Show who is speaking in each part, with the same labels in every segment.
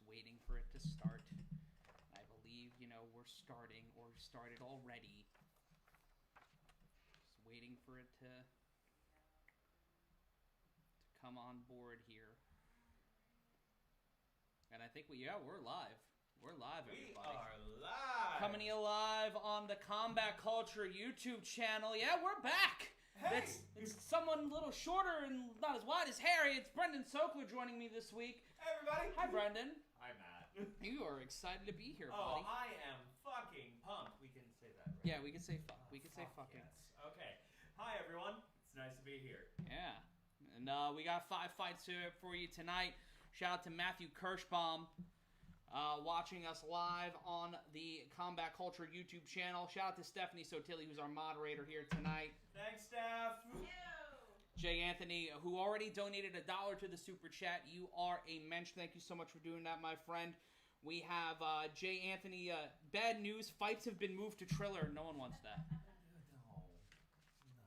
Speaker 1: just waiting for it to start. I believe, we're starting or started already. Just waiting for it to come on board here. And I think we're live. We're live, everybody.
Speaker 2: We are live.
Speaker 1: Coming to you live on the Combat Culture YouTube channel. Yeah, we're back.
Speaker 2: Hey.
Speaker 1: It's someone a little shorter and not as wide as Harry. It's Brendan Sokler joining me this week.
Speaker 2: Hey, everybody.
Speaker 1: Hi, Brendan.
Speaker 2: Hi, Matt.
Speaker 1: You are excited to be here,
Speaker 2: Oh,
Speaker 1: buddy.
Speaker 2: I am fucking pumped. We can say that, right?
Speaker 1: Yeah, we can say fuck. We can say fucking.
Speaker 2: Yes. Okay. Hi, everyone. It's nice to be here.
Speaker 1: Yeah. And we got 5 fights for you tonight. Shout out to Matthew Kirschbaum watching us live on the Combat Culture YouTube channel. Shout out to Stephanie Sotilli, who's our moderator here tonight.
Speaker 2: Thanks, Steph.
Speaker 1: Jay Anthony, who already donated $1 to the Super Chat. You are a mensch. Thank you so much for doing that, my friend. We have Jay Anthony. Bad news. Fights have been moved to Triller. No one wants that.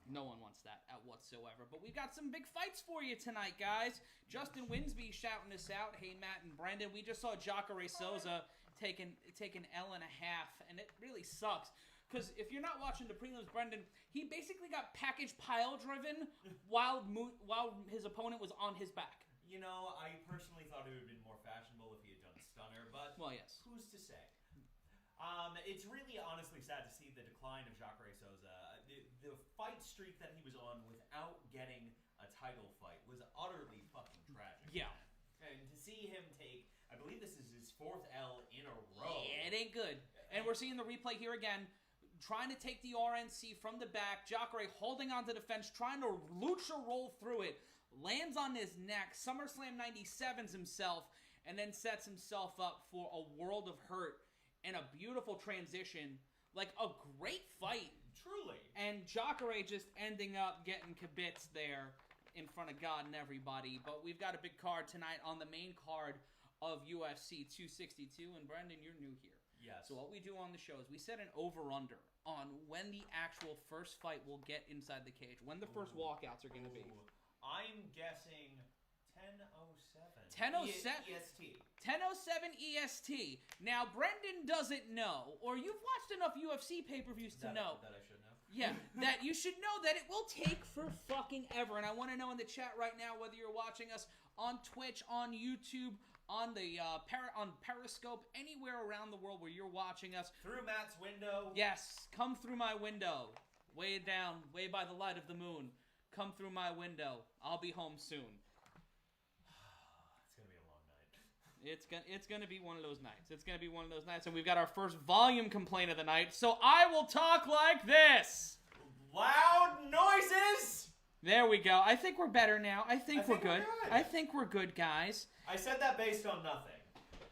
Speaker 1: No one wants that whatsoever. But we've got some big fights for you tonight, guys. Justin Winsby shouting us out. Hey, Matt and Brendan. We just saw Jacare Souza take an L and a half, and it really sucks. Because if you're not watching the prelims, Brendan, he basically got package pile-driven while his opponent was on his back.
Speaker 2: You know, I personally thought it would have been more fashionable if he had done stunner, but
Speaker 1: well, yes.
Speaker 2: Who's to say? It's really honestly sad to see the decline of Jacare Souza. The fight streak that he was on without getting a title fight was utterly fucking tragic.
Speaker 1: Yeah.
Speaker 2: And to see him take, I believe this is his 4th L in a row.
Speaker 1: Yeah, it ain't good. And we're seeing the replay here again. Trying to take the RNC from the back. Jacare holding onto the fence, trying to lucha roll through it. Lands on his neck. SummerSlam 97s himself. And then sets himself up for a world of hurt. And a beautiful transition. Like a great fight.
Speaker 2: Truly.
Speaker 1: And Jacare just ending up getting kibitz there in front of God and everybody. But we've got a big card tonight on the main card of UFC 262. And Brendan, you're new here.
Speaker 2: Yes.
Speaker 1: So what we do on the show is we set an over-under on when the actual first fight will get inside the cage. When the first walkouts are going to be.
Speaker 2: I'm guessing 10:07.
Speaker 1: 10:07
Speaker 2: EST.
Speaker 1: 10:07 EST. Now, Brendan doesn't know, or you've watched enough UFC pay-per-views to know.
Speaker 2: That I should know.
Speaker 1: Yeah, that you should know that it will take for fucking ever. And I want to know in the chat right now whether you're watching us on Twitch, on YouTube, on the on Periscope, anywhere around the world where you're watching us.
Speaker 2: Through Matt's window.
Speaker 1: Yes, come through my window. Way down, way by the light of the moon. Come through my window. I'll be home soon.
Speaker 2: It's going to be a long night.
Speaker 1: It's gonna be one of those nights. It's gonna be one of those nights, and we've got our first volume complaint of the night. So I will talk like this.
Speaker 2: Loud noises.
Speaker 1: There we go. I think we're better now. I think we're good. I think we're good, guys.
Speaker 2: I said that based on nothing.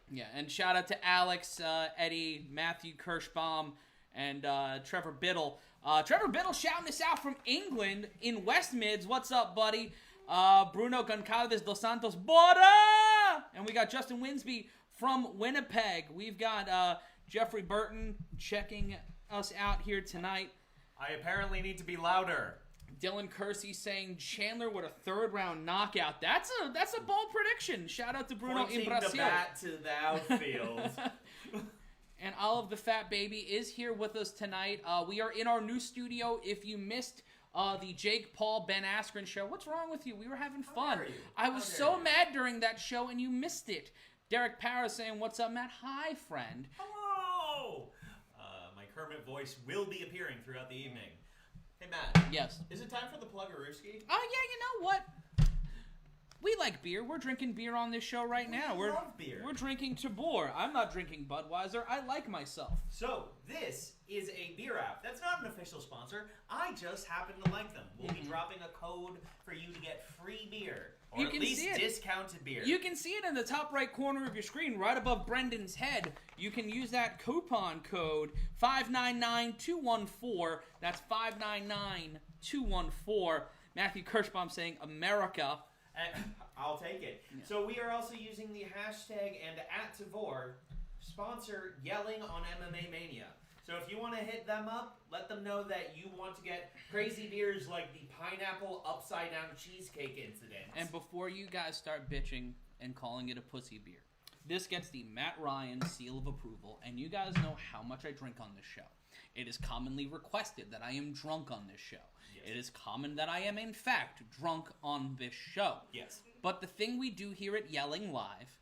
Speaker 1: Yeah, and shout out to Alex, Eddie, Matthew Kirschbaum, and Trevor Biddle. Trevor Biddle shouting us out from England in West Mids. What's up, buddy? Bruno Goncalves dos Santos, Bora! And we got Justin Winsby from Winnipeg. We've got Jeffrey Burton checking us out here tonight.
Speaker 2: I apparently need to be louder.
Speaker 1: Dylan Kersey saying Chandler with a 3rd-round knockout. That's a bold prediction. Shout out to Bruno in Brazil.
Speaker 2: Pointing the bat to the outfield.
Speaker 1: And Olive the Fat Baby is here with us tonight. We are in our new studio. If you missed the Jake Paul Ben Askren show, what's wrong with you? We were having fun. I was so mad during that show, and you missed it. Derek Paris saying, "What's up, Matt?" Hi, friend.
Speaker 2: Hello. My Kermit voice will be appearing throughout the evening. Hey, Matt.
Speaker 1: Yes.
Speaker 2: Is it time for the Plug-a-Rooski?
Speaker 1: Oh, yeah, you know what? We like beer. We're drinking beer on this show right now.
Speaker 2: We love beer.
Speaker 1: We're drinking Tabor. I'm not drinking Budweiser. I like myself.
Speaker 2: So, this is a beer app. That's not an official sponsor. I just happen to like them. We'll be dropping a code for you to get free beer. Or
Speaker 1: You
Speaker 2: at
Speaker 1: can
Speaker 2: least
Speaker 1: see it.
Speaker 2: discounted beer.
Speaker 1: You can see it in the top right corner of your screen, right above Brendan's head. You can use that coupon code 599214. That's 599214. Matthew Kirschbaum saying America.
Speaker 2: I'll take it. Yeah. So we are also using the hashtag and @Tavor sponsor yelling on MMA Mania. So if you want to hit them up, let them know that you want to get crazy beers like the pineapple upside down cheesecake incident.
Speaker 1: And before you guys start bitching and calling it a pussy beer, this gets the Matt Ryan seal of approval, and you guys know how much I drink on this show. It is commonly requested that I am drunk on this show. Yes. It is common that I am, in fact, drunk on this show.
Speaker 2: Yes.
Speaker 1: But the thing we do here at Yelling Live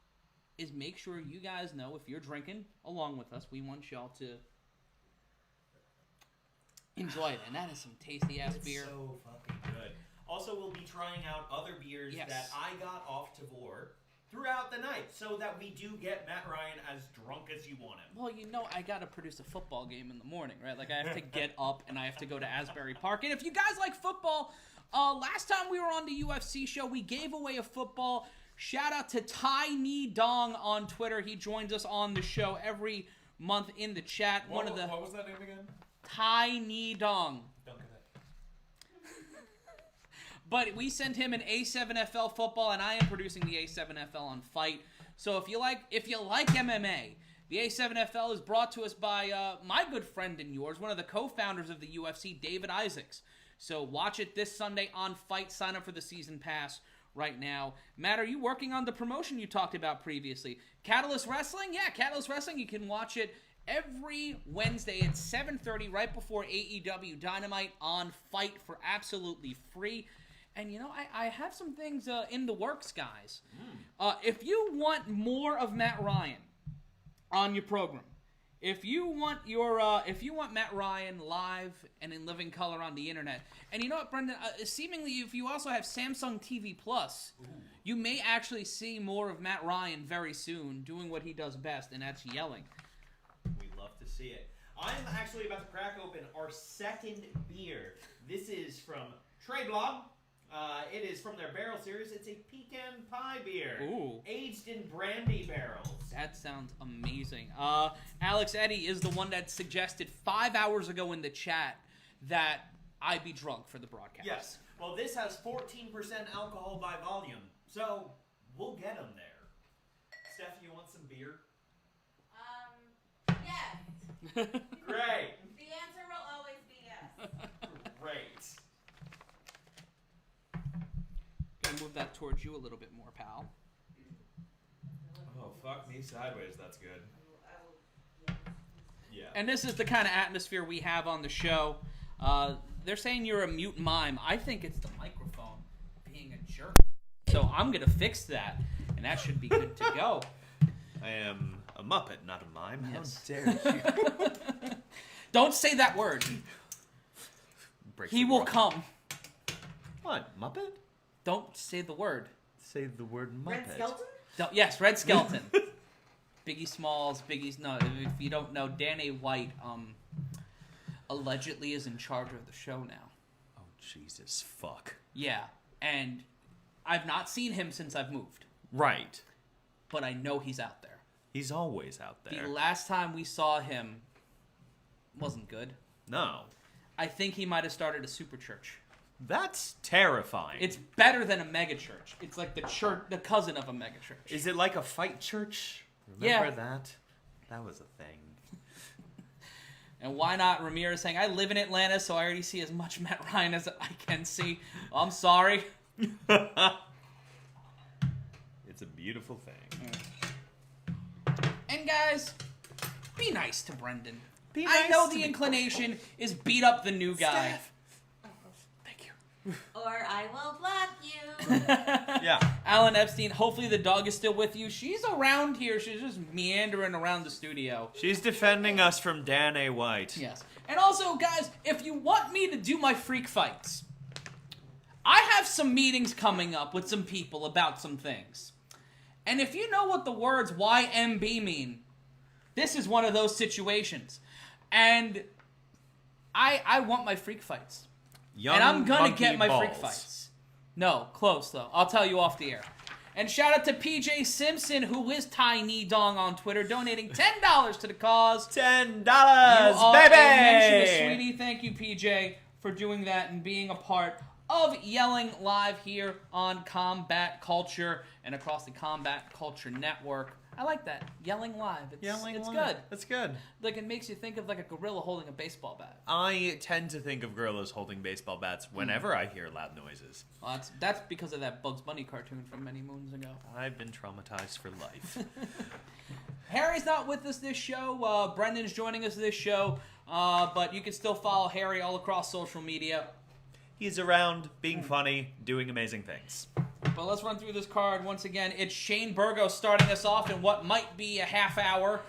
Speaker 1: is make sure you guys know if you're drinking along with us, we want y'all to enjoy it. And that is some tasty-ass beer.
Speaker 2: So fucking good. Also, we'll be trying out other beers that I got off Tavor throughout the night so that we do get Matt Ryan as drunk as you want him.
Speaker 1: Well, you know I got to produce a football game in the morning, right? Like, I have to get up and I have to go to Asbury Park. And if you guys like football, last time we were on the UFC show, we gave away a football. Shout out to Tiny Dong on Twitter. He joins us on the show every month in the chat.
Speaker 3: What was that name again?
Speaker 1: Tiny Dong.
Speaker 3: Don't get it.
Speaker 1: But we sent him an A7FL football, and I am producing the A7FL on Fight. So if you like MMA, the A7FL is brought to us by my good friend and yours, one of the co-founders of the UFC, David Isaacs. So watch it this Sunday on Fight. Sign up for the season pass right now. Matt, are you working on the promotion you talked about previously? Catalyst Wrestling? Yeah, Catalyst Wrestling. You can watch it every Wednesday at 7:30 right before AEW Dynamite on Fight for absolutely free. And, you know, I have some things in the works, guys. If you want more of Matt Ryan on your program, if you want Matt Ryan live and in living color on the internet, and you know what, Brendan, seemingly if you also have Samsung TV Plus, you may actually see more of Matt Ryan very soon doing what he does best, and that's yelling.
Speaker 2: We'd love to see it. I'm actually about to crack open our second beer. This is from Tradeblog. It is from their barrel series. It's a pecan pie beer.
Speaker 1: Ooh. Aged
Speaker 2: in brandy barrels.
Speaker 1: That sounds amazing. Alex Eddy is the one that suggested 5 hours ago in the chat that I be drunk for the broadcast.
Speaker 2: Yes. Well, this has 14% alcohol by volume, so we'll get them there. Steph, you want some beer?
Speaker 4: Yes.
Speaker 2: Great.
Speaker 4: The answer will always be yes.
Speaker 2: Great.
Speaker 1: Gonna move that towards you a little bit more, pal.
Speaker 3: Oh, fuck me sideways. That's good. Yeah.
Speaker 1: And this is the kind of atmosphere we have on the show. They're saying you're a mute mime. I think it's the microphone being a jerk. So I'm gonna fix that, and that should be good to go.
Speaker 2: I am a Muppet, not a mime.
Speaker 1: Yes.
Speaker 2: How dare you?
Speaker 1: Don't say that word. He will come.
Speaker 2: What, Muppet?
Speaker 1: Don't say the word.
Speaker 2: Say the word Muppet.
Speaker 4: Red Skeleton?
Speaker 1: Yes, Red Skeleton. Biggie Smalls, no, if you don't know, Danny White allegedly is in charge of the show now.
Speaker 2: Oh, Jesus, fuck.
Speaker 1: Yeah, and I've not seen him since I've moved.
Speaker 2: Right.
Speaker 1: But I know he's out there.
Speaker 2: He's always out there.
Speaker 1: The last time we saw him wasn't good.
Speaker 2: No.
Speaker 1: I think he might have started a super church.
Speaker 2: That's terrifying.
Speaker 1: It's better than a mega church. It's like the cousin of a mega church.
Speaker 2: Is it like a fight church? Remember that? That was a thing.
Speaker 1: And why not Ramirez saying, I live in Atlanta, so I already see as much Matt Ryan as I can see. I'm sorry.
Speaker 2: It's a beautiful thing.
Speaker 1: And guys, be nice to Brendan.
Speaker 2: Be
Speaker 1: I
Speaker 2: nice
Speaker 1: know
Speaker 2: to
Speaker 1: the
Speaker 2: me.
Speaker 1: inclination is beat up the new guy.
Speaker 2: Steph.
Speaker 1: Thank you.
Speaker 4: Or I will block you.
Speaker 2: Yeah.
Speaker 1: Alan Epstein, hopefully the dog is still with you. She's around here. She's just meandering around the studio.
Speaker 2: She's defending us from Dan A. White.
Speaker 1: Yes. And also, guys, if you want me to do my freak fights, I have some meetings coming up with some people about some things. And if you know what the words YMB mean, this is one of those situations. And I want my freak fights.
Speaker 2: Young
Speaker 1: and I'm going to
Speaker 2: monkey
Speaker 1: get my freak
Speaker 2: balls.
Speaker 1: fights. No, close though. I'll tell you off the air. And shout out to PJ Simpson, who is Tiny Dong on Twitter, donating $10 to the cause.
Speaker 2: $10,
Speaker 1: You are
Speaker 2: baby!
Speaker 1: a mention, sweetie. Thank you, PJ, for doing that and being a part of Yelling Live here on Combat Culture and across the Combat Culture Network. I like that. Yelling Live. It's good.
Speaker 2: That's good.
Speaker 1: Like, it makes you think of like a gorilla holding a baseball bat.
Speaker 2: I tend to think of gorillas holding baseball bats whenever I hear loud noises.
Speaker 1: Well, that's because of that Bugs Bunny cartoon from many moons ago.
Speaker 2: I've been traumatized for life.
Speaker 1: Harry's not with us this show. Brendan's joining us this show. But you can still follow Harry all across social media.
Speaker 3: He's around, being funny, doing amazing things.
Speaker 1: But let's run through this card once again. It's Shane Burgos starting us off in what might be a half hour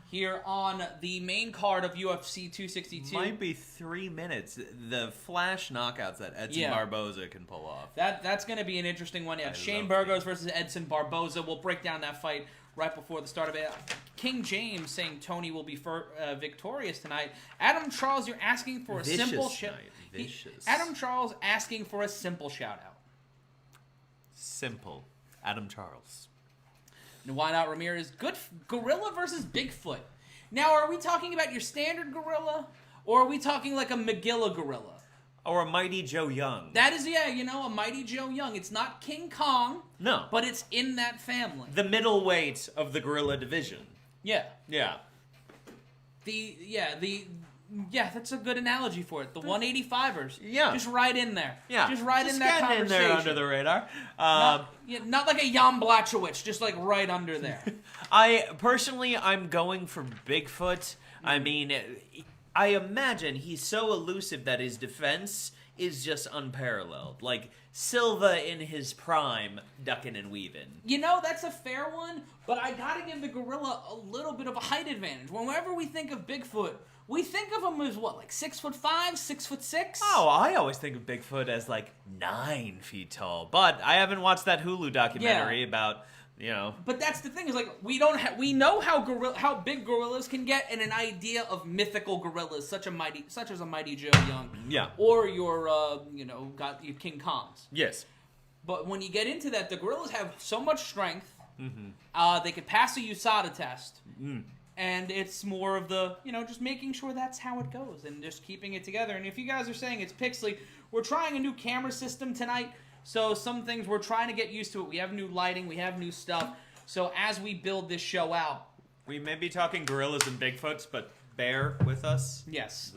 Speaker 1: here on the main card of UFC 262.
Speaker 3: Might be 3 minutes. The flash knockouts that Edson Barboza can pull off.
Speaker 1: That's going to be an interesting one. Yeah, Shane
Speaker 3: love
Speaker 1: Burgos versus Edson Barboza. We'll break down that fight right before the start of it. King James saying Tony will be victorious tonight. Adam Charles, you're asking for a simple shout. Adam Charles asking for a simple shout out.
Speaker 3: Simple. Adam Charles.
Speaker 1: And why not Ramirez? Good gorilla versus Bigfoot. Now, are we talking about your standard gorilla, or are we talking like a Magilla gorilla?
Speaker 3: Or a Mighty Joe Young.
Speaker 1: That is, a Mighty Joe Young. It's not King Kong.
Speaker 3: No.
Speaker 1: But it's in that family.
Speaker 3: The middleweight of the gorilla division.
Speaker 1: Yeah.
Speaker 3: Yeah.
Speaker 1: That's a good analogy for it. The 185ers.
Speaker 3: Yeah.
Speaker 1: Just right in there.
Speaker 3: Yeah.
Speaker 1: Just right in that conversation.
Speaker 3: In there under the radar.
Speaker 1: Not like a Jan Blachowicz, just like right under there.
Speaker 3: I'm going for Bigfoot. I mean, I imagine he's so elusive that his defense is just unparalleled. Like Silva in his prime, ducking and weaving.
Speaker 1: That's a fair one, but I gotta give the gorilla a little bit of a height advantage. Whenever we think of Bigfoot, we think of him as what, like 6'5", 6'6"?
Speaker 3: Oh, I always think of Bigfoot as like 9 feet tall. But I haven't watched that Hulu documentary about,
Speaker 1: But that's the thing is like we know how big gorillas can get, and an idea of mythical gorillas such as a Mighty Joe Young.
Speaker 3: Yeah.
Speaker 1: Or your got your King Kongs.
Speaker 3: Yes.
Speaker 1: But when you get into that, the gorillas have so much strength. Mm-hmm. They could pass a USADA test. Mm. And it's more of the, just making sure that's how it goes and just keeping it together. And if you guys are saying it's pixely, we're trying a new camera system tonight. So some things we're trying to get used to it. We have new lighting. We have new stuff. So as we build this show out.
Speaker 3: We may be talking gorillas and Bigfoots, but bear with us.
Speaker 1: Yes.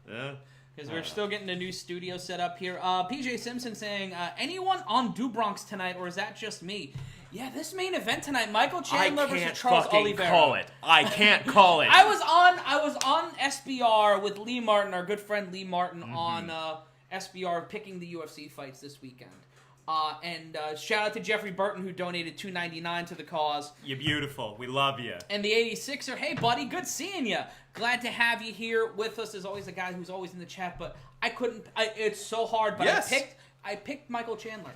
Speaker 1: Because we're still getting a new studio set up here. PJ Simpson saying, anyone on Dubronx tonight, or is that just me? Yeah, this main event tonight, Michael Chandler versus Charles Oliveira.
Speaker 3: I can't call it.
Speaker 1: I was on SBR with Lee Martin, our good friend Lee Martin, on SBR picking the UFC fights this weekend. And shout out to Jeffrey Burton, who donated $2.99 to the cause.
Speaker 3: You're beautiful. We love you.
Speaker 1: And the 86er, hey buddy, good seeing you. Glad to have you here with us. There's always a guy who's always in the chat, but it's so hard. But
Speaker 3: yes.
Speaker 1: I picked Michael Chandler.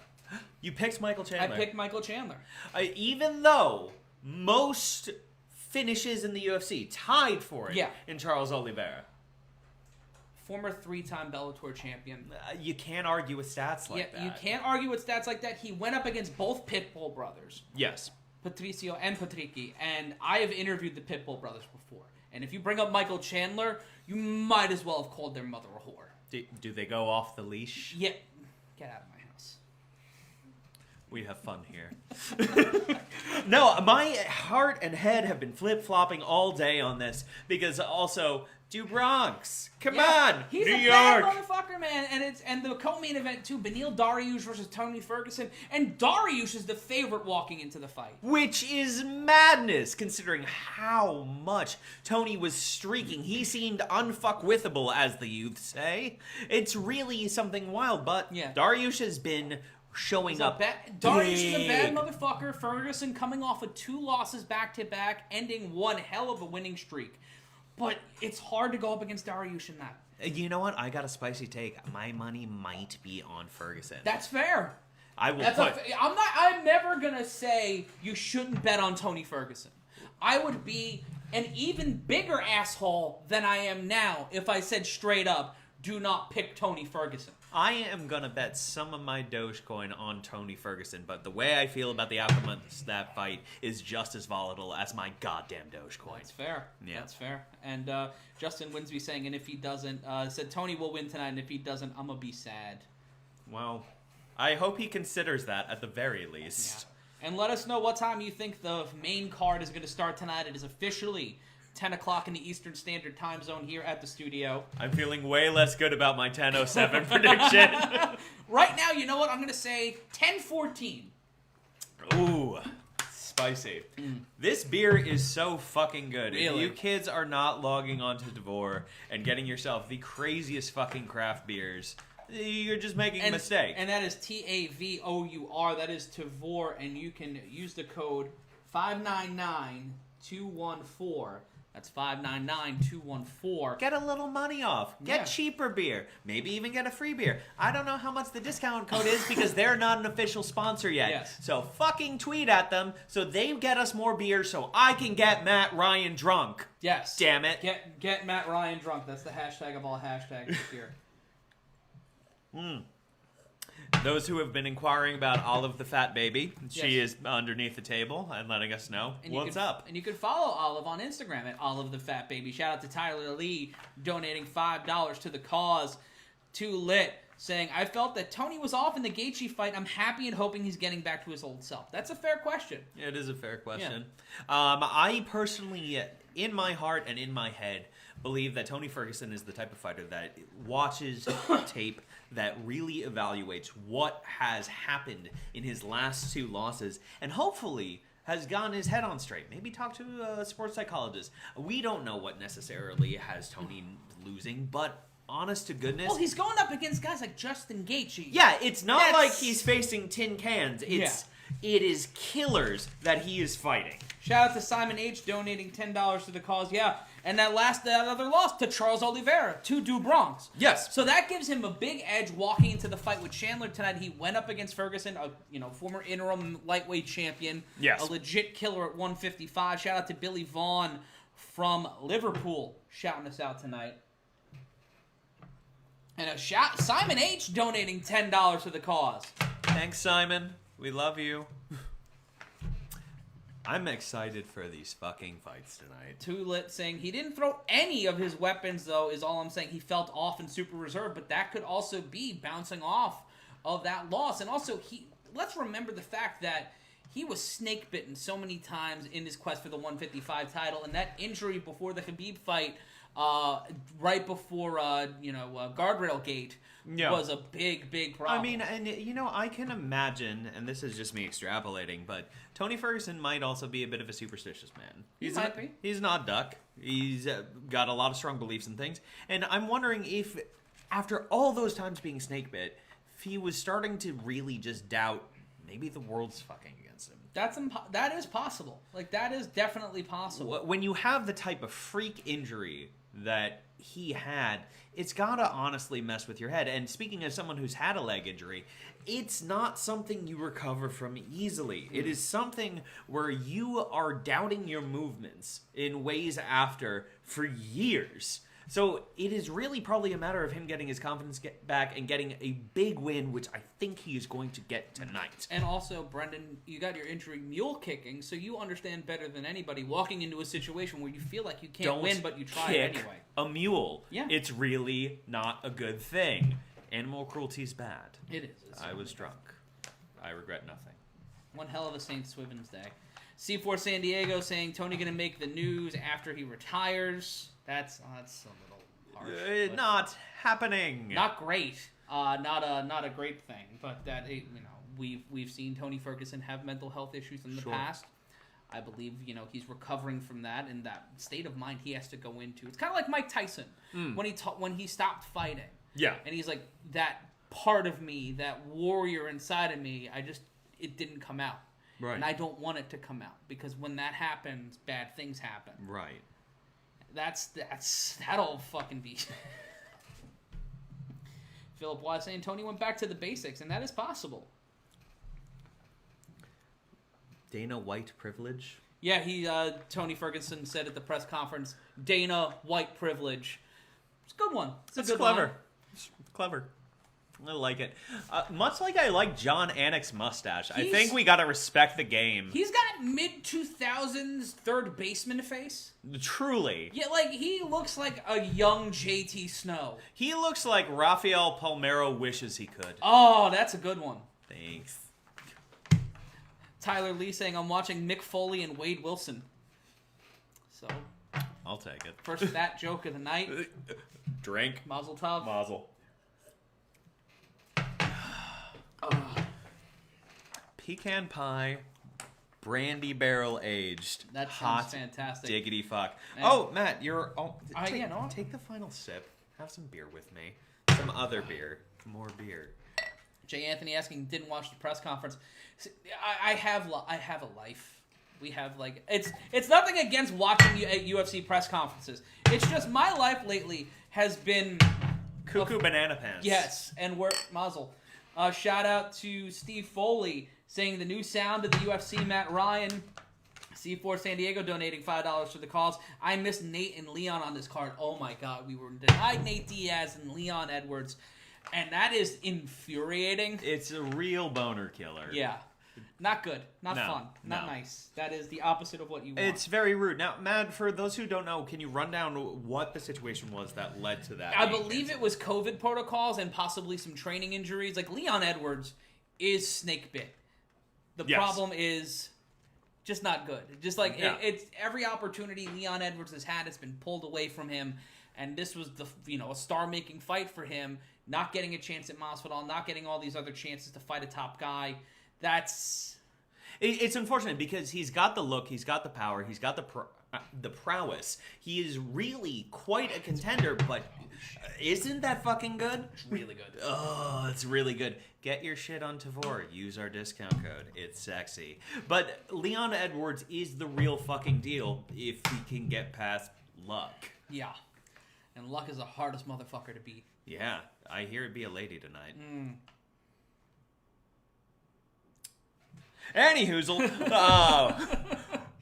Speaker 3: You picked Michael Chandler.
Speaker 1: I picked Michael Chandler.
Speaker 3: Even though most finishes in the UFC tied for it in Charles Oliveira.
Speaker 1: Former 3-time Bellator champion.
Speaker 3: You can't argue with stats like that.
Speaker 1: You can't argue with stats like that. He went up against both Pitbull brothers.
Speaker 3: Yes.
Speaker 1: Patricio and Patricky. And I have interviewed the Pitbull brothers before. And if you bring up Michael Chandler, you might as well have called their mother a whore.
Speaker 3: Do they go off the leash?
Speaker 1: Yeah. Get out of my house.
Speaker 3: We have fun here. No, my heart and head have been flip-flopping all day on this because also Bronx. Come on,
Speaker 1: he's
Speaker 3: New
Speaker 1: a
Speaker 3: York.
Speaker 1: bad motherfucker, man. And the co-main event too, Beneil Dariush versus Tony Ferguson, and Dariush is the favorite walking into the fight,
Speaker 3: which is madness considering how much Tony was streaking. He seemed unfuckwithable, as the youth say. It's really something wild, but Dariush has been showing up.
Speaker 1: Dariush is a bad motherfucker. Ferguson coming off of 2 losses back-to-back, ending one hell of a winning streak. But it's hard to go up against Dariush in that.
Speaker 3: You know what? I got a spicy take. My money might be on Ferguson.
Speaker 1: That's fair.
Speaker 3: I'm
Speaker 1: never gonna say you shouldn't bet on Tony Ferguson. I would be an even bigger asshole than I am now if I said straight up, do not pick Tony Ferguson.
Speaker 3: I am going to bet some of my Dogecoin on Tony Ferguson, but the way I feel about the outcome of that fight is just as volatile as my goddamn Dogecoin.
Speaker 1: That's fair.
Speaker 3: Yeah.
Speaker 1: That's fair. And Justin Winsby saying, and if he doesn't, said Tony will win tonight, and if he doesn't, I'm going to be sad.
Speaker 3: Well, I hope he considers that at the very least.
Speaker 1: Yeah. And let us know what time you think the main card is going to start tonight. It is officially 10 o'clock in the Eastern Standard Time Zone here at the studio.
Speaker 3: I'm feeling way less good about my 10:07 prediction.
Speaker 1: Right now, you know what? I'm going to say 10:14.
Speaker 3: Ooh. spicy. This beer is so fucking good.
Speaker 1: Really?
Speaker 3: If you kids are not logging onto Devore and getting yourself the craziest fucking craft beers, you're just making a mistake.
Speaker 1: And that is TAVOUR. That is Tavor, and you can use the code 599214. That's 599214.
Speaker 3: Get a little money off. Get cheaper beer. Maybe even get a free beer. I don't know how much the discount code is because they're not an official sponsor yet.
Speaker 1: Yes.
Speaker 3: So fucking tweet at them so they get us more beer so I can get Matt Ryan drunk.
Speaker 1: Yes.
Speaker 3: Damn it.
Speaker 1: Get Matt Ryan drunk. That's the hashtag of all hashtags this year.
Speaker 3: Those who have been inquiring about Olive the Fat Baby, she
Speaker 1: Yes.
Speaker 3: is underneath the table and letting us know what's up.
Speaker 1: And you can follow Olive on Instagram at Olive the Fat Baby. Shout out to Tyler Lee donating $5 to the cause. Too lit, saying, I felt that Tony was off in the Gaethje fight. I'm happy and hoping he's getting back to his old self. That's a fair question.
Speaker 3: It is a fair question. I personally, in my heart and in my head, believe that Tony Ferguson is the type of fighter that watches tape, that really evaluates what has happened in his last 2 losses, and hopefully has gotten his head on straight. Maybe talk to a sports psychologist. We don't know what necessarily has Tony losing, but honest to goodness...
Speaker 1: Well, he's going up against guys like Justin Gaethje.
Speaker 3: Yeah, it's not like he's facing tin cans. It is killers that he is fighting.
Speaker 1: Shout out to Simon H. donating $10 to the cause. Yeah, and that other loss to Charles Oliveira, to Du Bronx.
Speaker 3: Yes.
Speaker 1: So that gives him a big edge walking into the fight with Chandler tonight. He went up against Ferguson, a former interim lightweight champion.
Speaker 3: Yes.
Speaker 1: A legit killer at 155. Shout out to Billy Vaughn from Liverpool shouting us out tonight. And Simon H. donating $10 to the cause.
Speaker 3: Thanks, Simon. We love you. I'm excited for these fucking fights tonight.
Speaker 1: Tulit saying he didn't throw any of his weapons, though, is all I'm saying. He felt off in super reserve, but that could also be bouncing off of that loss. And also, let's remember the fact that he was snake bitten so many times in his quest for the 155 title, and that injury before the Khabib fight, right before Guardrail Gate, was a big problem.
Speaker 3: I mean, and I can imagine, and this is just me extrapolating, but Tony Ferguson might also be a bit of a superstitious man. He's not Duck. He's got a lot of strong beliefs and things. And I'm wondering if, after all those times being snake bit, if he was starting to really just doubt maybe the world's fucking against him.
Speaker 1: That is possible. Like, that is definitely possible.
Speaker 3: When you have the type of freak injury that he had, it's gotta honestly mess with your head. And speaking as someone who's had a leg injury, it's not something you recover from easily. It is something where you are doubting your movements in ways after for years. So it is really probably a matter of him getting his confidence back and getting a big win, which I think he is going to get tonight.
Speaker 1: And also, Brendan, you got your injury mule kicking, so you understand better than anybody walking into a situation where you feel like you can't win, but you try it anyway.
Speaker 3: A mule.
Speaker 1: Yeah.
Speaker 3: It's really not a good thing. Animal cruelty is bad.
Speaker 1: It is.
Speaker 3: I was drunk. I regret nothing.
Speaker 1: One hell of a St. Swithin's day. C4 San Diego saying Tony going to make the news after he retires. That's a little harsh.
Speaker 3: Not happening.
Speaker 1: Not great. Not a great thing. But that we've seen Tony Ferguson have mental health issues in the past. I believe he's recovering from that, and that state of mind he has to go into. It's kind of like Mike Tyson when he stopped fighting.
Speaker 3: Yeah.
Speaker 1: And he's like, that part of me, that warrior inside of me, it didn't come out.
Speaker 3: Right.
Speaker 1: And I don't want it to come out, because when that happens, bad things happen.
Speaker 3: Right.
Speaker 1: That'll fucking be. Philip Y saying Tony went back to the basics, and that is possible.
Speaker 3: Dana White privilege.
Speaker 1: Yeah, Tony Ferguson said at the press conference, Dana White privilege. It's a good one.
Speaker 3: It's clever. It's clever. I like it. Much like I like John Anik's mustache. I think we gotta respect the game.
Speaker 1: He's got mid-2000s third baseman face.
Speaker 3: Truly.
Speaker 1: Yeah, like, he looks like a young JT Snow.
Speaker 3: He looks like Rafael Palmeiro wishes he could.
Speaker 1: Oh, that's a good one.
Speaker 3: Thanks.
Speaker 1: Tyler Lee saying, I'm watching Mick Foley and Wade Wilson. So,
Speaker 3: I'll take it.
Speaker 1: first fat joke of the night.
Speaker 3: Drink.
Speaker 1: Mazel tov.
Speaker 3: Mazel. Pecan pie, brandy barrel aged.
Speaker 1: That
Speaker 3: hot
Speaker 1: sounds fantastic.
Speaker 3: Diggity fuck.
Speaker 1: And-
Speaker 3: Oh, Matt, you're.
Speaker 1: Take
Speaker 3: the final sip. Have some beer with me. Some other beer. More beer.
Speaker 1: Jay Anthony asking, didn't watch the press conference. I have a life. We have like it's nothing against watching UFC press conferences. It's just my life lately has been
Speaker 3: Cuckoo banana pants.
Speaker 1: yes, and we're muzzle. Shout out to Steve Foley saying the new sound of the UFC. Matt Ryan, C4 San Diego donating $5 for the cause. I missed Nate and Leon on this card. Oh my God, we were denied Nate Diaz and Leon Edwards, and that is infuriating.
Speaker 3: It's a real boner killer.
Speaker 1: Yeah. Not good. Not
Speaker 3: No,
Speaker 1: fun. Not
Speaker 3: no.
Speaker 1: nice. That is the opposite of what you want.
Speaker 3: It's very rude. Now, Matt, for those who don't know, can you run down what the situation was that led to that?
Speaker 1: I believe it was COVID protocols and possibly some training injuries. Like Leon Edwards is snake bit. The
Speaker 3: Yes.
Speaker 1: problem is just not good. Just like
Speaker 3: Yeah.
Speaker 1: it's every opportunity Leon Edwards has had, it's been pulled away from him. And this was a star-making fight for him. Not getting a chance at Masvidal, not getting all these other chances to fight a top guy.
Speaker 3: It's unfortunate because he's got the look, he's got the power, he's got the prowess. He is really quite a contender, but isn't that fucking good?
Speaker 1: It's really good.
Speaker 3: Oh, it's really good. Get your shit on Tavor. Use our discount code. It's sexy. But Leon Edwards is the real fucking deal if he can get past luck.
Speaker 1: Yeah. And Luck is the hardest motherfucker to beat.
Speaker 3: Yeah, I hear it be a lady tonight. Anywhoozle,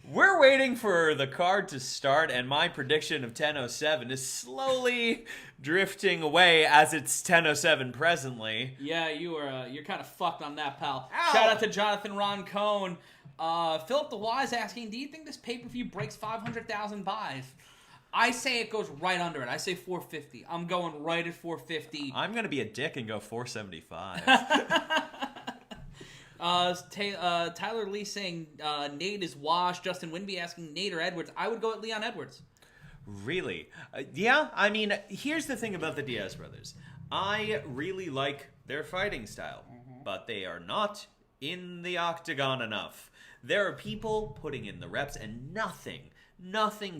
Speaker 3: we're waiting for the card to start, and my prediction of 10:07 is slowly drifting away as it's 10:07 presently.
Speaker 1: Yeah, you're kind of fucked on that, pal.
Speaker 3: Ow.
Speaker 1: Shout out to Jonathan Roncone. Philip the Wise asking, do you think this pay-per-view breaks 500,000 buys? I say it goes right under it. I say 450. I'm going right at 450.
Speaker 3: I'm gonna be a dick and go 475.
Speaker 1: Tyler Lee saying Nate is washed. Justin Winby asking Nate or Edwards. I would go at Leon Edwards.
Speaker 3: Really? Yeah, I mean, here's the thing about the Diaz brothers. I really like their fighting style, but they are not in the octagon enough. There are people putting in the reps, and nothing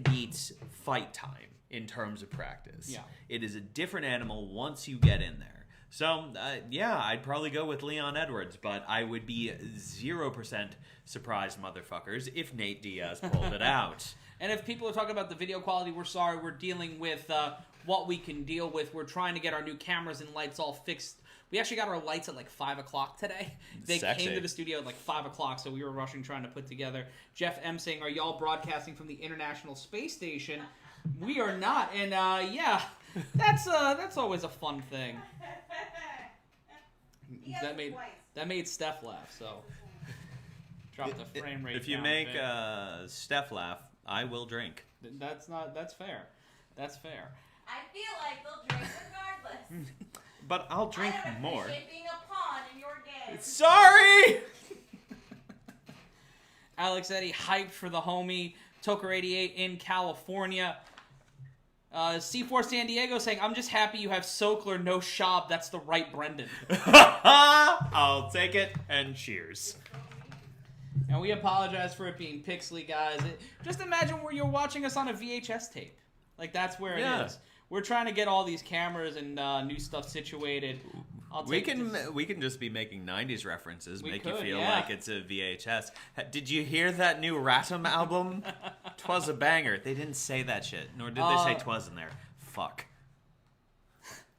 Speaker 3: beats fight time in terms of practice.
Speaker 1: Yeah.
Speaker 3: It is a different animal once you get in there. So, yeah, I'd probably go with Leon Edwards, but I would be 0% surprised, motherfuckers, if Nate Diaz pulled it out.
Speaker 1: And if people are talking about the video quality, we're sorry. We're dealing with what we can deal with. We're trying to get our new cameras and lights all fixed. We actually got our lights at like 5 o'clock today. They
Speaker 3: Sexy.
Speaker 1: came to the studio at like 5 o'clock, so we were rushing trying to put together. Jeff M. saying, are y'all broadcasting from the International Space Station? We are not. And yeah, that's always a fun thing. That made Steph laugh, so drop the frame rate.
Speaker 3: If you
Speaker 1: down
Speaker 3: make
Speaker 1: a bit.
Speaker 3: Steph laugh, I will drink.
Speaker 1: That's fair. That's fair.
Speaker 4: I feel like they'll drink regardless.
Speaker 3: But I'll drink
Speaker 4: I don't
Speaker 3: more.
Speaker 4: appreciate being a pawn in your game.
Speaker 3: Sorry!
Speaker 1: Alex Eddy hyped for the homie. Toker88 in California. C4 San Diego saying, I'm just happy you have Sokler, no Schaub. That's the right Brendan.
Speaker 3: I'll take it, and cheers.
Speaker 1: And we apologize for it being pixely, guys. Just imagine where you're watching us on a VHS tape. Like, that's where it is. We're trying to get all these cameras and new stuff situated.
Speaker 3: We can just be making 90s references, make you feel like it's a VHS. Did you hear that new Ratum album? 'Twas a banger. They didn't say that shit, nor did they say 'twas in there. Fuck.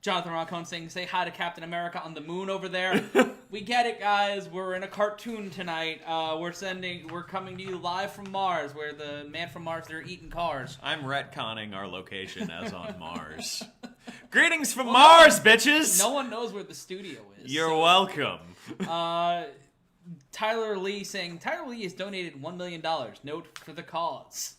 Speaker 1: Jonathan Roncone saying, say hi to Captain America on the moon over there. We get it, guys. We're in a cartoon tonight. We're coming to you live from Mars, where the man from Mars, they're eating cars.
Speaker 3: I'm retconning our location as on Mars. Greetings from Mars, bitches!
Speaker 1: No one knows where the studio is.
Speaker 3: You're welcome.
Speaker 1: Tyler Lee saying, Tyler Lee has donated $1 million. Note for the cause.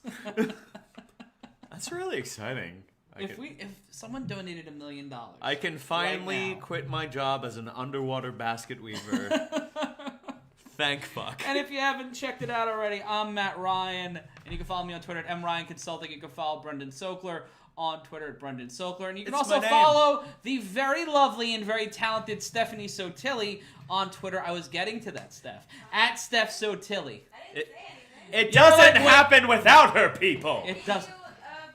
Speaker 3: That's really exciting.
Speaker 1: If someone donated $1 million,
Speaker 3: I can finally
Speaker 1: right now.
Speaker 3: quit my job as an underwater basket weaver. Thank fuck.
Speaker 1: And if you haven't checked it out already, I'm Matt Ryan, and you can follow me on Twitter at mryanconsulting. You can follow Brendan Sokler on Twitter at Brendan Sokler, and you can
Speaker 3: It's
Speaker 1: also
Speaker 3: my name.
Speaker 1: follow the very lovely and very talented Stephanie Sotilli on Twitter. I was getting to that, Steph. At Steph Sotilli.
Speaker 4: I didn't didn't say anything.
Speaker 3: It
Speaker 1: You know,
Speaker 3: doesn't
Speaker 1: like,
Speaker 3: happen without her, people.
Speaker 1: It does.
Speaker 4: You,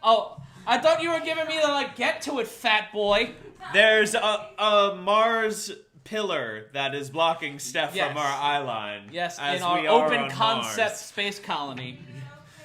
Speaker 1: Oh, I thought you were giving me the, like, get to it, fat boy.
Speaker 3: There's a Mars pillar that is blocking Steph
Speaker 1: Yes.
Speaker 3: from our eye line.
Speaker 1: Yes,
Speaker 3: as
Speaker 1: in our
Speaker 3: we are
Speaker 1: open
Speaker 3: on
Speaker 1: concept
Speaker 3: Mars.
Speaker 1: space colony.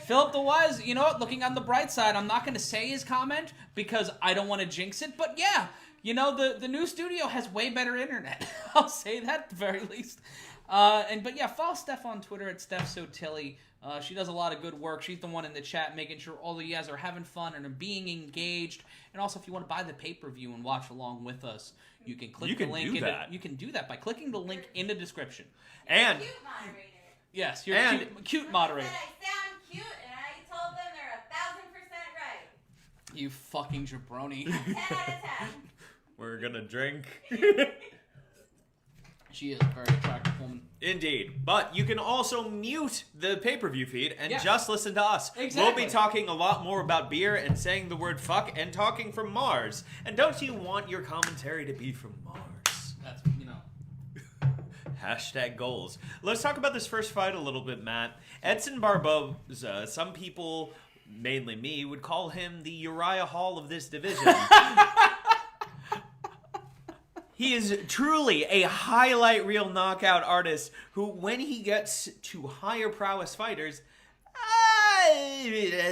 Speaker 1: Philip the Wise, you know what? Looking on the bright side, I'm not going to say his comment because I don't want to jinx it. But yeah, you know, the new studio has way better internet. I'll say that at the very least. But yeah, follow Steph on Twitter at StephSotilly. She does a lot of good work. She's the one in the chat making sure all of you guys are having fun and are being engaged. And also, if you want to buy the pay-per-view and watch along with us, you can click the link. You can do that by clicking the link in the description.
Speaker 3: And
Speaker 4: cute moderator.
Speaker 1: Yes, you're
Speaker 3: And-
Speaker 1: cute moderator.
Speaker 4: Said I sound cute, and I told them they're 1,000% right.
Speaker 1: You fucking jabroni.
Speaker 4: 10 out of 10.
Speaker 3: we're gonna drink.
Speaker 1: She is a very attractive woman.
Speaker 3: Indeed. But you can also mute the pay-per-view feed and
Speaker 1: Yeah.
Speaker 3: just listen to us.
Speaker 1: Exactly.
Speaker 3: We'll be talking a lot more about beer and saying the word fuck and talking from Mars. And don't you want your commentary to be from Mars?
Speaker 1: That's, you know.
Speaker 3: Hashtag goals. Let's talk about this first fight a little bit, Matt. Edson Barboza, some people, mainly me, would call him the Uriah Hall of this division. He is truly a highlight reel knockout artist who, when he gets to higher prowess fighters,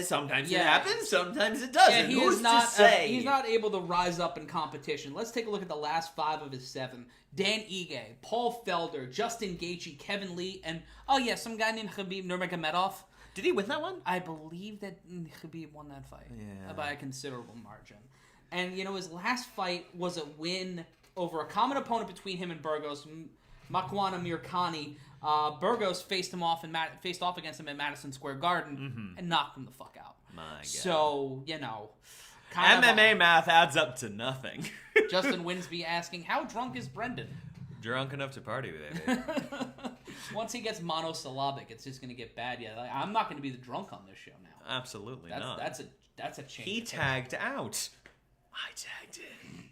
Speaker 3: sometimes it
Speaker 1: Yeah.
Speaker 3: happens, sometimes it doesn't.
Speaker 1: Yeah, he
Speaker 3: Who's
Speaker 1: is not.
Speaker 3: to say?
Speaker 1: He's not able to rise up in competition. Let's take a look at the last 5 of his 7. Dan Ige, Paul Felder, Justin Gaethje, Kevin Lee, and some guy named Khabib Nurmagomedov.
Speaker 3: Did he win that one?
Speaker 1: I believe that Khabib won that fight by a considerable margin. And you know, his last fight was a win over a common opponent between him and Burgos, Makwana Mirkani. Burgos faced off against him at Madison Square Garden and knocked him the fuck out.
Speaker 3: My God.
Speaker 1: So, you know, kind
Speaker 3: MMA math adds up to nothing.
Speaker 1: of Justin Winsby asking, how drunk is Brendan?
Speaker 3: Drunk enough to party with it.
Speaker 1: Once he gets monosyllabic, it's just going to get bad. Yeah, like, I'm not going to be the drunk on this show now.
Speaker 3: Absolutely not.
Speaker 1: That's a change.
Speaker 3: He tagged out. I tagged in.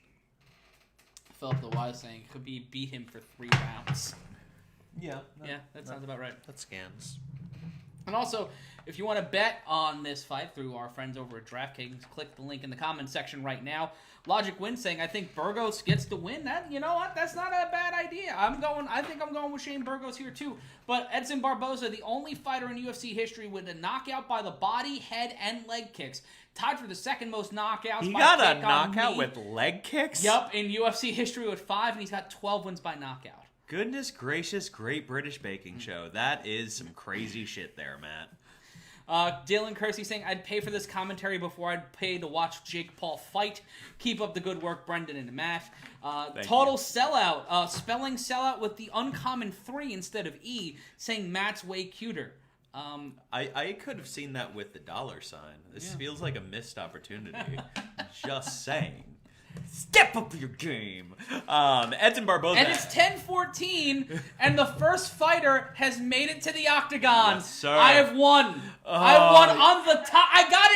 Speaker 1: Philip the Wise saying Khabib beat him for 3 rounds.
Speaker 3: Yeah.
Speaker 1: Yeah, that sounds about right.
Speaker 3: That scans.
Speaker 1: And also, if you want to bet on this fight through our friends over at DraftKings, click the link in the comments section right now. Logic Win saying, I think Burgos gets the win. That, you know what? That's not a bad idea. I think I'm going with Shane Burgos here too. But Edson Barboza, the only fighter in UFC history with a knockout by the body, head, and leg kicks. Tied for the second most knockouts
Speaker 3: He
Speaker 1: by
Speaker 3: got
Speaker 1: kick
Speaker 3: a
Speaker 1: on
Speaker 3: knockout
Speaker 1: knee.
Speaker 3: with leg kicks?
Speaker 1: Yup, in UFC history with 5, and he's got 12 wins by knockout.
Speaker 3: Goodness gracious, Great British Baking Show. That is some crazy shit there, Matt.
Speaker 1: Dylan Kersey saying, I'd pay for this commentary before I'd pay to watch Jake Paul fight. Keep up the good work, Brendan and Matt. Total sellout. Spelling sellout with the uncommon 3 instead of E, saying Matt's way cuter.
Speaker 3: I could have seen that with the dollar sign. This feels like a missed opportunity. Just saying. Step up your game. Edson Barboza.
Speaker 1: And it's 10-14, and the first fighter has made it to the octagon.
Speaker 3: Yes, sir.
Speaker 1: I have won. I have won on the top. I got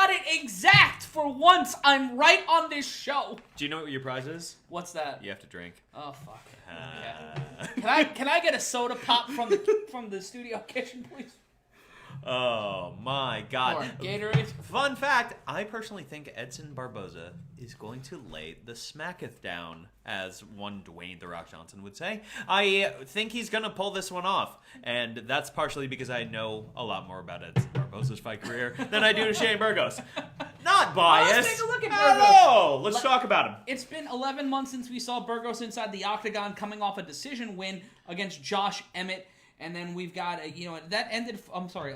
Speaker 1: it exact. For once, I'm right on this show.
Speaker 3: Do you know what your prize is?
Speaker 1: What's that?
Speaker 3: You have to drink.
Speaker 1: Oh, fuck. Okay. Can I get a soda pop from the studio kitchen, please?
Speaker 3: Oh my God.
Speaker 1: Or Gatorade.
Speaker 3: Fun fact, I personally think Edson Barboza is going to lay the smacketh down, as one Dwayne The Rock Johnson would say. I think he's going to pull this one off, and that's partially because I know a lot more about Edson Barboza's fight career than I do to Shane Burgos. Not biased.
Speaker 1: Let's take a look at
Speaker 3: At
Speaker 1: Burgos.
Speaker 3: all. Let's talk about him.
Speaker 1: It's been 11 months since we saw Burgos inside the octagon, coming off a decision win against Josh Emmett. And then we've got a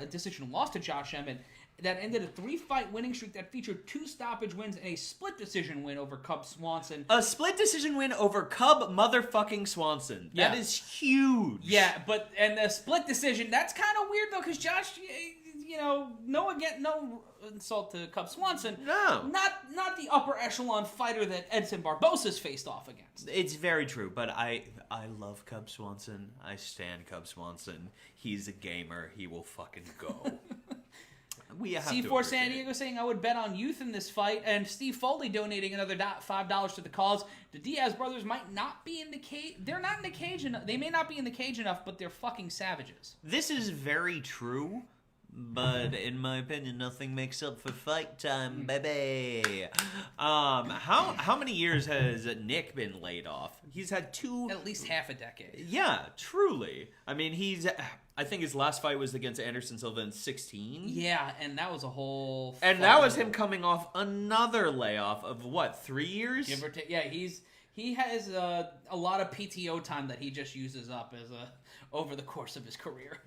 Speaker 1: decision loss to Josh Emmett. That ended a 3-fight winning streak that featured 2 stoppage wins and a split decision win over Cub Swanson.
Speaker 3: A split decision win over Cub motherfucking Swanson.
Speaker 1: Yeah.
Speaker 3: That is huge.
Speaker 1: Yeah, and the split decision, that's kind of weird though, because Josh, no insult to Cub Swanson.
Speaker 3: No.
Speaker 1: Not the upper echelon fighter that Edson Barboza's faced off against.
Speaker 3: It's very true, but I love Cub Swanson. I stan Cub Swanson. He's a gamer. He will fucking go. We have to
Speaker 1: C4 San
Speaker 3: appreciate
Speaker 1: Diego saying, I would bet on youth in this fight. And Steve Foley donating another $5 to the cause. The Diaz brothers might not be in the cage. They're not in the cage enough. They may not be in the cage enough, but they're fucking savages.
Speaker 3: This is very true, but in my opinion, nothing makes up for fight time, baby. How many years has Nick been laid off? He's had 2...
Speaker 1: At least half a decade.
Speaker 3: Yeah, truly. I mean, I think his last fight was against Anderson Silva in 16.
Speaker 1: Yeah, and that was a whole...
Speaker 3: And that was him coming off another layoff of, what, 3 years?
Speaker 1: Give or take. Yeah, he has a lot of PTO time that he just uses up over the course of his career.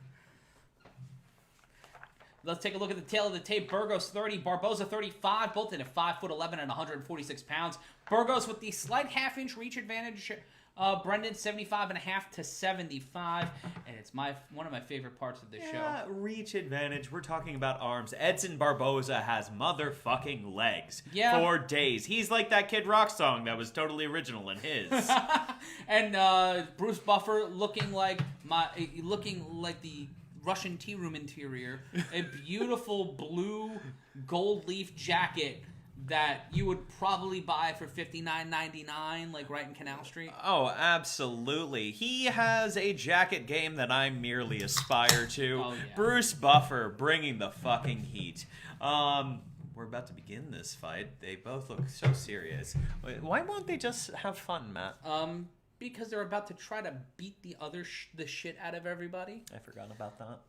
Speaker 1: Let's take a look at the tail of the tape. Burgos 30, Barboza 35, both in at 5'11" and 146 pounds. Burgos with the slight half-inch reach advantage. Brendan 75.5 to 75, and it's one of my favorite parts of the show.
Speaker 3: Reach advantage. We're talking about arms. Edson Barboza has motherfucking legs for days. He's like that Kid Rock song that was totally original in his.
Speaker 1: And Bruce Buffer looking like the Russian tea room interior, a beautiful blue gold leaf jacket that you would probably buy for $59.99, like right in Canal Street.
Speaker 3: Oh, absolutely. He has a jacket game that I merely aspire to.
Speaker 1: Oh, yeah.
Speaker 3: Bruce Buffer bringing the fucking heat. We're about to begin this fight. They both look so serious. Why won't they just have fun, Matt?
Speaker 1: Because they're about to try to beat the shit out of everybody.
Speaker 3: I forgot about that.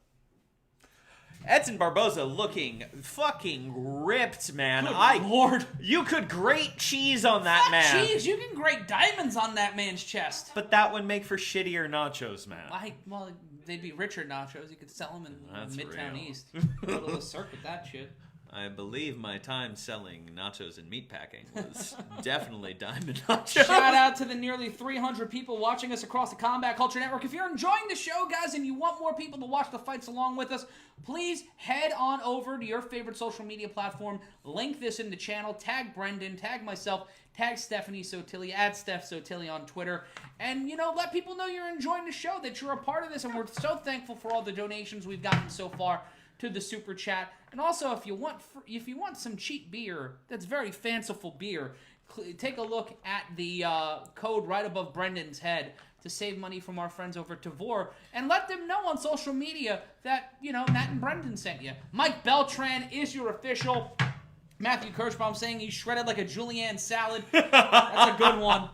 Speaker 3: Edson Barboza looking fucking ripped, man.
Speaker 1: Good Lord.
Speaker 3: You could grate cheese on that man.
Speaker 1: Cheese, you can grate diamonds on that man's chest.
Speaker 3: But that would make for shittier nachos, man.
Speaker 1: Well, they'd be richer nachos. You could sell them in Midtown
Speaker 3: real.
Speaker 1: East. Go to the circuit, that shit.
Speaker 3: I believe my time selling nachos and meatpacking was definitely diamond nachos.
Speaker 1: Shout out to the nearly 300 people watching us across the Combat Culture Network. If you're enjoying the show, guys, and you want more people to watch the fights along with us, please head on over to your favorite social media platform. Link this in the channel. Tag Brendan. Tag myself. Tag Stephanie Sotilli. Add Steph Sotilli on Twitter. And, let people know you're enjoying the show, that you're a part of this. And we're so thankful for all the donations we've gotten so far to the super chat. And also, if you want some cheap beer, that's very fanciful beer, take a look at the code right above Brendan's head to save money from our friends over at Tavor, and let them know on social media that Matt and Brendan sent you. Mike Beltran is your official. Matthew Kirschbaum saying he's shredded like a julienne salad. That's a good one.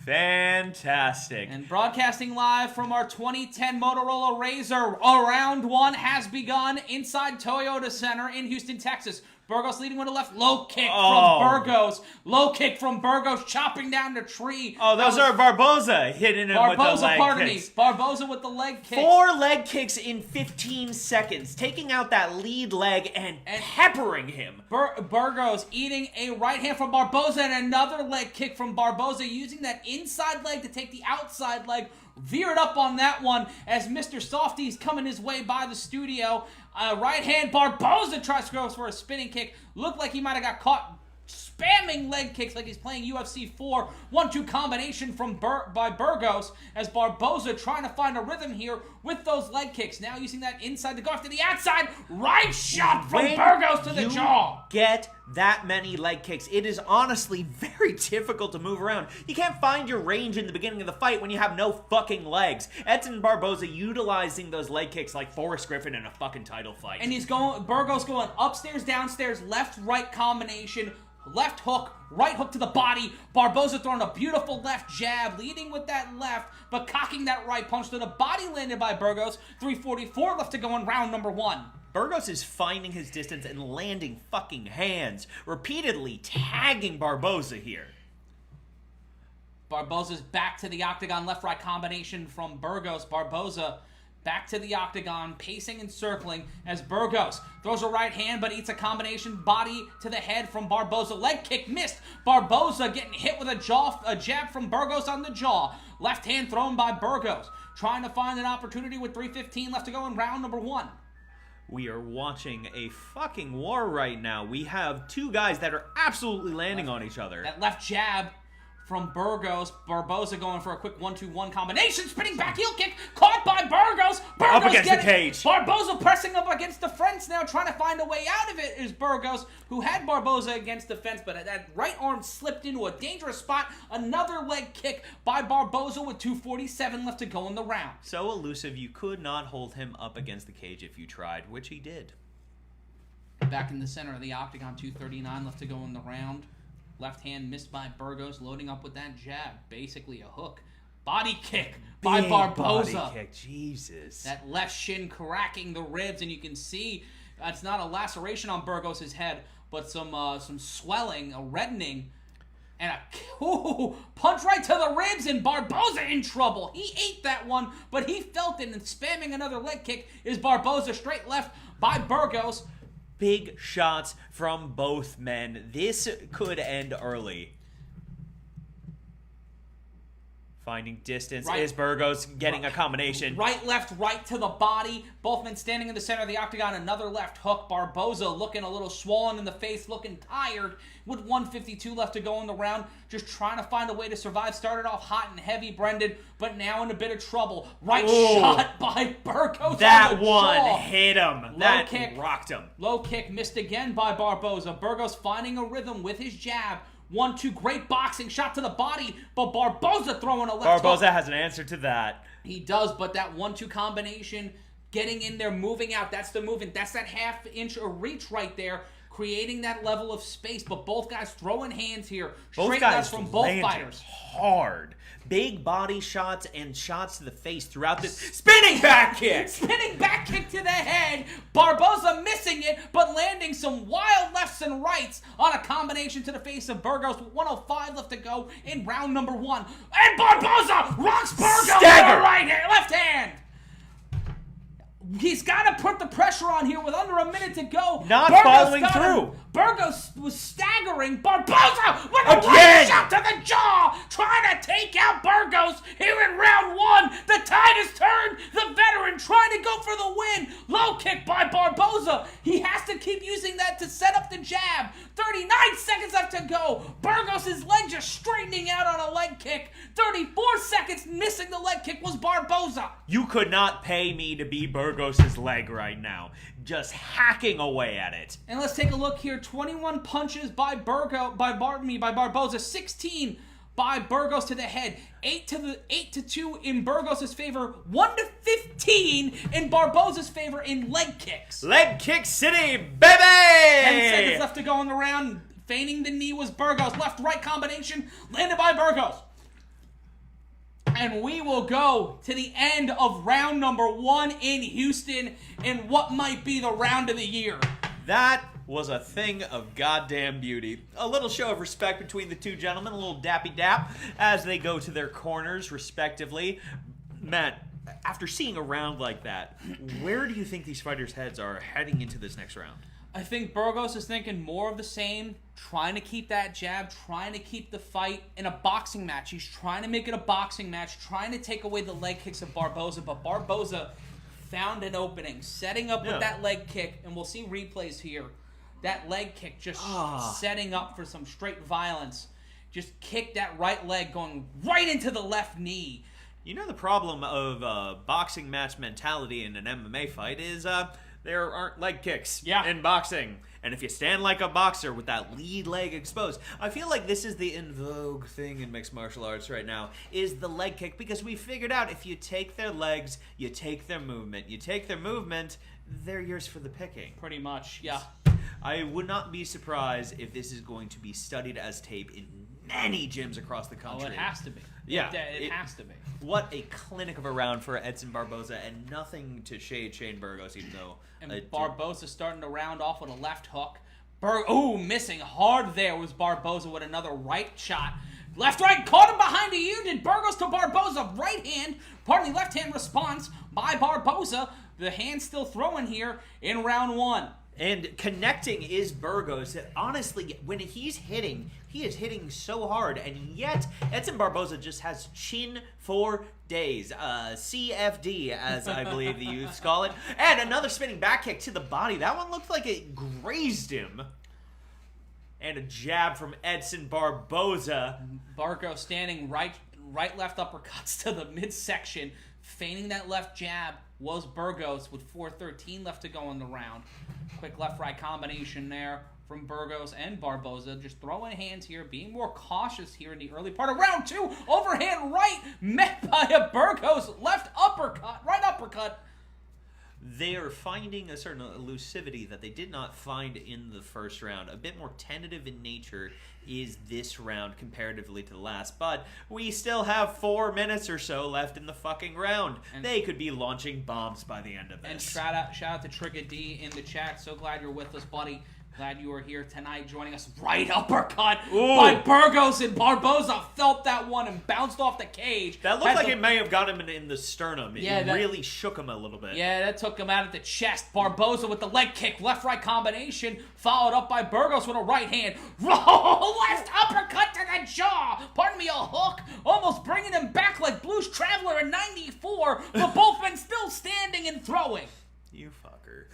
Speaker 3: Fantastic.
Speaker 1: And broadcasting live from our 2010 Motorola Razr, round one has begun inside Toyota Center in Houston, Texas. Burgos leading with a left low kick from Burgos. Low kick from Burgos, chopping down the tree.
Speaker 3: Oh, those are Barboza hitting him with the leg kicks.
Speaker 1: Barboza with the leg kicks.
Speaker 3: 4 leg kicks in 15 seconds, taking out that lead leg and peppering him.
Speaker 1: Burgos eating a right hand from Barboza and another leg kick from Barboza, using that inside leg to take the outside leg. Veered up on that one as Mr. Softy's coming his way by the studio. Right hand, Barboza tries to go for a spinning kick. Looked like he might have got caught spamming leg kicks like he's playing UFC 4. 1-2 combination by Burgos as Barboza trying to find a rhythm here with those leg kicks. Now using that inside to go after the outside. Right shot from Burgos to the jaw.
Speaker 3: Get that many leg kicks. It is honestly very difficult to move around. You can't find your range in the beginning of the fight when you have no fucking legs. Edson Barboza utilizing those leg kicks like Forrest Griffin in a fucking title fight.
Speaker 1: And Burgos going upstairs, downstairs, left, right combination. Left hook, right hook to the body. Barboza throwing a beautiful left jab, leading with that left, but cocking that right punch to the body, landed by Burgos. 3:44 left to go in round number 1.
Speaker 3: Burgos is finding his distance and landing fucking hands, repeatedly tagging Barboza here.
Speaker 1: Barboza's back to the octagon, left-right combination from Burgos. Barboza back to the octagon, pacing and circling as Burgos throws a right hand but eats a combination body to the head from Barboza. Leg kick missed. Barboza getting hit with a jab from Burgos on the jaw. Left hand thrown by Burgos. Trying to find an opportunity with 3:15 left to go in round number 1.
Speaker 3: We are watching a fucking war right now. We have 2 guys that are absolutely landing on each other.
Speaker 1: That left jab from Burgos. Barboza going for a quick 1-2-1 combination. Spinning back heel kick. Caught by Burgos.
Speaker 3: Up against the cage.
Speaker 1: Barboza pressing up against the fence now, trying to find a way out of it is Burgos, who had Barboza against the fence, but that right arm slipped into a dangerous spot. Another leg kick by Barboza with 2:47 left to go in the round.
Speaker 3: So elusive, you could not hold him up against the cage if you tried, which he did.
Speaker 1: Back in the center of the octagon, 2:39 left to go in the round. Left hand missed by Burgos, loading up with that jab. Basically a hook. Body kick by
Speaker 3: Big
Speaker 1: Barboza.
Speaker 3: Body kick, Jesus.
Speaker 1: That left shin cracking the ribs, and you can see it's not a laceration on Burgos' head, but some swelling, a reddening, and a punch right to the ribs, and Barboza in trouble. He ate that one, but he felt it, and spamming another leg kick is Barboza straight left by Burgos.
Speaker 3: Big shots from both men. This could end early. Finding distance is Burgos getting a combination.
Speaker 1: Right, left, right to the body. Both men standing in the center of the octagon. Another left hook. Barboza looking a little swollen in the face, looking tired with 1:52 left to go in the round. Just trying to find a way to survive. Started off hot and heavy, Brendan, but now in a bit of trouble. Right shot by Burgos.
Speaker 3: That
Speaker 1: on the
Speaker 3: one
Speaker 1: jaw.
Speaker 3: hit him. That kick rocked him.
Speaker 1: Low kick missed again by Barboza. Burgos finding a rhythm with his jab. 1-2, great boxing shot to the body, but Barboza throwing a left
Speaker 3: Barboza
Speaker 1: hook.
Speaker 3: has an answer to that.
Speaker 1: He does, but that 1-2 combination, getting in there, moving out, that's the movement. That's that half-inch of reach right there, creating that level of space. But both guys throwing hands here.
Speaker 3: Both
Speaker 1: Straight
Speaker 3: guys
Speaker 1: lefts from both
Speaker 3: landed
Speaker 1: fighters.
Speaker 3: hard. Big body shots and shots to the face throughout this spinning back kick.
Speaker 1: Spinning back kick to the head. Barboza missing it, but landing some wild lefts and rights on a combination to the face of Burgos with 1:05 left to go in round number 1. And Barboza rocks Burgos with a left hand. He's got to put the pressure on here with under a minute to go.
Speaker 3: Not
Speaker 1: Burgos
Speaker 3: following
Speaker 1: got him.
Speaker 3: through.
Speaker 1: Burgos was staggering. Barboza with a right shot to the jaw, trying to take out Burgos here in round 1. The tide has turned. The veteran trying to go for the win. Low kick by Barboza. He has to keep using that to set up the jab. 39 seconds left to go. Burgos' leg just straightening out on a leg kick. 34 seconds missing the leg kick was Barboza.
Speaker 3: You could not pay me to be Burgos' leg right now. Just hacking away at it.
Speaker 1: And let's take a look here. 21 punches by Barboza. 16 by Burgos to the head. 8-2 in Burgos' favor. 1-15 in Barboza's favor in leg kicks.
Speaker 3: Leg kick city, baby!
Speaker 1: 10 seconds left to go in the round. Feigning the knee was Burgos. Left-right combination landed by Burgos. And we will go to the end of round number 1 in Houston in what might be the round of the year.
Speaker 3: That was a thing of goddamn beauty. A little show of respect between the two gentlemen, a little dappy dap as they go to their corners respectively. Matt, after seeing a round like that, where do you think these fighters' heads are heading into this next round?
Speaker 1: I think Burgos is thinking more of the same, trying to keep that jab, trying to keep the fight in a boxing match. He's trying to make it a boxing match, trying to take away the leg kicks of Barboza, but Barboza found an opening, setting up with that leg kick, and we'll see replays here. That leg kick just setting up for some straight violence. Just kicked that right leg going right into the left knee.
Speaker 3: You know the problem of boxing match mentality in an MMA fight is there aren't leg kicks in boxing. And if you stand like a boxer with that lead leg exposed, I feel like this is the in vogue thing in mixed martial arts right now, is the leg kick, because we figured out if you take their legs, you take their movement. You take their movement, they're yours for the picking.
Speaker 1: Pretty much, yeah.
Speaker 3: I would not be surprised if this is going to be studied as tape in many gyms across the country.
Speaker 1: Oh, it has to be.
Speaker 3: Yeah.
Speaker 1: It has to be.
Speaker 3: What a clinic of a round for Edson Barboza, and nothing to shade Shane Burgos, even though...
Speaker 1: And Barboza starting to round off with a left hook. Missing hard there was Barboza with another right shot. Left, right, caught him behind the unit. Burgos to Barboza. Left hand response by Barboza. The hand still throwing here in round 1.
Speaker 3: And connecting is Burgos. Honestly, when he's hitting, he is hitting so hard, and yet Edson Barboza just has chin for days. CFD, as I believe the youths call it. And another spinning back kick to the body. That one looked like it grazed him. And a jab from Edson Barboza.
Speaker 1: Burgos standing right, left uppercuts to the midsection, feigning that left jab was Burgos with 4:13 left to go in the round. Quick left-right combination there from Burgos and Barboza, just throwing hands here, being more cautious here in the early part of round 2. Overhand right, met by a Burgos left uppercut, right uppercut.
Speaker 3: They are finding a certain elusivity that they did not find in the first round. A bit more tentative in nature is this round comparatively to the last. But we still have 4 minutes or so left in the fucking round. And they could be launching bombs by the end of this.
Speaker 1: And shout out to Trigger D in the chat. So glad you're with us, buddy. Glad you are here tonight joining us. Right uppercut by Burgos, and Barboza felt that one and bounced off the cage.
Speaker 3: That looked like it may have got him in the sternum. It really shook him a little bit.
Speaker 1: Yeah, that took him out of the chest. Barboza with the leg kick, left-right combination, followed up by Burgos with a right hand. Left uppercut to the jaw. Pardon me, a hook. Almost bringing him back like Blues Traveler in 94, but both men still standing and throwing.
Speaker 3: You fucker.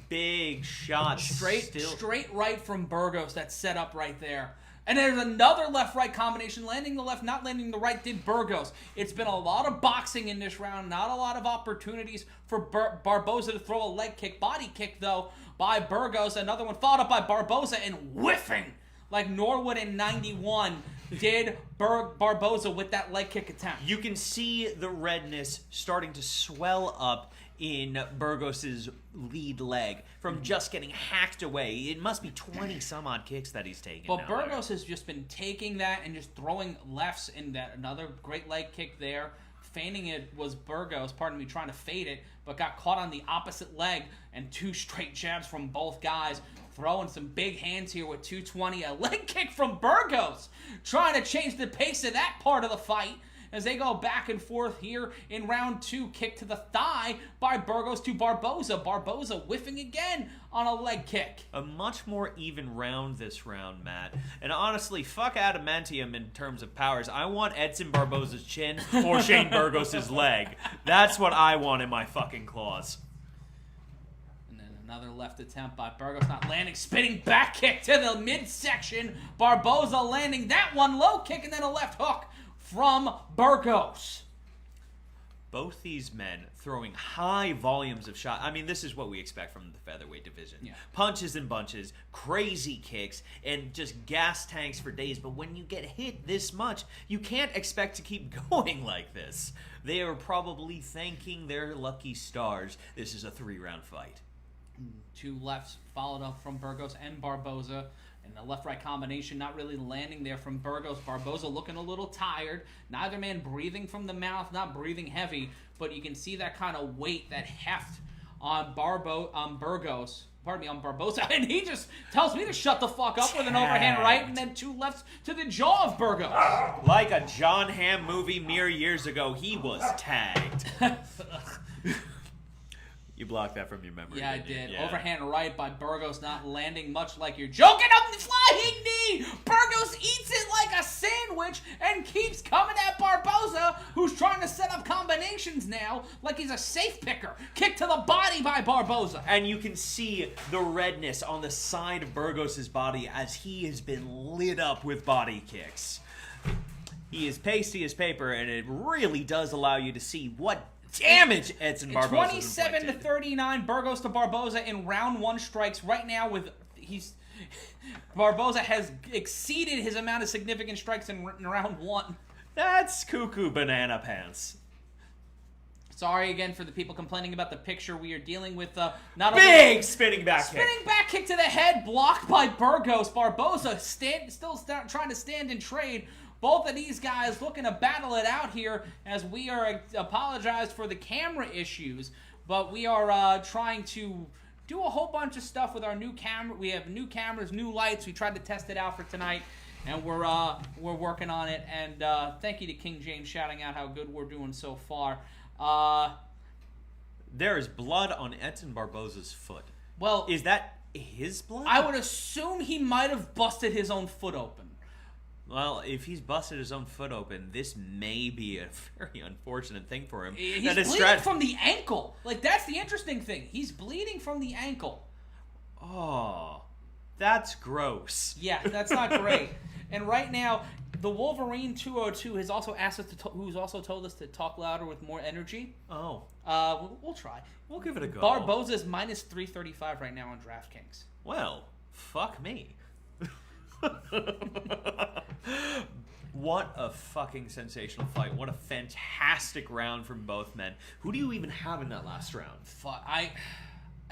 Speaker 3: Big shot.
Speaker 1: Straight right from Burgos. That set up right there. And there's another left-right combination. Landing the left, not landing the right did Burgos. It's been a lot of boxing in this round. Not a lot of opportunities for Barboza to throw a leg kick. Body kick, though, by Burgos. Another one followed up by Barboza and whiffing like Norwood in 91 did Barboza with that leg kick attempt.
Speaker 3: You can see the redness starting to swell up in Burgos's lead leg from just getting hacked away. It must be 20 some odd kicks that he's taken.
Speaker 1: But Burgos has just been taking that and just throwing lefts in that. Another great leg kick there. Feigning it was Burgos, trying to fade it, but got caught on the opposite leg, and 2 straight jabs from both guys. Throwing some big hands here with 220. A leg kick from Burgos, trying to change the pace of that part of the fight. As they go back and forth here in round 2. Kick to the thigh by Burgos to Barboza. Barboza whiffing again on a leg kick.
Speaker 3: A much more even round this round, Matt. And honestly, fuck Adamantium in terms of powers. I want Edson Barboza's chin or Shane Burgos' leg. That's what I want in my fucking claws.
Speaker 1: And then another left attempt by Burgos, not landing. Spinning back kick to the midsection. Barboza landing that one. Low kick and then a left hook from Burgos.
Speaker 3: Both these men throwing high volumes of shots. I mean, this is what we expect from the featherweight division.
Speaker 1: Yeah.
Speaker 3: Punches and bunches, crazy kicks, and just gas tanks for days. But when you get hit this much, you can't expect to keep going like this. They are probably thanking their lucky stars. This is a 3-round fight.
Speaker 1: 2 lefts followed up from Burgos and Barboza. And the left-right combination not really landing there from Burgos. Barboza looking a little tired. Neither man breathing from the mouth, not breathing heavy. But you can see that kind of weight, that heft on Burgos. Pardon me, on Barboza. And he just tells me to shut the fuck up with an overhand right. And then 2 lefts to the jaw of Burgos.
Speaker 3: Like a John Hamm movie mere years ago, he was tagged. You blocked that from your memory.
Speaker 1: Yeah, I did.
Speaker 3: Yeah.
Speaker 1: Overhand right by Burgos, not landing much like you're joking. Up the flying knee! Burgos eats it like a sandwich and keeps coming at Barboza, who's trying to set up combinations now like he's a safe picker. Kick to the body by Barboza.
Speaker 3: And you can see the redness on the side of Burgos' body as he has been lit up with body kicks. He is pasty as paper, and it really does allow you to see what damage Edson Barboza
Speaker 1: 27 to 39, Burgos to Barboza in round 1 strikes. Right now, Barboza has exceeded his amount of significant strikes in round 1.
Speaker 3: That's cuckoo banana pants.
Speaker 1: Sorry again for the people complaining about the picture. We are dealing with
Speaker 3: not big spinning back kick.
Speaker 1: Spinning back kick to the head, blocked by Burgos. Barboza still trying to stand and trade. Both of these guys looking to battle it out here, as we are apologized for the camera issues, but we are trying to do a whole bunch of stuff with our new camera. We have new cameras, new lights. We tried to test it out for tonight, and we're working on it. And thank you to King James shouting out how good we're doing so far.
Speaker 3: There is blood on Edson Barboza's foot.
Speaker 1: Well,
Speaker 3: is that his blood?
Speaker 1: I would assume he might have busted his own foot open.
Speaker 3: Well, if he's busted his own foot open, this may be a very unfortunate thing for him.
Speaker 1: He's bleeding from the ankle. Like, that's the interesting thing. He's bleeding from the ankle.
Speaker 3: Oh, That's gross.
Speaker 1: Yeah, that's not great. And right now, the Wolverine 202 has also asked us who's also told us to talk louder with more energy.
Speaker 3: Oh.
Speaker 1: We'll try.
Speaker 3: We'll give it a go.
Speaker 1: Barboza is minus 335 right now on DraftKings.
Speaker 3: Well, fuck me. What a fucking sensational fight. What a fantastic round from both men. Who do you even have in that last round?
Speaker 1: I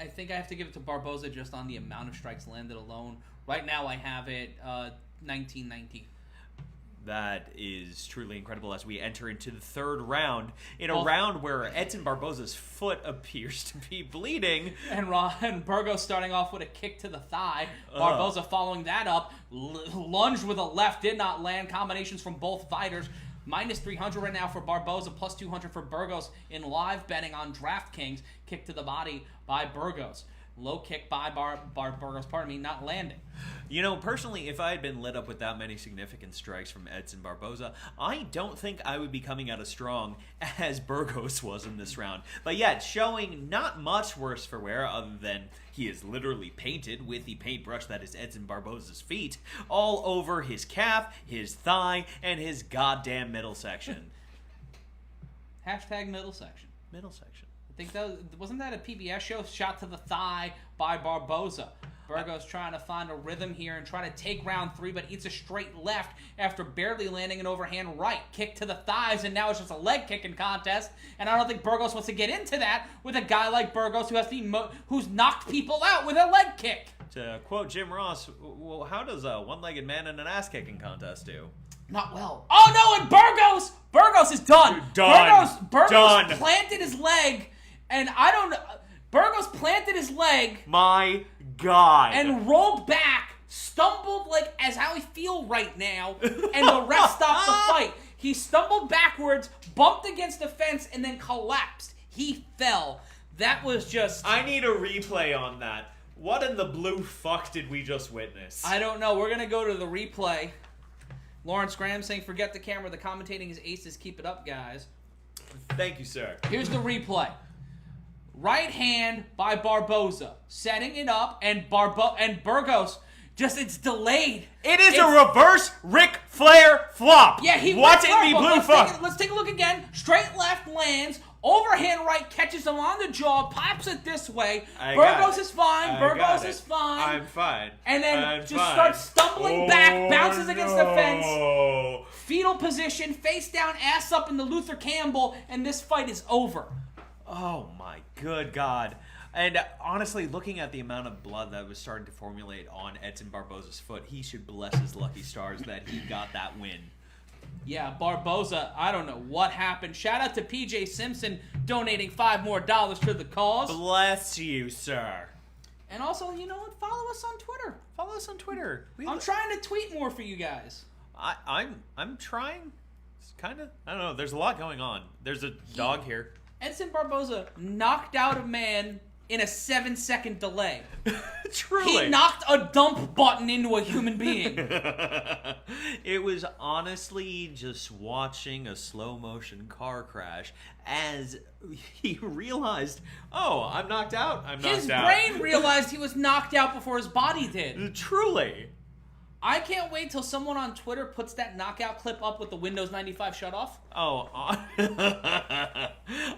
Speaker 1: think I have to give it to Barboza just on the amount of strikes landed alone. Right now I have it 19-19.
Speaker 3: That is truly incredible as we enter into the third round. In a round where Edson Barboza's foot appears to be bleeding.
Speaker 1: And Burgos starting off with a kick to the thigh. Barboza following that up. Lunge with a left. Did not land. Combinations from both fighters. Minus 300 right now for Barboza. Plus 200 for Burgos in live betting on DraftKings. Kick to the body by Burgos. Low kick by Burgos, not landing.
Speaker 3: You know, personally, if I had been lit up with that many significant strikes from Edson Barboza, I don't think I would be coming out as strong as Burgos was in this round. But yet, showing not much worse for wear other than he is literally painted with the paintbrush that is Edson Barboza's feet all over his calf, his thigh, and his goddamn middle section.
Speaker 1: Hashtag middle section.
Speaker 3: Middle section.
Speaker 1: I think wasn't that a PBS show? Shot to the thigh by Barboza. Burgos trying to find a rhythm here and try to take round 3, but eats a straight left after barely landing an overhand right. Kick to the thighs, and now it's just a leg kicking contest. And I don't think Burgos wants to get into that with a guy like Burgos who's knocked people out with a leg kick.
Speaker 3: To quote Jim Ross, well, how does a one-legged man in an ass-kicking contest do?
Speaker 1: Not well. Oh no, and Burgos is done. Burgos planted his leg, and Burgos planted his leg.
Speaker 3: My God.
Speaker 1: And rolled back, stumbled like as how he feel right now, and the ref stopped the fight. He stumbled backwards, bumped against the fence, and then collapsed. He fell. That was just...
Speaker 3: I need a replay on that. What in the blue fuck did we just witness?
Speaker 1: I don't know. We're going to go to the replay. Lawrence Graham saying, forget the camera. The commentating is aces. Keep it up, guys.
Speaker 3: Thank you, sir.
Speaker 1: Here's the replay. Right hand by Barboza. Setting it up, and Burgos, it's delayed.
Speaker 3: It's a reverse Ric Flair flop.
Speaker 1: Yeah, he
Speaker 3: What in the blue fuck?
Speaker 1: Let's take a look again. Straight left lands. Overhand right catches him on the jaw, pops it this way. Burgos is fine. Burgos is fine.
Speaker 3: I'm fine.
Speaker 1: And then starts stumbling back, bounces against the fence. Fetal position, face down, ass up in the Luther Campbell, and this fight is over.
Speaker 3: Oh my good God. And honestly, looking at the amount of blood that was starting to formulate on Edson Barboza's foot, he should bless his lucky stars that he got that win.
Speaker 1: Yeah, Barboza, I don't know what happened. Shout out to PJ Simpson donating $5 more to the cause.
Speaker 3: Bless you, sir.
Speaker 1: And also, you know what? Follow us on Twitter.
Speaker 3: Follow us on Twitter.
Speaker 1: I'm trying to tweet more for you guys.
Speaker 3: I'm trying. It's kind of, I don't know. There's a lot going on. There's a dog here.
Speaker 1: Edson Barboza knocked out a man in a 7-second delay.
Speaker 3: Truly.
Speaker 1: He knocked a dump button into a human being.
Speaker 3: It was honestly just watching a slow motion car crash as he realized, oh, I'm knocked out.
Speaker 1: His brain realized he was knocked out before his body did.
Speaker 3: Truly.
Speaker 1: I can't wait till someone on Twitter puts that knockout clip up with the Windows 95 shut off.
Speaker 3: Oh,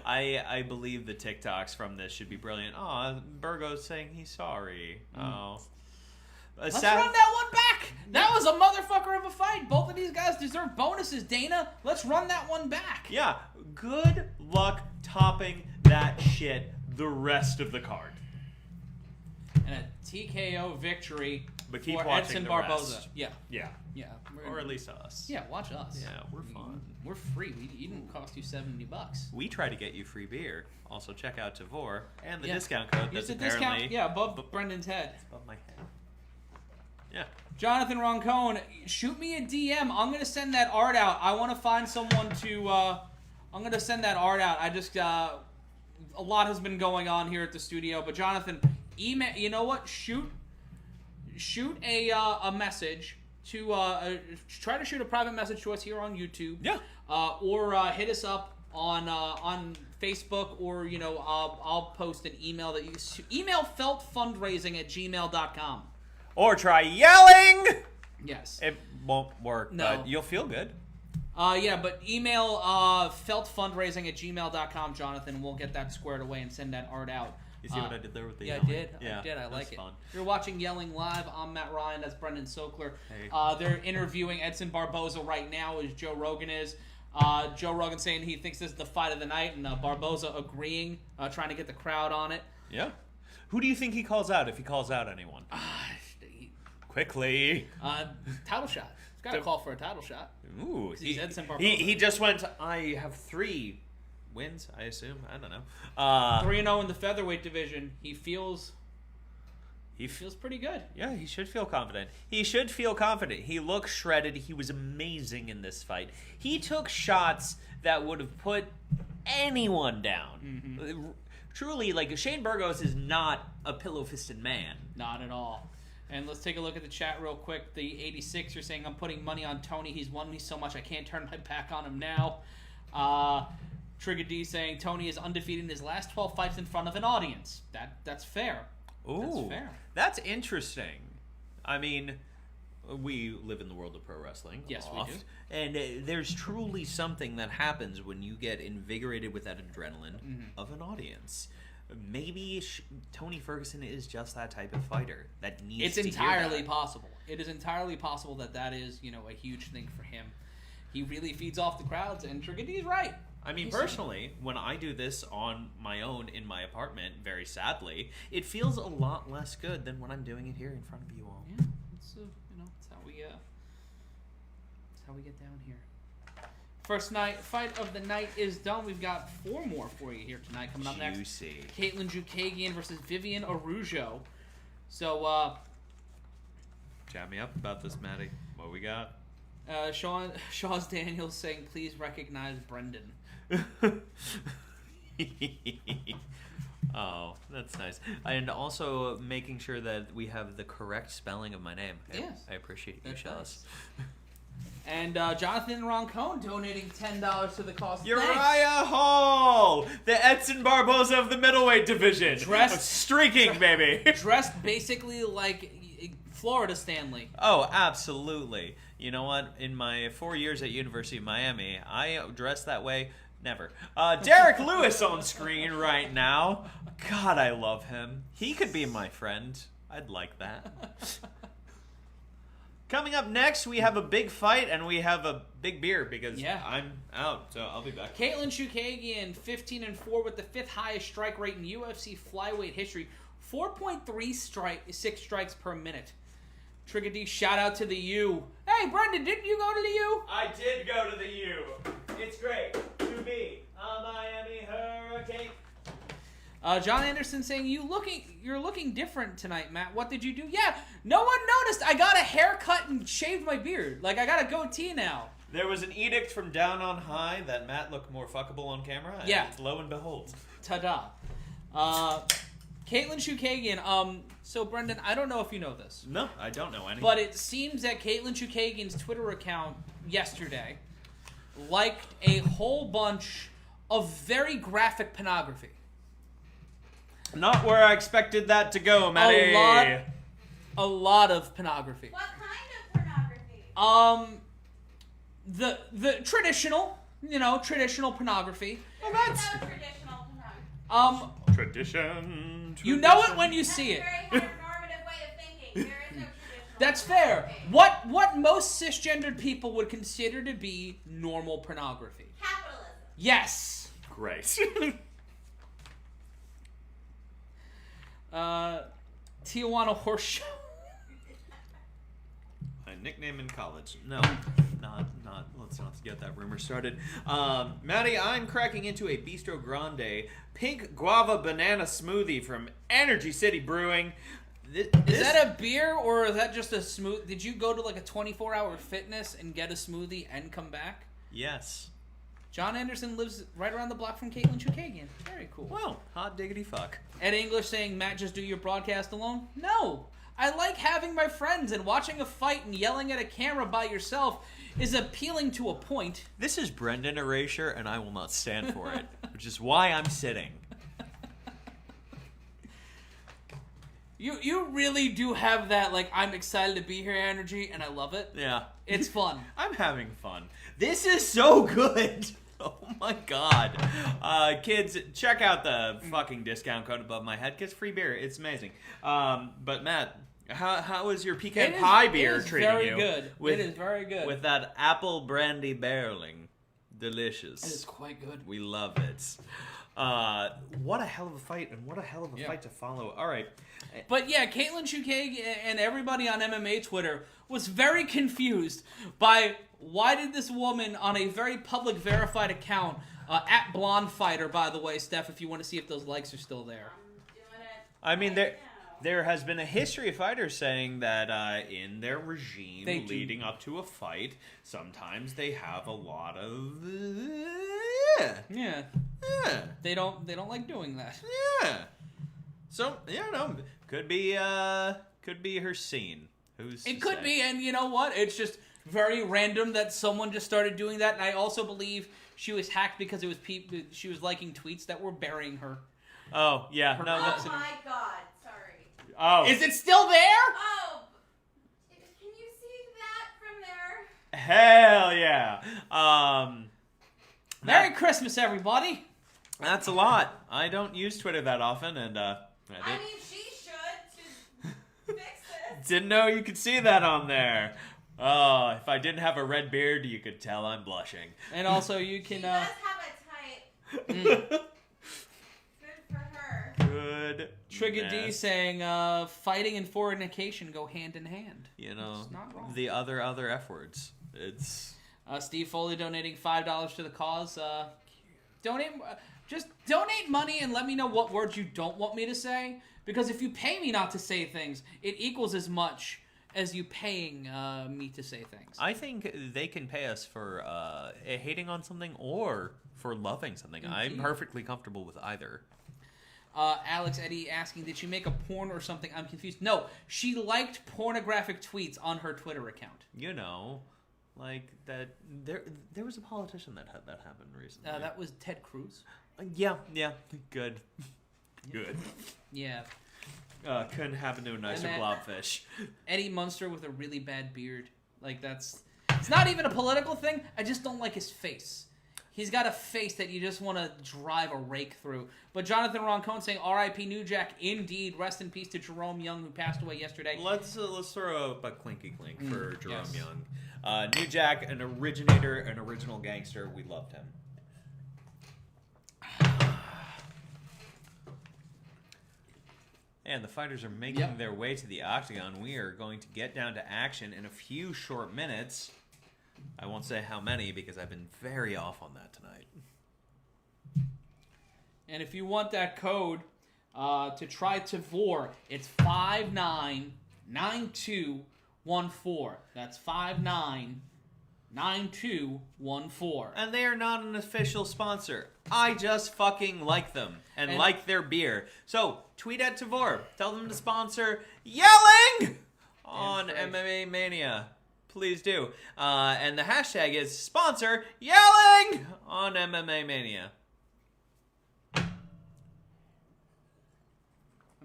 Speaker 3: I believe the TikToks from this should be brilliant. Oh, Burgos saying he's sorry. Oh.
Speaker 1: Let's run that one back. That was a motherfucker of a fight. Both of these guys deserve bonuses, Dana. Let's run that one back.
Speaker 3: Yeah, good luck topping that shit the rest of the card.
Speaker 1: And a TKO victory
Speaker 3: but keep
Speaker 1: for
Speaker 3: watching
Speaker 1: Edson
Speaker 3: the
Speaker 1: Barboza.
Speaker 3: Rest.
Speaker 1: Yeah.
Speaker 3: Yeah.
Speaker 1: Yeah.
Speaker 3: Or at least us.
Speaker 1: Yeah, watch us.
Speaker 3: Yeah, we're fun.
Speaker 1: We're free. We didn't cost you $70.
Speaker 3: We try to get you free beer. Also, check out Tavor and the discount code.
Speaker 1: Use
Speaker 3: That's
Speaker 1: the
Speaker 3: apparently
Speaker 1: discount. Yeah, above Brendan's head.
Speaker 3: above my head. Yeah.
Speaker 1: Jonathan Roncone, shoot me a DM. I'm gonna send that art out. I want to find someone to. I'm gonna send that art out. I just a lot has been going on here at the studio, but Jonathan, email. You know what? Shoot a message to try to shoot a private message to us here on YouTube.
Speaker 3: Yeah.
Speaker 1: Or hit us up on Facebook, or I'll post an email that you email feltfundraising@gmail.com.
Speaker 3: Or try yelling.
Speaker 1: Yes.
Speaker 3: It won't work,
Speaker 1: No.
Speaker 3: but you'll feel good.
Speaker 1: Yeah, but email feltfundraising@gmail.com, Jonathan. We'll get that squared away and send that art out.
Speaker 3: You see what I did there with the
Speaker 1: Yeah,
Speaker 3: yelling?
Speaker 1: I did. I like it.
Speaker 3: Fun.
Speaker 1: You're watching Yelling Live. I'm Matt Ryan. That's Brendan Sokler.
Speaker 3: Hey.
Speaker 1: They're interviewing Edson Barboza right now, as Joe Rogan is. Joe Rogan saying he thinks this is the fight of the night, and Barboza agreeing, trying to get the crowd on it.
Speaker 3: Yeah. Who do you think he calls out if he calls out anyone? Quickly.
Speaker 1: Title shot. He's got to call for a title shot.
Speaker 3: Ooh.
Speaker 1: He's Edson Barboza.
Speaker 3: He just went, I have 3 wins, I assume. I don't know.
Speaker 1: 3-0 in the featherweight division. He feels pretty good.
Speaker 3: Yeah, he should feel confident. He looks shredded. He was amazing in this fight. He took shots that would have put anyone down. Truly, like, Shane Burgos is not a pillow-fisted man.
Speaker 1: Not at all. And let's take a look at the chat real quick. The 86 are saying, I'm putting money on Tony. He's won me so much I can't turn my back on him now. Trigger D saying, Tony is undefeated in his last 12 fights in front of an audience. That's fair.
Speaker 3: Ooh,
Speaker 1: that's fair.
Speaker 3: That's interesting. I mean, we live in the world of pro wrestling.
Speaker 1: Yes, we do.
Speaker 3: And there's truly something that happens when you get invigorated with that adrenaline of an audience. Maybe Tony Ferguson is just that type of fighter that needs to
Speaker 1: It's entirely possible. It is entirely possible that is, a huge thing for him. He really feeds off the crowds, and Trigger D is right.
Speaker 3: I mean, personally, when I do this on my own in my apartment, very sadly, it feels a lot less good than when I'm doing it here in front of you all.
Speaker 1: Yeah, it's how we get down here. First fight of the night is done. We've got 4 more for you here tonight. Coming up next,
Speaker 3: Juicy.
Speaker 1: Katlyn Chookagian versus Viviane Araujo. So,
Speaker 3: chat me up about this, Maddie. What we got?
Speaker 1: Shaw's Daniels saying, please recognize Brendan.
Speaker 3: Oh, that's nice. And also making sure that we have the correct spelling of my name.
Speaker 1: Yes.
Speaker 3: I appreciate you, Shaws.
Speaker 1: Nice. And Jonathan Roncone donating $10 to the cause.
Speaker 3: Uriah Hall! The Edson Barboza of the middleweight division. Streaking, baby.
Speaker 1: Dressed basically like Florida Stanley.
Speaker 3: Oh, absolutely. You know what? In my 4 years at University of Miami, I dressed that way. Never. Derek Lewis on screen right now. God, I love him. He could be my friend. I'd like that. Coming up next, we have a big fight and we have a big beer because I'm out, so I'll be back.
Speaker 1: Katlyn Chookagian, 15-4 with the 5th highest strike rate in UFC flyweight history. 4.36 strikes per minute. Trigger D, shout out to the U. Hey, Brendan, didn't you go to the U?
Speaker 3: I did go to the U. It's great to be a Miami Hurricane.
Speaker 1: John Anderson saying, you're looking different tonight, Matt. What did you do? Yeah, no one noticed. I got a haircut and shaved my beard. Like, I got a goatee now.
Speaker 3: There was an edict from down on high that Matt looked more fuckable on camera. And
Speaker 1: yeah.
Speaker 3: Lo and behold.
Speaker 1: Ta-da. Katlyn Chookagian. So, Brendan, I don't know if you know this.
Speaker 3: No, I don't know any.
Speaker 1: But it seems that Katlyn Chookagian's Twitter account yesterday liked a whole bunch of very graphic pornography.
Speaker 3: Not where I expected that to go, Matty.
Speaker 1: A lot of pornography.
Speaker 4: What kind of pornography?
Speaker 1: The traditional, traditional pornography.
Speaker 4: There is no traditional pornography.
Speaker 3: Tradition.
Speaker 1: You know it when you see it.
Speaker 4: That's a very heteronormative way of thinking. There is no traditional
Speaker 1: That's fair.
Speaker 4: pornography.
Speaker 1: What most cisgendered people would consider to be normal pornography.
Speaker 4: Capitalism.
Speaker 1: Yes.
Speaker 3: Great.
Speaker 1: Tijuana Horse Show.
Speaker 3: My nickname in college. No, not. Let's not get that rumor started. Maddie, I'm cracking into a Bistro Grande pink guava banana smoothie from Energy City Brewing.
Speaker 1: Is that a beer or is that just a smooth? Did you go to like a 24-hour fitness and get a smoothie and come back?
Speaker 3: Yes.
Speaker 1: John Anderson lives right around the block from Katlyn Chookagian. Very cool.
Speaker 3: Well, hot diggity fuck.
Speaker 1: Ed English saying, Matt, just do your broadcast alone? No. I like having my friends, and watching a fight and yelling at a camera by yourself is appealing to a point.
Speaker 3: This is Brendan Erasure, and I will not stand for it, which is why I'm sitting.
Speaker 1: You really do have that, like, I'm excited to be here energy, and I love it.
Speaker 3: Yeah.
Speaker 1: It's fun.
Speaker 3: I'm having fun. This is so good. Oh my god. Kids, check out the fucking discount code above my head. Gets free beer. It's amazing. But Matt, how is your pecan pie beer treating you?
Speaker 1: Good. It is very good.
Speaker 3: With that apple brandy barreling. Delicious.
Speaker 1: It is quite good.
Speaker 3: We love it. What a hell of a fight, and what a hell of a fight to follow. All right.
Speaker 1: But yeah, Katlyn, Chookagian, and everybody on MMA Twitter was very confused by why did this woman on a very public verified account, at Blonde Fighter, by the way, Steph, if you want to see if those likes are still there.
Speaker 4: I'm doing it.
Speaker 3: I mean,
Speaker 4: right
Speaker 3: there has been a history of fighters saying that in their regime
Speaker 1: They do.
Speaker 3: leading up to a fight, sometimes they have a lot of
Speaker 1: Yeah. They don't like doing that.
Speaker 3: Yeah. So, no, could be her scene.
Speaker 1: It could be, and you know what? It's just very random that someone just started doing that, and I also believe she was hacked because it was she was liking tweets that were burying her.
Speaker 3: Oh, yeah. No,
Speaker 4: Oh
Speaker 3: that's
Speaker 4: my god, sorry.
Speaker 3: Oh.
Speaker 1: Is it still there?
Speaker 4: Oh, can you see that from there?
Speaker 3: Hell yeah.
Speaker 1: Merry Christmas, everybody.
Speaker 3: That's a lot. I don't use Twitter that often, and
Speaker 4: I mean, she should to fix this.
Speaker 3: didn't know you could see that on there. Oh, if I didn't have a red beard, you could tell I'm blushing.
Speaker 1: And also, you
Speaker 4: She
Speaker 1: can.
Speaker 4: does have a type. Good for her.
Speaker 3: Good.
Speaker 1: Trigger D
Speaker 3: mess.
Speaker 1: saying, fighting and fornication go hand in hand.
Speaker 3: You know,
Speaker 1: It's not wrong.
Speaker 3: the other F words. It's...
Speaker 1: Steve Foley donating $5 to the cause. Just donate money and let me know what words you don't want me to say. Because if you pay me not to say things, it equals as much as you paying me to say things.
Speaker 3: I think they can pay us for hating on something or for loving something.
Speaker 1: Indeed.
Speaker 3: I'm perfectly comfortable with either.
Speaker 1: Alex Eddie asking, did she make a porn or something? I'm confused. No, she liked pornographic tweets on her Twitter account.
Speaker 3: You know, like that. There was a politician that had that happen recently.
Speaker 1: That was Ted Cruz.
Speaker 3: Yeah, good. Good.
Speaker 1: Yeah.
Speaker 3: Couldn't happen to a nicer
Speaker 1: And
Speaker 3: blobfish.
Speaker 1: Eddie Munster with a really bad beard. Like, it's not even a political thing. I just don't like his face. He's got a face that you just want to drive a rake through. But Jonathan Roncone saying, R.I.P. New Jack. Indeed. Rest in peace to Jerome Young, who passed away yesterday.
Speaker 3: Let's throw up a clinky clink for Jerome
Speaker 1: yes.
Speaker 3: Young. New Jack, an originator, an original gangster. We loved him. And the fighters are making their way to the octagon. We are going to get down to action in a few short minutes. I won't say how many because I've been very off on that tonight.
Speaker 1: And if you want that code to try Tavor, it's 599214. That's 599214.
Speaker 3: And they are not an official sponsor. I just fucking like them and like their beer. So, tweet at Tavor. Tell them to sponsor Yelling on MMA Mania. Please do. And the hashtag is sponsor Yelling on MMA Mania.
Speaker 1: And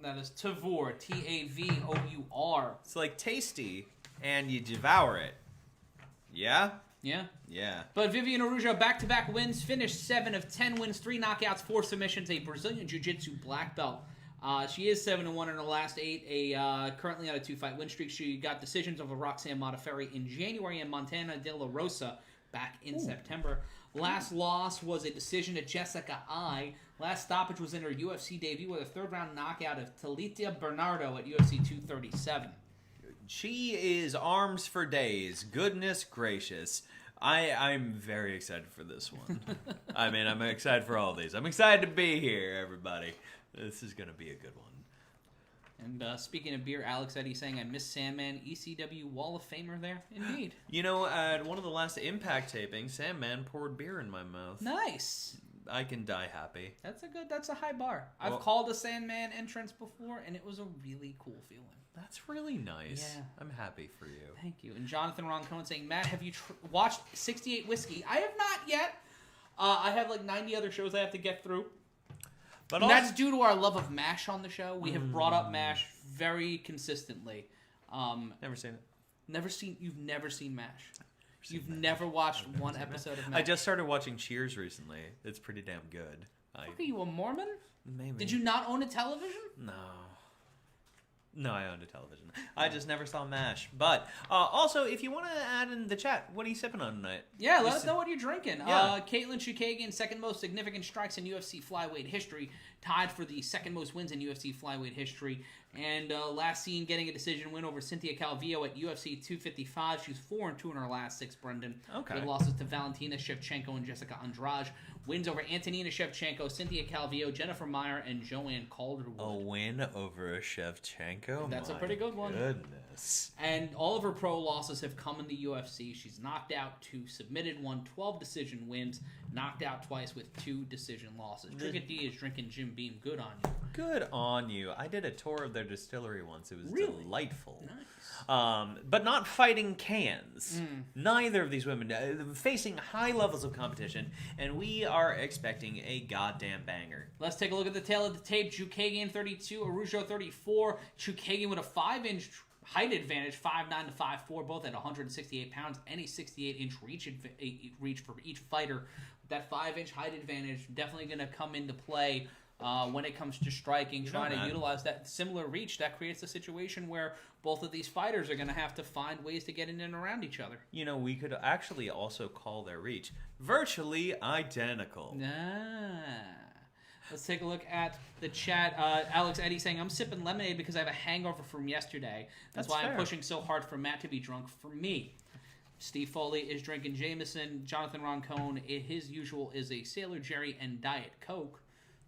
Speaker 1: that is Tavor, Tavour.
Speaker 3: It's like tasty and you devour it. Yeah?
Speaker 1: Yeah.
Speaker 3: Yeah.
Speaker 1: But Viviane Araujo, back-to-back wins, finished 7 of 10 wins, 3 knockouts, 4 submissions, a Brazilian Jiu-Jitsu black belt. She is 7-1 in her last 8, currently on a 2-fight win streak. She got decisions over Roxanne Modafferi in January and Montana De La Rosa back in September. Last loss was a decision to Jessica I. Last stoppage was in her UFC debut with a third-round knockout of Talita Bernardo at UFC 237.
Speaker 3: She is arms for days. Goodness gracious. I'm very excited for this one. I mean, I'm excited for all these. I'm excited to be here, everybody. This is going to be a good one.
Speaker 1: And speaking of beer, Alex Eddie saying, I miss Sandman, ECW Wall of Famer there. Indeed.
Speaker 3: You know, at one of the last Impact tapings, Sandman poured beer in my mouth.
Speaker 1: Nice.
Speaker 3: I can die happy.
Speaker 1: That's a high bar. I've called a Sandman entrance before, and it was a really cool feeling.
Speaker 3: That's really nice.
Speaker 1: Yeah.
Speaker 3: I'm happy for you.
Speaker 1: Thank you. And Jonathan Roncone saying, Matt, have you watched 68 Whiskey? I have not yet. I have like 90 other shows I have to get through.
Speaker 3: But
Speaker 1: And that's due to our love of MASH on the show. We have brought up MASH very consistently.
Speaker 3: Never seen it.
Speaker 1: You've never seen MASH. You've never watched one episode of MASH.
Speaker 3: I just started watching Cheers recently. It's pretty damn good.
Speaker 1: Are you a Mormon?
Speaker 3: Maybe.
Speaker 1: Did you not own a television?
Speaker 3: No, I owned a television. I just never saw MASH. But also, if you want to add in the chat, what are you sipping on tonight?
Speaker 1: Yeah, let us know what you're drinking.
Speaker 3: Yeah.
Speaker 1: Katlyn Chookagian, second most significant strikes in UFC flyweight history, tied for the second most wins in UFC flyweight history, and last seen getting a decision win over Cynthia Calvillo at UFC 255. She's 4-2 in her last 6, Brendan.
Speaker 3: Okay.
Speaker 1: With losses to Valentina Shevchenko and Jessica Andrade. Wins over Antonina Shevchenko, Cynthia Calvillo, Jennifer Meyer, and Joanne Calderwood.
Speaker 3: A win over a Shevchenko?
Speaker 1: That's a pretty good one.
Speaker 3: Goodness.
Speaker 1: And all of her pro losses have come in the UFC. She's knocked out 2, submitted 1, 12 decision wins, knocked out twice with 2 decision losses. Drink D is drinking Jim Beam. Good on you.
Speaker 3: Good on you. I did a tour of their distillery once. It was delightful.
Speaker 1: Nice.
Speaker 3: But not fighting cans. Neither of these women facing high levels of competition, and we are expecting a goddamn banger.
Speaker 1: Let's take a look at the tail of the tape. Chookagian 32, Araujo 34. Chookagian with a 5-inch height advantage, 5'9" to 5'4", both at 168 pounds, and a 68-inch reach for each fighter. That 5-inch height advantage definitely going to come into play when it comes to striking, trying to utilize that similar reach. That creates a situation where both of these fighters are going to have to find ways to get in and around each other.
Speaker 3: You know, we could actually also call their reach virtually identical.
Speaker 1: Let's take a look at the chat. Alex Eddy saying, I'm sipping lemonade because I have a hangover from yesterday. That's why
Speaker 3: fair.
Speaker 1: I'm pushing so hard for Matt to be drunk for me. Steve Foley is drinking Jameson. Jonathan Roncone, his usual is a Sailor Jerry and Diet Coke.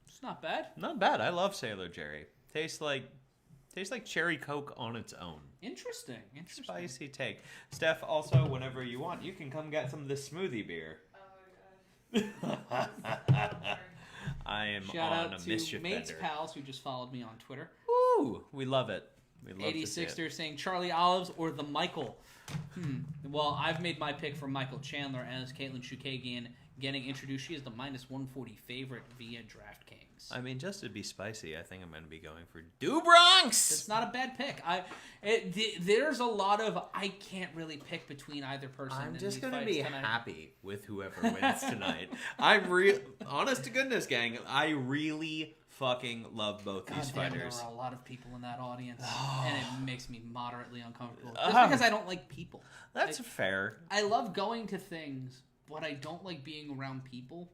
Speaker 1: It's not bad.
Speaker 3: Not bad. I love Sailor Jerry. Tastes like cherry Coke on its own.
Speaker 1: Interesting.
Speaker 3: Spicy take. Steph, also, whenever you want, you can come get some of this smoothie beer.
Speaker 4: Oh my god.
Speaker 3: I am
Speaker 1: Shout
Speaker 3: on
Speaker 1: out
Speaker 3: a
Speaker 1: to
Speaker 3: mischief
Speaker 1: Mates
Speaker 3: bender.
Speaker 1: Pals who just followed me on Twitter.
Speaker 3: Woo! We love it. We love
Speaker 1: 86er saying Charlie Olives or the Michael. Well, I've made my pick for Michael Chandler as Katlyn Chookagian getting introduced. She is the -140 favorite via DraftKings.
Speaker 3: I mean, just to be spicy, I think I'm going to be going for Bronx.
Speaker 1: It's not a bad pick. There's a lot of I can't really pick between either person.
Speaker 3: I'm
Speaker 1: in
Speaker 3: just
Speaker 1: these
Speaker 3: going to
Speaker 1: fights
Speaker 3: be
Speaker 1: tonight.
Speaker 3: happy with whoever wins tonight. Honest to goodness, gang, I really fucking love both these
Speaker 1: God damn,
Speaker 3: fighters.
Speaker 1: there are a lot of people in that audience, and it makes me moderately uncomfortable. Just because I don't like people.
Speaker 3: That's fair.
Speaker 1: I love going to things, but I don't like being around people.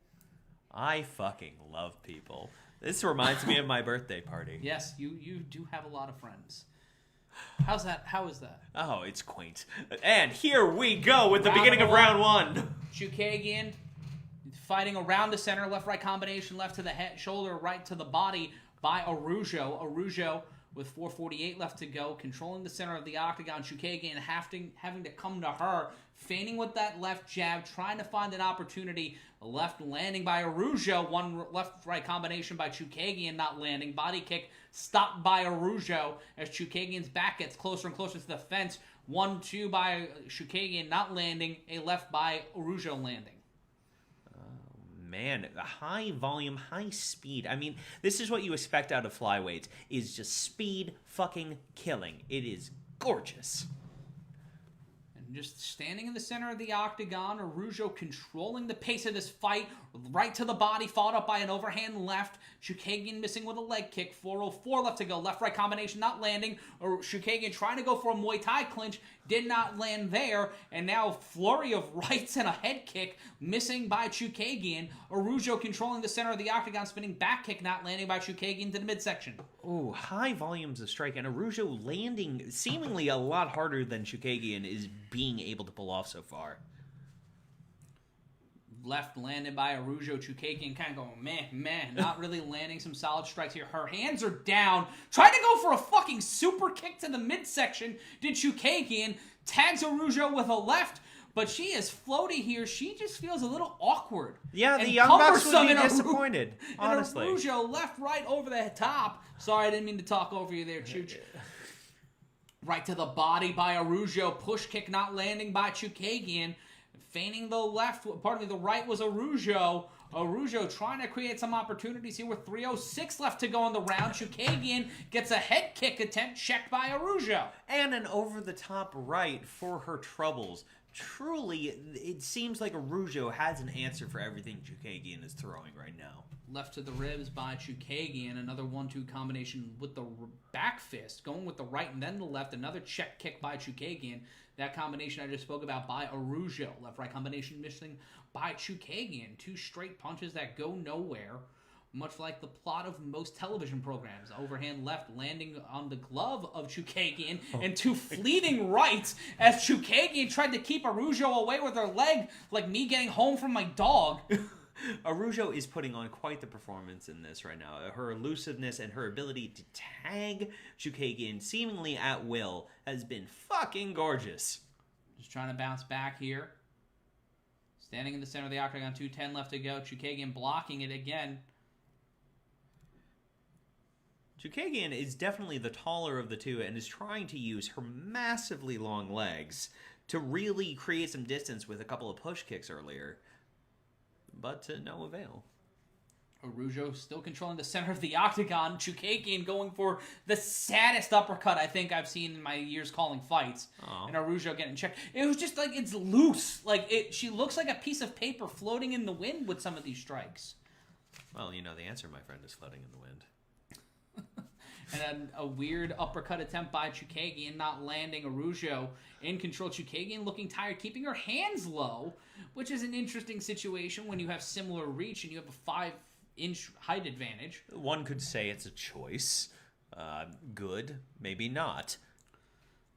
Speaker 3: I fucking love people. This reminds me of my birthday party.
Speaker 1: Yes, you do have a lot of friends. How's that? How is that?
Speaker 3: Oh, it's quaint. And here we go with the
Speaker 1: Round
Speaker 3: beginning of
Speaker 1: one.
Speaker 3: round 1.
Speaker 1: Chookagian fighting around the center, left-right combination, left to the head, shoulder, right to the body by Araujo. Araujo with 4:48 left to go, controlling the center of the octagon. Chookagian having to come to her, feigning with that left jab, trying to find an opportunity. Left landing by Araujo, one left-right combination by Chookagian not landing. Body kick stopped by Araujo as Chookagian's back gets closer and closer to the fence. 1-2 by Chookagian not landing, a left by Araujo landing.
Speaker 3: Man, high volume, high speed. I mean, this is what you expect out of flyweights, is just speed fucking killing. It is gorgeous.
Speaker 1: And just standing in the center of the octagon, Araujo controlling the pace of this fight, right to the body, followed up by an overhand left. Chookagian missing with a leg kick. 4:04 left to go. Left-right combination not landing. Or Chookagian trying to go for a Muay Thai clinch, did not land there. And now flurry of rights and a head kick missing by Chookagian. Araujo controlling the center of the octagon, spinning back kick not landing by Chookagian to the midsection.
Speaker 3: Ooh, high volumes of strike, and Araujo landing seemingly a lot harder than Chookagian is being able to pull off so far.
Speaker 1: Left landed by Araujo. Chookagian kind of going, meh, not really landing some solid strikes here. Her hands are down. Trying to go for a fucking super kick to the midsection. Did Chookagian. Tags Araujo with a left, but she is floaty here. She just feels a little awkward.
Speaker 3: Yeah, the
Speaker 1: and
Speaker 3: Young Bucks
Speaker 1: cumbersome
Speaker 3: would be
Speaker 1: in
Speaker 3: disappointed, honestly.
Speaker 1: And Araujo left, right over the top. Sorry, I didn't mean to talk over you there, Chooch. Right to the body by Araujo. Push kick not landing by Chookagian. Feigning the left, pardon me, the right was Araujo. Araujo trying to create some opportunities here with 3:06 left to go in the round. Chookagian gets a head kick attempt checked by Araujo.
Speaker 3: And an over-the-top right for her troubles. Truly, it seems like Araujo has an answer for everything Chookagian is throwing right now.
Speaker 1: Left to the ribs by Chookagian. Another 1-2 combination with the back fist. Going with the right and then the left. Another check kick by Chookagian. That combination I just spoke about by Araujo. Left-right combination missing by Chookagian. 2 straight punches that go nowhere. Much like the plot of most television programs. Overhand left landing on the glove of Chookagian. And 2 fleeting rights as Chookagian tried to keep Araujo away with her leg like me getting home from my dog.
Speaker 3: Araujo is putting on quite the performance in this right now. Her elusiveness and her ability to tag Chookagian seemingly at will has been fucking gorgeous.
Speaker 1: Just trying to bounce back here. Standing in the center of the octagon, 2:10 left to go. Chookagian blocking it again.
Speaker 3: Chookagian is definitely the taller of the two and is trying to use her massively long legs to really create some distance with a couple of push kicks earlier. But to no avail.
Speaker 1: Araujo still controlling the center of the octagon. Chookagian going for the saddest uppercut I think I've seen in my years calling fights.
Speaker 3: Aww.
Speaker 1: And Araujo getting checked. It was just like it's loose. She looks like a piece of paper floating in the wind with some of these strikes.
Speaker 3: Well, you know the answer, my friend, is floating in the wind.
Speaker 1: And then a weird uppercut attempt by Chookagian, not landing. Araujo in control. Chookagian looking tired, keeping her hands low, which is an interesting situation when you have similar reach and you have a 5-inch height advantage.
Speaker 3: One could say it's a choice. Good, maybe not.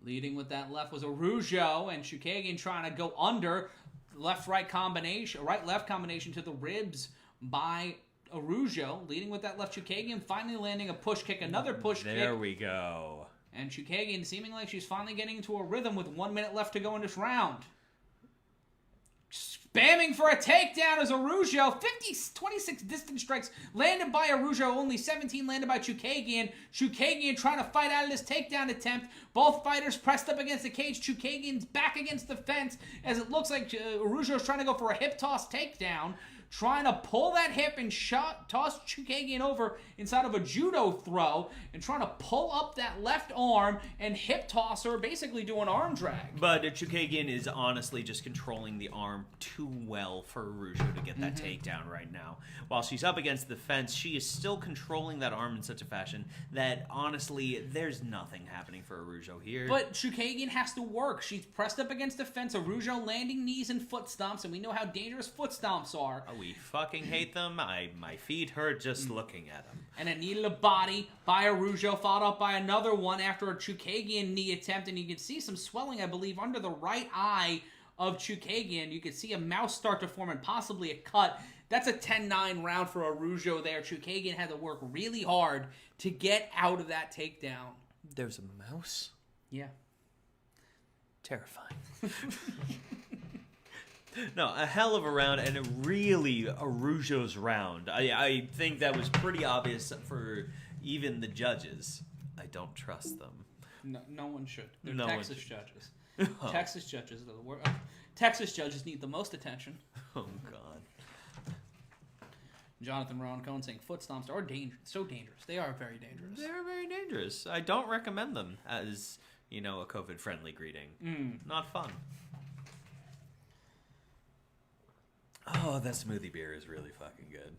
Speaker 1: Leading with that left was Araujo, and Chookagian trying to go under. Left-right combination, right-left combination to the ribs by Araujo. Leading with that left, Chookagian finally landing a push kick, another push kick.
Speaker 3: There we go.
Speaker 1: And Chookagian seeming like she's finally getting into a rhythm with 1 minute left to go in this round. Spamming for a takedown as Araujo. 26 distance strikes landed by Araujo. Only 17 landed by Chookagian. Chookagian trying to fight out of this takedown attempt. Both fighters pressed up against the cage. Chookagian's back against the fence as it looks like Araujo's trying to go for a hip toss takedown. Trying to pull that hip and toss Chookagian over inside of a judo throw and trying to pull up that left arm and hip toss her, basically do an arm drag.
Speaker 3: But Chookagian is honestly just controlling the arm too well for Araujo to get that takedown right now. While she's up against the fence, she is still controlling that arm in such a fashion that honestly, there's nothing happening for Araujo here.
Speaker 1: But Chookagian has to work. She's pressed up against the fence. Araujo landing knees and foot stomps, and we know how dangerous foot stomps are.
Speaker 3: We fucking hate them. My feet hurt just looking at them.
Speaker 1: And a knee to the body by Araujo, followed up by another one after a Chookagian knee attempt. And you can see some swelling, I believe, under the right eye of Chookagian. You can see a mouse start to form and possibly a cut. That's a 10-9 round for Araujo there. Chookagian had to work really hard to get out of that takedown.
Speaker 3: There's a mouse?
Speaker 1: Yeah.
Speaker 3: Terrifying. No, a hell of a round, and really Araujo's round. I think that was pretty obvious for even the judges. I don't trust them.
Speaker 1: No one should. They're
Speaker 3: No one
Speaker 1: Texas
Speaker 3: should.
Speaker 1: judges.
Speaker 3: Oh.
Speaker 1: Texas judges are the worst. Texas judges need the most attention.
Speaker 3: Oh, God.
Speaker 1: Jonathan Ron Cohn saying foot stomps are so dangerous. They are very dangerous.
Speaker 3: They're very dangerous. I don't recommend them as, a COVID-friendly greeting. Not fun. Oh, that smoothie beer is really fucking good.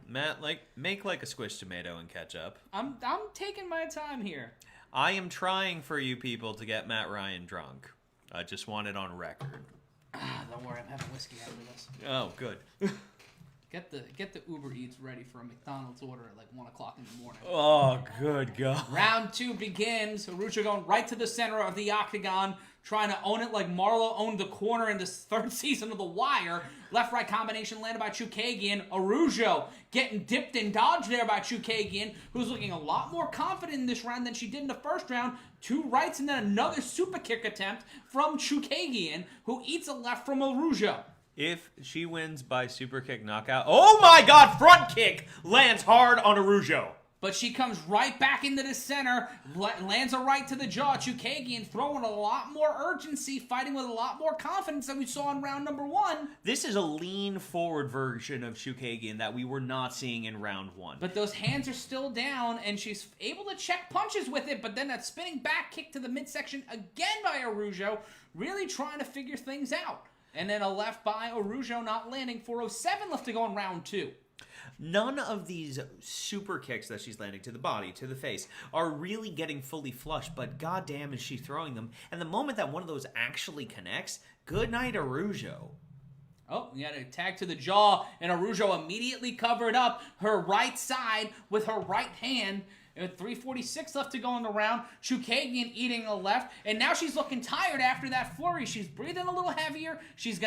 Speaker 3: Matt, make a squished tomato and ketchup.
Speaker 1: I'm taking my time here.
Speaker 3: I am trying for you people to get Matt Ryan drunk. I just want it on record.
Speaker 1: Don't worry, I'm having whiskey after this.
Speaker 3: Oh, good.
Speaker 1: Get the Uber Eats ready for a McDonald's order at 1 o'clock in the morning.
Speaker 3: Oh, good God.
Speaker 1: Round 2 begins. Araujo going right to the center of the octagon, trying to own it like Marlo owned the corner in this 3rd season of The Wire. Left-right combination landed by Chookagian. Araujo getting dipped and dodged there by Chookagian, who's looking a lot more confident in this round than she did in the first round. 2 rights and then another super kick attempt from Chookagian, who eats a left from Araujo.
Speaker 3: If she wins by super kick knockout... Oh my God! Front kick lands hard on Araujo.
Speaker 1: But she comes right back into the center, lands a right to the jaw. Chookagian throwing a lot more urgency, fighting with a lot more confidence than we saw in round number 1.
Speaker 3: This is a lean forward version of Chookagian that we were not seeing in round 1.
Speaker 1: But those hands are still down, and she's able to check punches with it, but then that spinning back kick to the midsection again by Araujo, really trying to figure things out. And then a left by Araujo not landing. 4:07 left to go in round 2.
Speaker 3: None of these super kicks that she's landing to the body, to the face, are really getting fully flushed, but goddamn is she throwing them. And the moment that one of those actually connects, good night, Araujo.
Speaker 1: Oh, you got a tag to the jaw, and Araujo immediately covered up her right side with her right hand. With 3:46 left to go in the round, Chookagian eating a left, and now she's looking tired after that flurry. She's breathing a little heavier. She's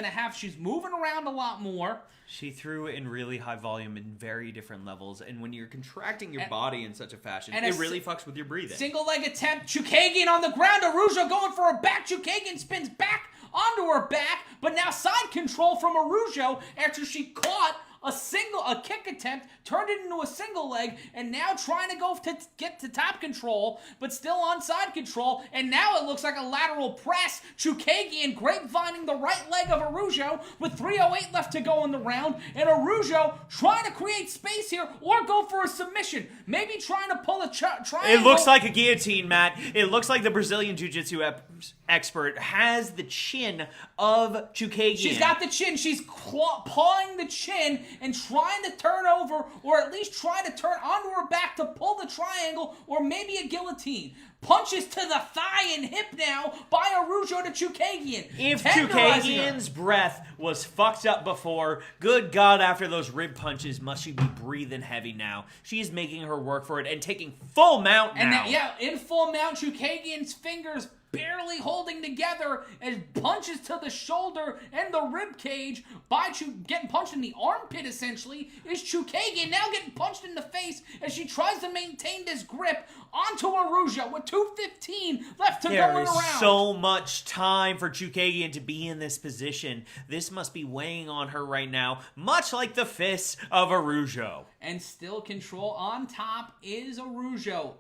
Speaker 1: moving around a lot more.
Speaker 3: She threw in really high volume in very different levels, and when you're contracting your body in such a fashion, it really fucks with your breathing.
Speaker 1: Single leg attempt, Chookagian on the ground, Araujo going for a back. Chookagian spins back onto her back, but now side control from Araujo after she caught a kick attempt, turned it into a single leg, and now trying to go to get to top control, but still on side control, and now it looks like a lateral press. Chookagian grapevining the right leg of Araujo with 3:08 left to go in the round, and Araujo trying to create space here or go for a submission, maybe trying to pull a triangle.
Speaker 3: It looks like a guillotine, Matt. It looks like the Brazilian Jiu-Jitsu expert has the chin of Chookagian.
Speaker 1: She's got the chin. She's pawing the chin and trying to turn over, or at least trying to turn onto her back to pull the triangle, or maybe a guillotine. Punches to the thigh and hip now by Araujo to Chookagian.
Speaker 3: If Chookagian's breath was fucked up before, good God, after those rib punches, must she be breathing heavy now? She's making her work for it and taking full mount now.
Speaker 1: And in full mount, Chookagian's fingers barely holding together as punches to the shoulder and the rib cage by getting punched in the armpit, essentially, is Chookagian now getting punched in the face as she tries to maintain this grip onto Araujo with 2:15 left to go in the round.
Speaker 3: There is so much time for Chookagian to be in this position. This must be weighing on her right now, much like the fists of Araujo.
Speaker 1: And still control on top is Araujo.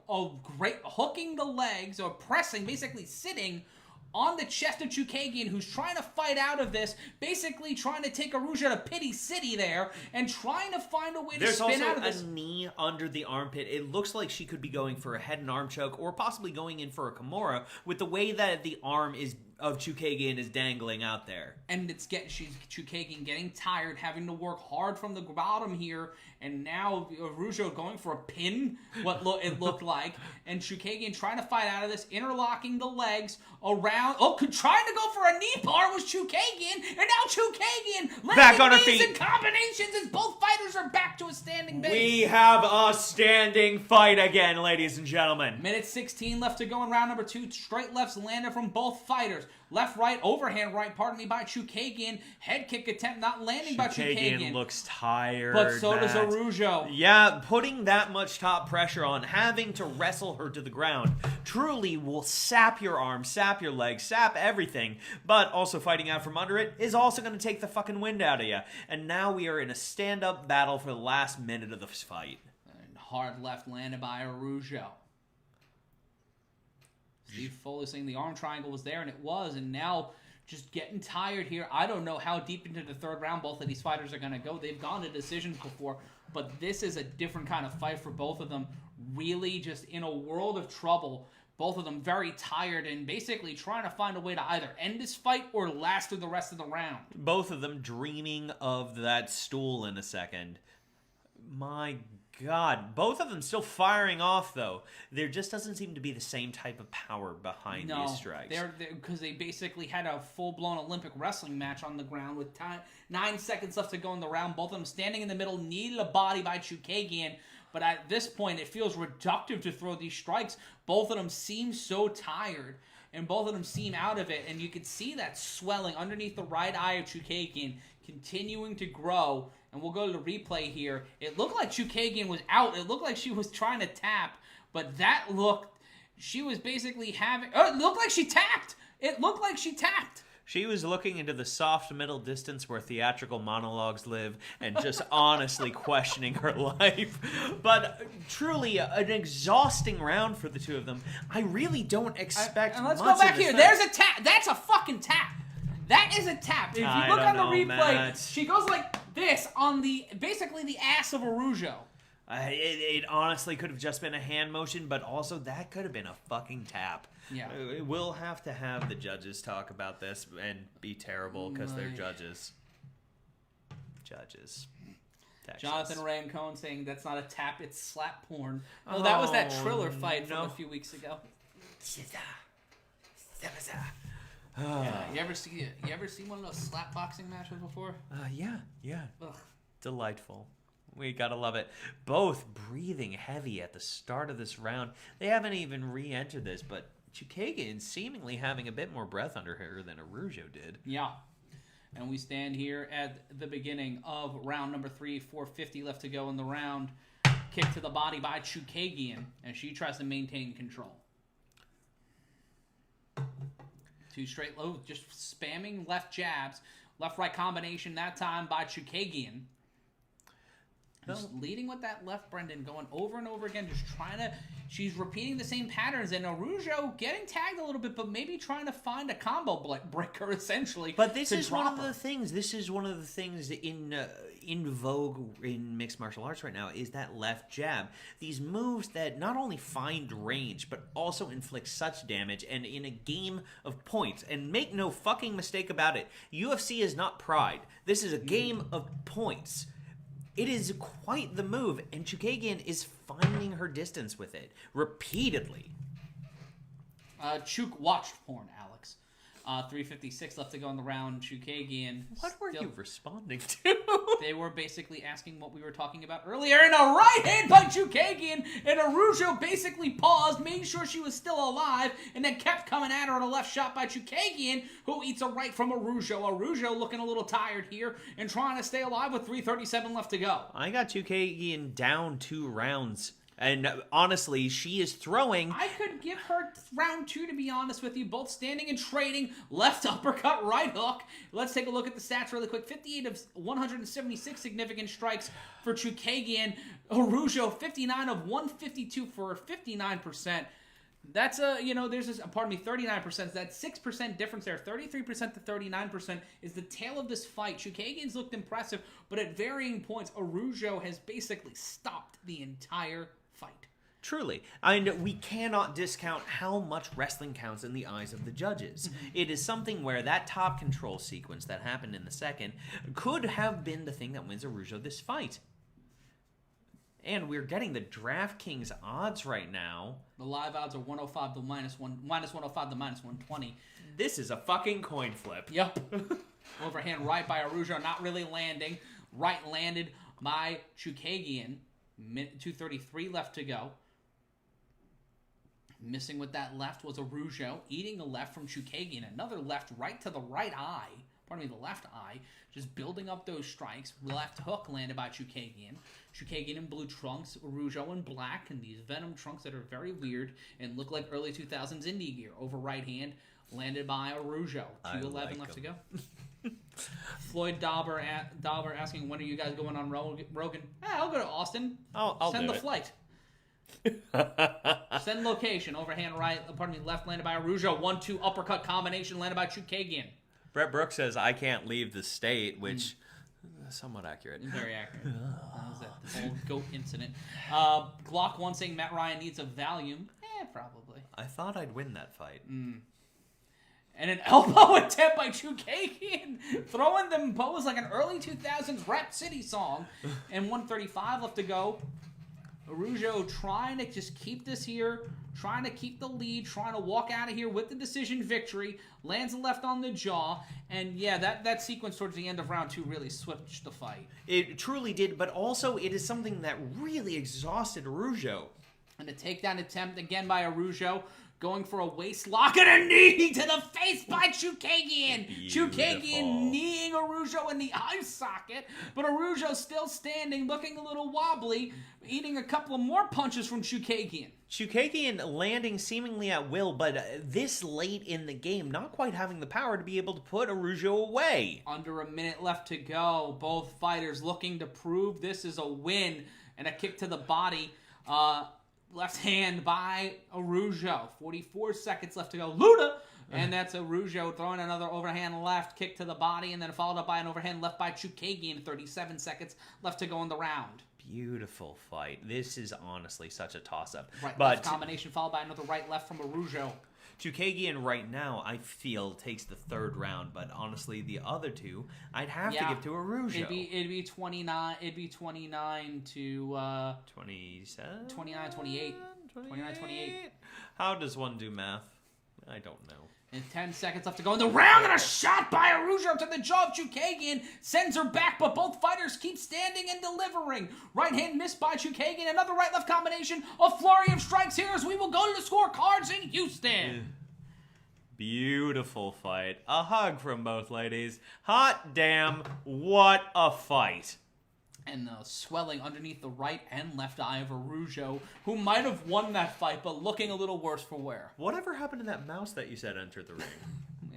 Speaker 1: Great hooking the legs, or pressing, basically sitting on the chest of Chookagian, who's trying to fight out of this, basically trying to take Araujo to Pity City there, and trying to find a way to spin out of this.
Speaker 3: There's also a knee under the armpit. It looks like she could be going for a head and arm choke, or possibly going in for a Kimura, with the way that the arm of Chookagian is dangling out there.
Speaker 1: And Chookagian getting tired, having to work hard from the bottom here, and now Araujo going for a pin, it looked like, and Chookagian trying to fight out of this, interlocking the legs around, trying to go for a knee bar was Chookagian, and now Chookagian
Speaker 3: back on her
Speaker 1: knees
Speaker 3: feet
Speaker 1: and combinations as both fighters are back to a standing base.
Speaker 3: We have a standing fight again, ladies and gentlemen.
Speaker 1: Minute 16 left to go in round number 2. Straight lefts landed from both fighters. Left, right, overhand right, by Chookagian. Head kick attempt not landing by Chookagian.
Speaker 3: Chookagian looks tired.
Speaker 1: But so does
Speaker 3: Matt.
Speaker 1: Araujo.
Speaker 3: Yeah, putting that much top pressure on, having to wrestle her to the ground, truly will sap your arm, sap your leg, sap everything. But also fighting out from under it is also going to take the fucking wind out of you. And now we are in a stand-up battle for the last minute of this fight.
Speaker 1: And hard left landed by Araujo. Steve Foley saying the arm triangle was there, and it was, and now just getting tired here. I don't know how deep into the third round both of these fighters are going to go. They've gone to decisions before, but this is a different kind of fight for both of them. Really just in a world of trouble. Both of them very tired and basically trying to find a way to either end this fight or last through the rest of the round.
Speaker 3: Both of them dreaming of that stool in a second. My God, both of them still firing off, though. There just doesn't seem to be the same type of power behind these strikes.
Speaker 1: Because they basically had a full-blown Olympic wrestling match on the ground with 9 seconds left to go in the round. Both of them standing in the middle, knee to the body by Chookagian. But at this point, it feels reductive to throw these strikes. Both of them seem so tired, and both of them seem out of it. And you can see that swelling underneath the right eye of Chookagian continuing to grow. And we'll go to the replay here. It looked like Chookagian was out. It looked like she was trying to tap. But she was basically having... Oh, it looked like she tapped. It looked like she tapped.
Speaker 3: She was looking into the soft middle distance where theatrical monologues live and just honestly questioning her life. But truly, an exhausting round for the two of them. I really don't expect
Speaker 1: and let's
Speaker 3: much
Speaker 1: go back
Speaker 3: of this
Speaker 1: here.
Speaker 3: match.
Speaker 1: There's a tap. That's a fucking tap. That is a tap. If you
Speaker 3: I
Speaker 1: look on
Speaker 3: don't
Speaker 1: the
Speaker 3: know,
Speaker 1: replay,
Speaker 3: Matt.
Speaker 1: she goes like this on basically the ass of Araujo.
Speaker 3: It honestly could have just been a hand motion, but also that could have been a fucking tap.
Speaker 1: Yeah.
Speaker 3: We'll have to have the judges talk about this and be terrible because they're judges. Judges. Texas.
Speaker 1: Jonathan Rancone saying that's not a tap, it's slap porn. Oh, that was that Triller fight from a few weeks ago. Yeah, you ever see one of those slap boxing matches before?
Speaker 3: Yeah.
Speaker 1: Ugh.
Speaker 3: Delightful. We gotta love it. Both breathing heavy at the start of this round. They haven't even re-entered this, but Chookagian seemingly having a bit more breath under her than Araujo did.
Speaker 1: Yeah. And we stand here at the beginning of round number 3, 4:50 left to go in the round. Kick to the body by Chookagian as she tries to maintain control. Two straight low, just spamming left jabs. Left-right combination that time by Chookagian. Just leading with that left, Brendan, going over and over again, just trying to... She's repeating the same patterns, and Araujo getting tagged a little bit, but maybe trying to find a combo breaker, essentially.
Speaker 3: But this is one of the things. This is one of the things in vogue in mixed martial arts right now is that left jab. These moves that not only find range, but also inflict such damage, and in a game of points. And make no fucking mistake about it, UFC is not Pride. This is a game of points. It is quite the move, and Chookagian is finding her distance with it repeatedly.
Speaker 1: Chook watched porn, Alex. 3:56 left to go in the round. Chookagian.
Speaker 3: What were you responding to?
Speaker 1: They were basically asking what we were talking about earlier, and a right hand by Chookagian, and Araujo basically paused, made sure she was still alive, and then kept coming at her on a left shot by Chookagian, who eats a right from Araujo. Araujo looking a little tired here and trying to stay alive with 3:37 left to go.
Speaker 3: I got Chookagian down 2 rounds. And honestly, she is throwing...
Speaker 1: I could give her round 2, to be honest with you. Both standing and trading. Left uppercut, right hook. Let's take a look at the stats really quick. 58 of 176 significant strikes for Chookagian. Araujo, 59 of 152 for 59%. That's there's this, 39%. That's 6% difference there. 33% to 39% is the tail of this fight. Chookagian's looked impressive, but at varying points, Araujo has basically stopped the entire fight.
Speaker 3: Truly. And we cannot discount how much wrestling counts in the eyes of the judges. It is something where that top control sequence that happened in the second could have been the thing that wins Araujo this fight. And we're getting the DraftKings odds right now.
Speaker 1: The live odds are 105 to minus 105 to minus 120.
Speaker 3: This is a fucking coin flip.
Speaker 1: Yep. Overhand right by Araujo, not really landing. Right landed by Chookagian. 2:33 left to go. Missing with that left was Araujo. Eating the left from Chookagian. Another left right to the right eye. The left eye. Just building up those strikes. Left hook landed by Chookagian. Chookagian in blue trunks. Araujo in black. And these Venom trunks that are very weird and look like early 2000s indie gear. Over right hand. Landed by Araujo. 2:11 left to go. Floyd Dauber asking, when are you guys going on Rogan? I'll go to Austin.
Speaker 3: I'll
Speaker 1: send
Speaker 3: do
Speaker 1: the
Speaker 3: it.
Speaker 1: flight. Send location. Overhand right. Left landed by Araujo. 1-2 uppercut combination landed by Chookagian.
Speaker 3: Brett Brooks says, I can't leave the state, which is somewhat accurate.
Speaker 1: Very accurate. That was that whole goat incident. Glock 1 saying Matt Ryan needs a Valium. Probably.
Speaker 3: I thought I'd win that fight.
Speaker 1: And an elbow attempt by Chookagian, throwing them pose like an early 2000s Rap City song. And 1:35 left to go. Araujo trying to just keep this here, trying to keep the lead, trying to walk out of here with the decision victory. Lands a left on the jaw. And yeah, that sequence towards the end of round 2 really switched the fight.
Speaker 3: It truly did, but also it is something that really exhausted Araujo.
Speaker 1: And a takedown attempt again by Araujo. Going for a waist lock and a knee to the face by Chookagian. Chookagian kneeing Araujo in the eye socket. But Araujo still standing, looking a little wobbly, eating a couple of more punches from Chookagian.
Speaker 3: Chookagian landing seemingly at will, but this late in the game, not quite having the power to be able to put Araujo away.
Speaker 1: Under a minute left to go. Both fighters looking to prove this is a win. And a kick to the body. Left hand by Araujo. 44 seconds left to go. Luda! And that's Araujo throwing another overhand left kick to the body, and then followed up by an overhand left by Chookagian. 37 seconds left to go in the round.
Speaker 3: Beautiful fight. This is honestly such a toss-up.
Speaker 1: Left combination followed by another right-left from Araujo.
Speaker 3: Chookagian right now, I feel, takes the third round, but honestly, the other two, I'd have to give to Araujo.
Speaker 1: It'd be 29. It'd be 29 to
Speaker 3: 27,
Speaker 1: 29, 28. 29, 28.
Speaker 3: How does one do math? I don't know.
Speaker 1: And 10 seconds left to go in the round, and a shot by Araujo to the jaw of Chookagian sends her back, but both fighters keep standing and delivering. Right hand missed by Chookagian, another right-left combination, a flurry of strikes here as we will go to the scorecards in Houston.
Speaker 3: Beautiful fight. A hug from both ladies. Hot damn, what a fight.
Speaker 1: And swelling underneath the right and left eye of Araujo, who might have won that fight, but looking a little worse for wear.
Speaker 3: Whatever happened to that mouse that you said entered the ring?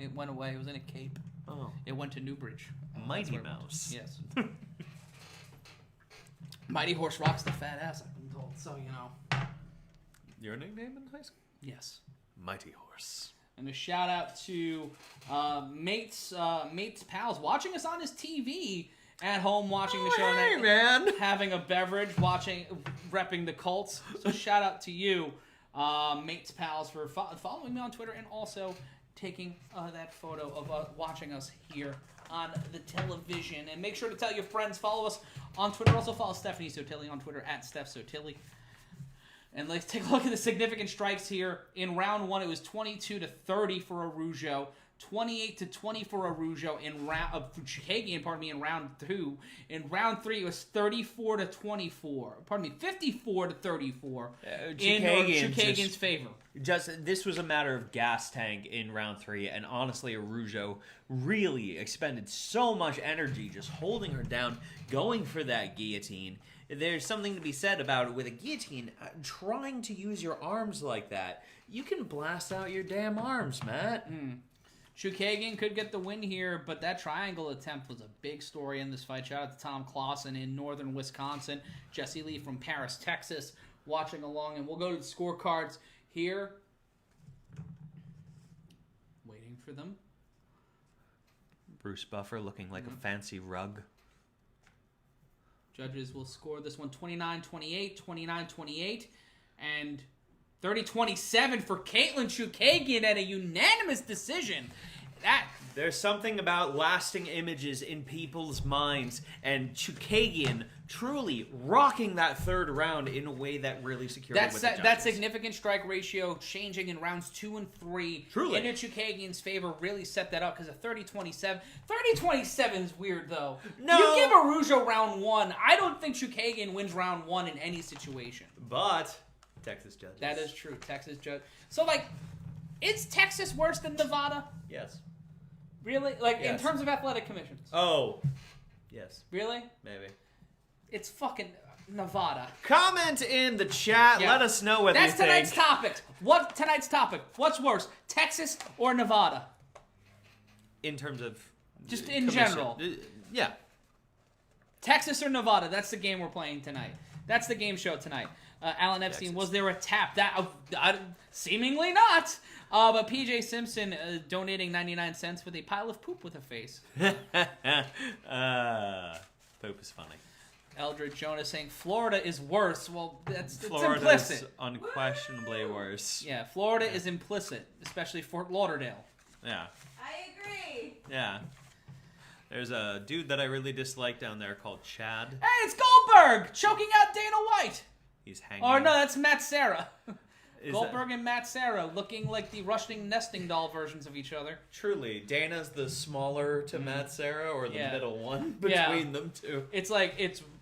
Speaker 1: It went away. It was in a cape.
Speaker 3: Oh.
Speaker 1: It went to Newbridge.
Speaker 3: Mighty Mouse.
Speaker 1: Yes. Mighty Horse rocks the fat ass, I've been told, so you know.
Speaker 3: Your nickname in high school?
Speaker 1: Yes.
Speaker 3: Mighty Horse.
Speaker 1: And a shout out to Mate's pals watching us on his TV at home, watching the show,
Speaker 3: hey, man,
Speaker 1: having a beverage, repping the Colts. So shout out to you, Mate's pals, for following me on Twitter and also taking that photo of watching us here on the television. And make sure to tell your friends, follow us on Twitter. Also follow Stephanie Sotilli on Twitter at Steph Sotilli. And let's take a look at the significant strikes here. In round one, it was 22-30 for Araujo, 28-20 for Araujo in Chookagian, in round two. In round three, it was 34-24. 54-34 in Chookagian's favor.
Speaker 3: This was a matter of gas tank in round three, and honestly, Araujo really expended so much energy just holding her down, going for that guillotine. There's something to be said about it with a guillotine. Trying to use your arms like that, you can blast out your damn arms, Matt.
Speaker 1: Chookagian could get the win here, but that triangle attempt was a big story in this fight. Shout out to Tom Clausen in northern Wisconsin, Jesse Lee from Paris, Texas, watching along. And we'll go to the scorecards here. Waiting for them.
Speaker 3: Bruce Buffer looking like a fancy rug.
Speaker 1: Judges will score this one 29-28, 29-28, and 30-27 for Katlyn Chookagian at a unanimous decision.
Speaker 3: There's something about lasting images in people's minds, and Chookagian truly rocking that third round in a way that really secured it with the judges.
Speaker 1: That significant strike ratio changing in rounds 2 and 3
Speaker 3: Truly.
Speaker 1: into Chookagian's favor really set that up because of 30-27. 30-27 is weird, though.
Speaker 3: No.
Speaker 1: You give Araujo round 1. I don't think Chookagian wins round 1 in any situation.
Speaker 3: But Texas judges.
Speaker 1: That is true. Texas judge. So, is Texas worse than Nevada?
Speaker 3: Yes.
Speaker 1: Really?
Speaker 3: Yes.
Speaker 1: In terms of athletic commissions?
Speaker 3: Oh. Yes.
Speaker 1: Really?
Speaker 3: Maybe.
Speaker 1: It's fucking Nevada.
Speaker 3: Comment in the chat.
Speaker 1: Yeah.
Speaker 3: Let us know what you think.
Speaker 1: That's tonight's topic. What's worse, Texas or Nevada?
Speaker 3: In terms of...
Speaker 1: Just in general.
Speaker 3: Yeah.
Speaker 1: Texas or Nevada? That's the game we're playing tonight. That's the game show tonight. Alan Epstein,
Speaker 3: Texas.
Speaker 1: was there a tap? Seemingly not. But PJ Simpson donating 99 cents with a pile of poop with a face.
Speaker 3: Poop is funny.
Speaker 1: Eldred Jonas saying Florida is worse. Well, it's
Speaker 3: Florida's
Speaker 1: implicit.
Speaker 3: unquestionably worse.
Speaker 1: Yeah, Florida is implicit, especially Fort Lauderdale.
Speaker 3: Yeah.
Speaker 4: I agree.
Speaker 3: Yeah. There's a dude that I really dislike down there called Chad.
Speaker 1: Hey, it's Goldberg choking out Dana White.
Speaker 3: He's hanging.
Speaker 1: Oh no, that's Matt Serra.
Speaker 3: Is
Speaker 1: Goldberg and Matt Serra looking like the Rushing nesting doll versions of each other.
Speaker 3: Truly, Dana's the smaller to Matt Serra, or the middle one between
Speaker 1: Yeah.
Speaker 3: them two.
Speaker 1: It's like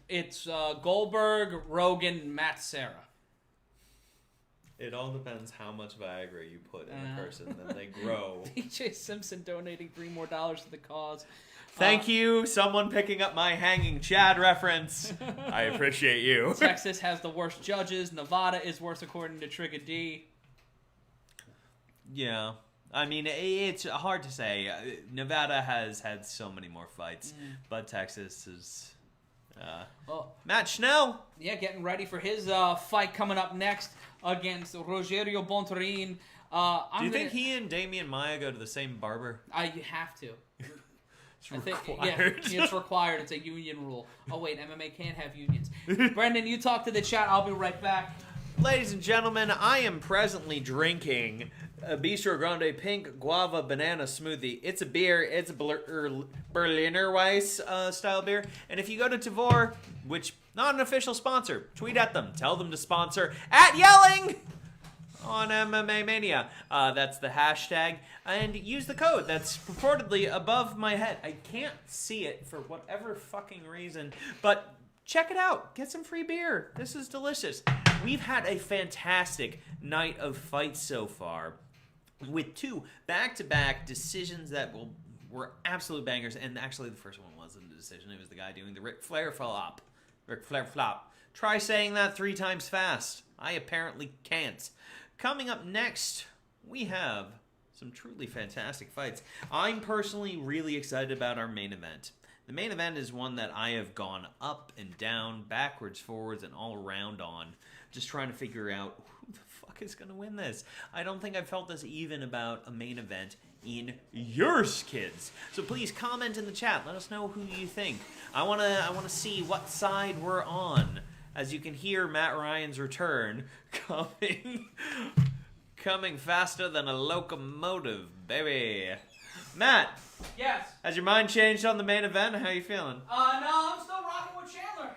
Speaker 1: it's Goldberg, Rogan, Matt Serra.
Speaker 3: It all depends how much Viagra you put in a person, then they grow.
Speaker 1: DJ Simpson donating $3 more to the cause.
Speaker 3: Thank you, someone picking up my hanging Chad reference. I appreciate you.
Speaker 1: Texas has the worst judges. Nevada is worse according to Trigger D.
Speaker 3: Yeah. I mean, it's hard to say. Nevada has had so many more fights, but Texas is... Matt Schnell.
Speaker 1: Yeah, getting ready for his fight coming up next against Rogerio Bonterin.
Speaker 3: Do you think he and Damian Maia go to the same barber?
Speaker 1: You have to.
Speaker 3: It's required.
Speaker 1: Yeah, it's required. It's a union rule. Oh, wait, MMA can't have unions. Brendan, you talk to the chat. I'll be right back.
Speaker 3: Ladies and gentlemen, I am presently drinking a Bistro Grande Pink Guava Banana Smoothie. It's a beer. It's a Berliner Weiss style beer. And if you go to Tavor, which not an official sponsor, tweet at them. Tell them to sponsor at Yelling on MMA Mania. That's the hashtag. And use the code that's purportedly above my head. I can't see it for whatever fucking reason, but check it out. Get some free beer. This is delicious. We've had a fantastic night of fights so far, with 2 back-to-back decisions that were absolute bangers. And actually, the first one wasn't a decision. It was the guy doing the Ric Flair flop. Ric Flair flop. Try saying that 3 times fast. I apparently can't. Coming up next, we have some truly fantastic fights. I'm personally really excited about our main event. The main event is one that I have gone up and down, backwards, forwards, and all around on, just trying to figure out who the fuck is going to win this. I don't think I've felt this even about a main event in years, kids. So please comment in the chat. Let us know who you think. I want to see what side we're on. As you can hear, Matt Ryan's return coming faster than a locomotive, baby. Matt.
Speaker 1: Yes.
Speaker 3: Has your mind changed on the main event? How you feeling?
Speaker 1: No, I'm still rocking with Chandler.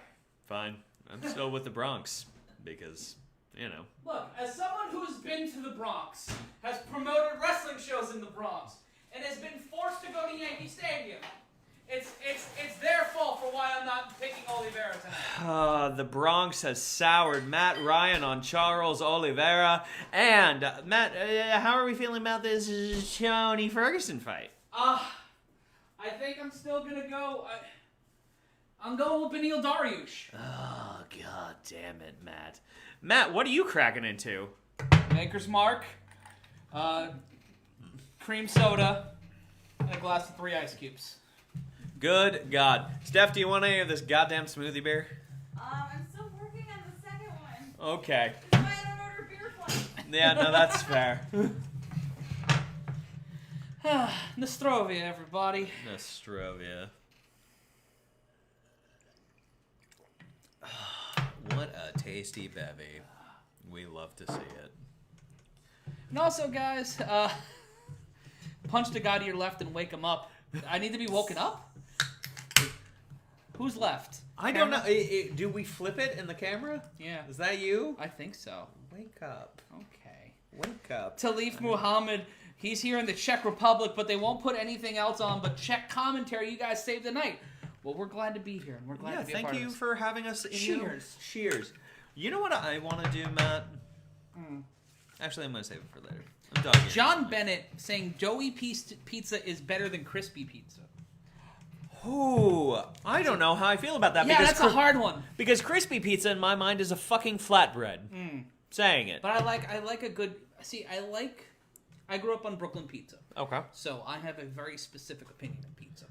Speaker 3: Fine. I'm still with the Bronx because, you know.
Speaker 1: Look, as someone who's been to the Bronx, has promoted wrestling shows in the Bronx, and has been forced to go to Yankee Stadium, it's their fault for why I'm not picking Oliveira tonight.
Speaker 3: The Bronx has soured Matt Ryan on Charles Oliveira. And, Matt, how are we feeling about this Tony Ferguson fight?
Speaker 1: I think I'm still going to go... I'm going with Beneil Dariush.
Speaker 3: Oh, god damn it, Matt. Matt, what are you cracking into?
Speaker 1: Maker's Mark, cream soda, and a glass of 3 ice cubes.
Speaker 3: Good God. Steph, do you want any of this goddamn smoothie beer?
Speaker 4: I'm still working on the second one.
Speaker 3: Okay.
Speaker 4: That's why I don't order beer twice.
Speaker 3: Yeah, no, that's fair.
Speaker 1: Nostrovia, everybody.
Speaker 3: Nostrovia. What a tasty bevy. We love to see it.
Speaker 1: And also, guys, punch the guy to your left and wake him up. I need to be woken up? Who's left?
Speaker 3: I don't know. Do we flip it in the camera?
Speaker 1: Yeah.
Speaker 3: Is that you?
Speaker 1: I think so.
Speaker 3: Wake up.
Speaker 1: Okay.
Speaker 3: Wake up.
Speaker 1: Talif Muhammad, he's here in the Czech Republic, but they won't put anything else on but Czech commentary. You guys saved the night. Well, we're glad to be here, and we're glad to be a part of this.
Speaker 3: Thank you for having us.
Speaker 1: Cheers.
Speaker 3: Cheers. You know what I want to do, Matt? Actually, I'm going to save it for later. I'm done.
Speaker 1: John Bennett saying doughy pizza is better than crispy pizza.
Speaker 3: Ooh, I don't know how I feel about that.
Speaker 1: Yeah,
Speaker 3: because
Speaker 1: that's a hard one.
Speaker 3: Because crispy pizza in my mind is a fucking flatbread. Saying it.
Speaker 1: But I like a good... See, I grew up on Brooklyn pizza.
Speaker 3: Okay.
Speaker 1: So I have a very specific opinion of pizza.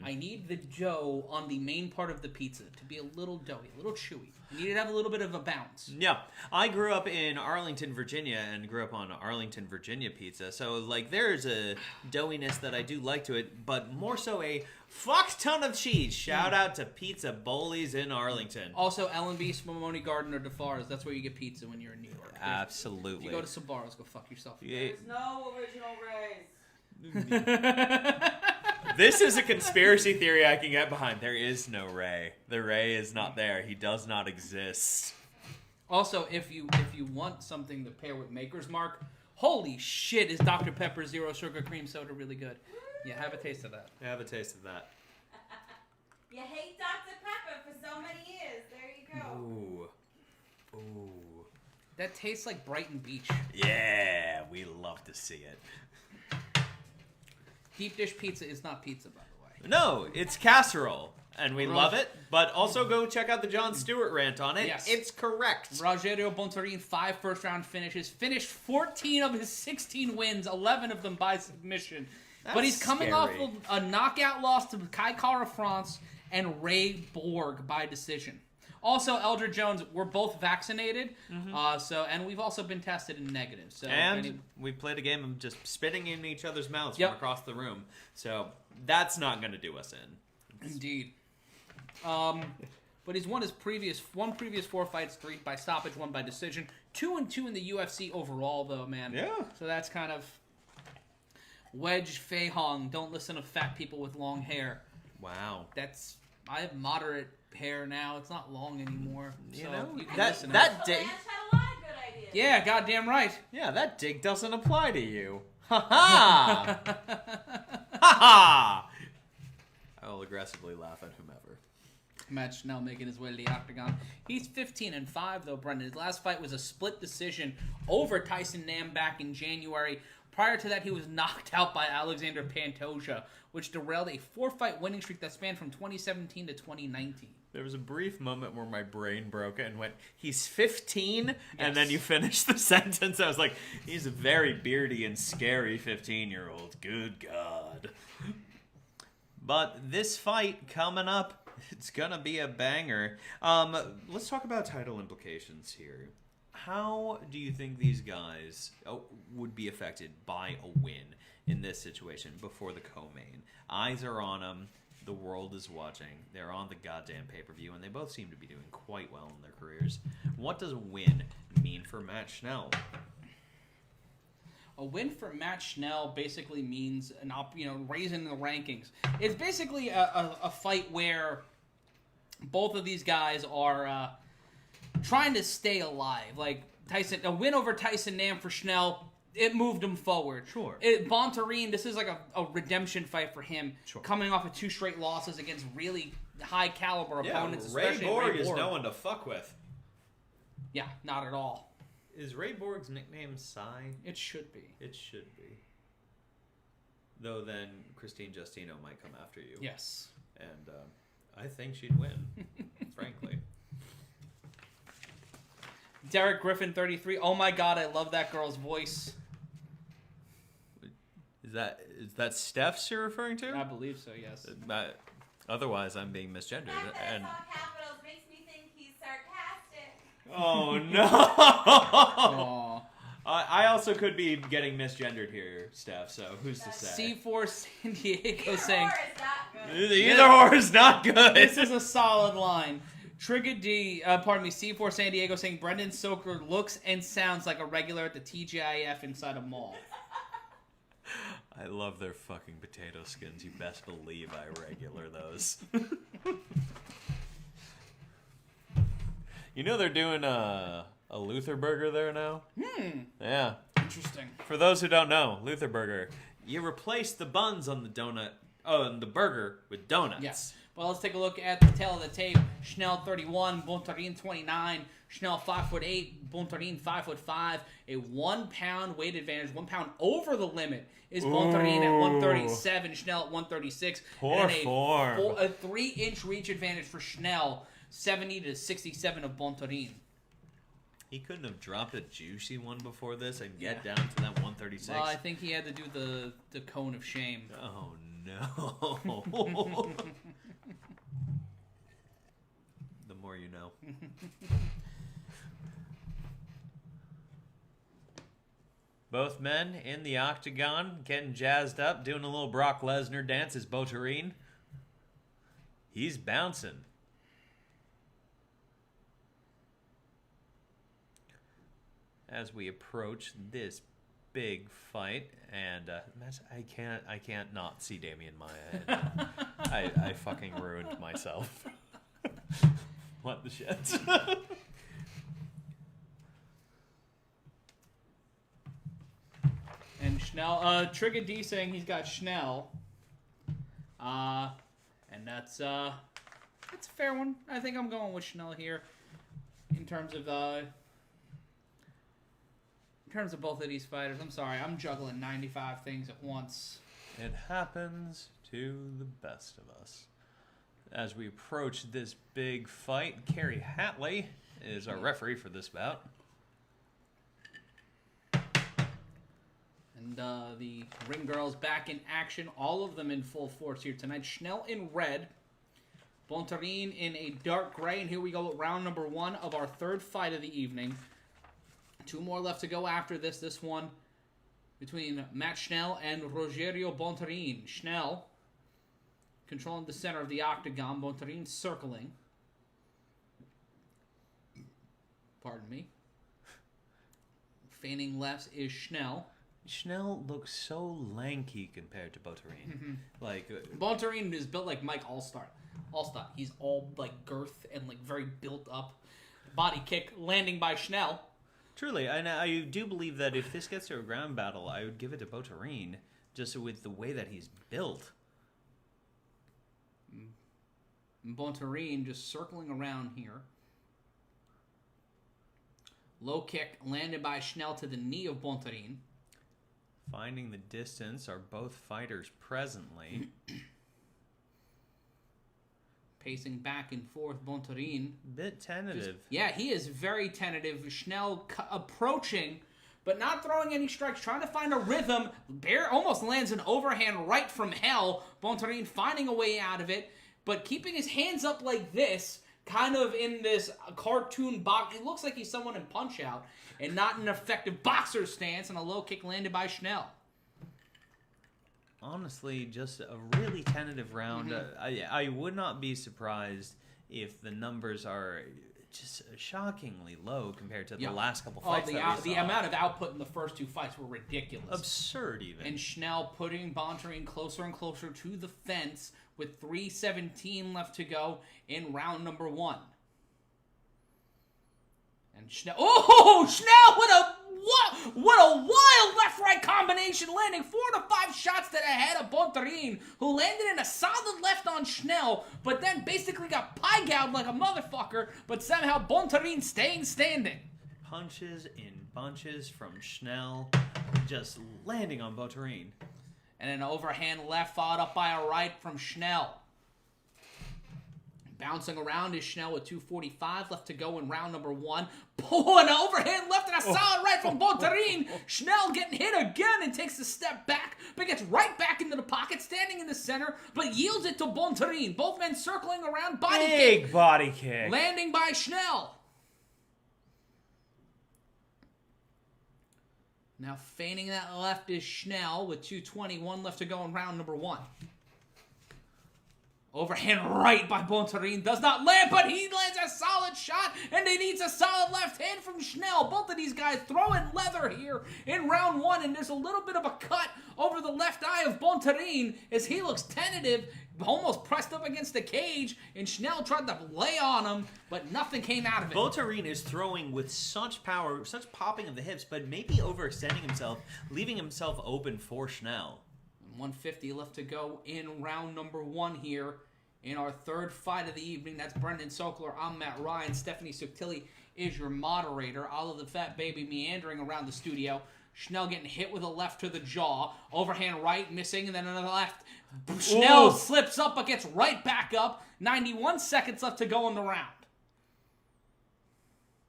Speaker 1: I need the dough on the main part of the pizza to be a little doughy, a little chewy. I need it to have a little bit of a bounce.
Speaker 3: Yeah. I grew up in Arlington, Virginia, and grew up on Arlington, Virginia pizza. So, like, there's a doughiness that I do like to it, but more so a fuck ton of cheese. Shout out to Pizza Bowlies in Arlington.
Speaker 1: Also, L&B, Spumoni Garden, or DeFar's. That's where you get pizza when you're in New York.
Speaker 3: Absolutely.
Speaker 1: If you go to Sbarro's, go fuck yourself.
Speaker 3: Yeah.
Speaker 4: There's no original rays.
Speaker 3: This is a conspiracy theory I can get behind. There is no Ray. The Ray is not there. He does not exist.
Speaker 1: Also, if you want something to pair with Maker's Mark, holy shit, is Dr. Pepper Zero Sugar Cream Soda really good? Yeah, have a taste of that.
Speaker 3: Have a taste of that.
Speaker 4: You hate Dr. Pepper for so many years. There you go.
Speaker 3: Ooh. Ooh.
Speaker 1: That tastes like Brighton Beach.
Speaker 3: Yeah, we love to see it.
Speaker 1: Deep dish pizza is not pizza, by the way.
Speaker 3: No, it's casserole. And we love it, but also go check out the Jon Stewart rant on it.
Speaker 1: Yes.
Speaker 3: It's correct.
Speaker 1: Rogerio Bonterin, 5 first-round finishes. Finished 14 of his 16 wins, 11 of them by submission. But he's coming off of a knockout loss to Kai Kara France and Ray Borg by decision. Also, Eldred Jones, we're both vaccinated, and we've also been tested and negative. So,
Speaker 3: and we played a game of just spitting in each other's mouths from across the room. So that's not going to do us in.
Speaker 1: Indeed. But he's won his previous 4 fights, 3 by stoppage, 1 by decision. 2-2 in the UFC overall, though, man.
Speaker 3: Yeah.
Speaker 1: So that's kind of Wedge Fei Hong. Don't listen to fat people with long hair.
Speaker 3: Wow.
Speaker 1: I have moderate hair now. It's not long anymore.
Speaker 3: You
Speaker 1: so
Speaker 3: know,
Speaker 1: you can
Speaker 3: that
Speaker 1: listen
Speaker 3: dig.
Speaker 4: Lance had a lot of good ideas.
Speaker 1: Yeah, goddamn right.
Speaker 3: Yeah, that dig doesn't apply to you. Ha ha. Ha ha. I will aggressively laugh at whomever.
Speaker 1: Matt Schnell making his way to the octagon. He's 15-5 though, Brendan. His last fight was a split decision over Tyson Nam back in January. Prior to that, he was knocked out by Alexander Pantoja, which derailed a 4-fight winning streak that spanned from 2017 to 2019.
Speaker 3: There was a brief moment where my brain broke and went, he's 15?
Speaker 1: Yes.
Speaker 3: And then you finished the sentence. I was like, he's a very beardy and scary 15-year-old. Good God. But this fight coming up, it's going to be a banger. Let's talk about title implications here. How do you think these guys would be affected by a win in this situation before the co-main? Eyes are on them. The world is watching. They're on the goddamn pay-per-view, and they both seem to be doing quite well in their careers. What does a win mean for Matt Schnell?
Speaker 1: A win for Matt Schnell basically means raising the rankings. It's basically a fight where both of these guys are trying to stay alive. Like a win over Tyson Nam for Schnell, it moved him forward.
Speaker 3: Sure.
Speaker 1: Bonterin, this is like a redemption fight for him.
Speaker 3: Sure.
Speaker 1: Coming off of 2 straight losses against really high caliber opponents.
Speaker 3: Ray
Speaker 1: Especially
Speaker 3: Borg is no one to fuck with.
Speaker 1: Yeah, not at all.
Speaker 3: Is Ray Borg's nickname Psy?
Speaker 1: It should be.
Speaker 3: It should be. Though then Christine Justino might come after you.
Speaker 1: Yes.
Speaker 3: And I think she'd win, frankly.
Speaker 1: Derek Griffin, 33. Oh my God, I love that girl's voice.
Speaker 3: Is that Steph's you're referring to?
Speaker 1: I believe so, yes.
Speaker 3: Otherwise, I'm being misgendered.
Speaker 4: The fact that
Speaker 3: And
Speaker 4: it's all capitals makes me think he's sarcastic.
Speaker 3: oh no!
Speaker 1: Aw.
Speaker 3: I also could be getting misgendered here, Steph. So who's to say?
Speaker 1: C4 San Diego
Speaker 4: Either
Speaker 1: saying,
Speaker 4: or is not good.
Speaker 3: Either or is not good.
Speaker 1: this is a solid line. C4 San Diego saying, Brendan Soker looks and sounds like a regular at the TGIF inside a mall.
Speaker 3: I love their fucking potato skins. You best believe I regular those. You know they're doing a Luther Burger there now? Yeah.
Speaker 1: Interesting.
Speaker 3: For those who don't know, Luther Burger, you replace the buns on the donut, and the burger with donuts.
Speaker 1: Yes. Well, let's take a look at the tail of the tape. Schnell 31, Bonterin 29. Schnell 5'8", Bonterin 5'5". A 1 pound weight advantage, 1 pound over the limit is Bonterin at 137, Schnell at 136.
Speaker 3: Poor
Speaker 1: and
Speaker 3: form.
Speaker 1: A 3-inch reach advantage for Schnell, 70 to 67 of Bonterin.
Speaker 3: He couldn't have dropped a juicy one before this and get down to that 136.
Speaker 1: Well, I think he had to do the cone of shame.
Speaker 3: Oh no. The more you know. Both men in the octagon, getting jazzed up, doing a little Brock Lesnar dance as Bonterin. He's bouncing. As we approach this big fight, and I can't not see Damian Maya. I fucking ruined myself. What the shit?
Speaker 1: And Schnell, Trigger D saying he's got Schnell. And that's a fair one. I think I'm going with Schnell here in terms of In terms of both of these fighters, I'm sorry, I'm juggling 95 things at once.
Speaker 3: It happens to the best of us. As we approach this big fight, Carrie Hatley is our referee for this bout.
Speaker 1: And the ring girls back in action, all of them in full force here tonight. Schnell in red, Bonterin in a dark gray, and here we go, round number 1 of our third fight of the evening. 2 more left to go after this. This one between Matt Schnell and Rogerio Bonterin. Schnell controlling the center of the octagon, Bonterin circling. Pardon me. Feigning lefts is Schnell.
Speaker 3: Schnell looks so lanky compared to Bonterin. Like
Speaker 1: Bonterin is built like Mike Allstott. He's all like girth and like very built up. Body kick landing by Schnell.
Speaker 3: Truly, and I do believe that if this gets to a ground battle, I would give it to Bonterin, just with the way that he's built.
Speaker 1: Bonterin just circling around here. Low kick landed by Schnell to the knee of Bonterin.
Speaker 3: Finding the distance are both fighters presently.
Speaker 1: Pacing back and forth, Bonterin.
Speaker 3: Bit tentative.
Speaker 1: He is very tentative. Schnell approaching, but not throwing any strikes, trying to find a rhythm. Bear almost lands an overhand right from hell. Bonterin finding a way out of it, but keeping his hands up like this, kind of in this cartoon box. It looks like he's someone in Punch-Out, and not an effective boxer stance, and a low kick landed by Schnell.
Speaker 3: Honestly, just a really tentative round. I would not be surprised if the numbers are just shockingly low compared to the last couple fights.
Speaker 1: The amount of output in the first 2 fights were ridiculous.
Speaker 3: Absurd, even.
Speaker 1: And Schnell putting Bonterin closer and closer to the fence with 3:17 left to go in round number 1. And Schnell, Schnell what a wild left-right combination, landing 4 to 5 shots to the head of Bonterin, who landed in a solid left on Schnell, but then basically got pie-gouged like a motherfucker, but somehow Bonterin staying standing.
Speaker 3: Punches in bunches from Schnell, just landing on Bonterin.
Speaker 1: And an overhand left followed up by a right from Schnell. Bouncing around is Schnell with 2:45 left to go in round number 1. An overhand left and a solid right from Bonterin. Schnell getting hit again and takes a step back, but gets right back into the pocket, standing in the center, but yields it to Bonterin. Both men circling around,
Speaker 3: Big body kick.
Speaker 1: Landing by Schnell. Now feigning that left is Schnell with 2:21 left to go in round number 1. Overhand right by Bonterin does not land, but he lands a solid shot, and he needs a solid left hand from Schnell. Both of these guys throwing leather here in round 1, and there's a little bit of a cut over the left eye of Bonterin as he looks tentative, almost pressed up against the cage, and Schnell tried to lay on him, but nothing came out of it.
Speaker 3: Bonterin is throwing with such power, such popping of the hips, but maybe overextending himself, leaving himself open for Schnell.
Speaker 1: 150 left to go in round number 1 here in our third fight of the evening. That's Brendan Sokler. I'm Matt Ryan. Stephanie Suktilli is your moderator. All of the fat baby meandering around the studio. Schnell getting hit with a left to the jaw. Overhand right missing, and then another left. Schnell slips up but gets right back up. 91 seconds left to go in the round.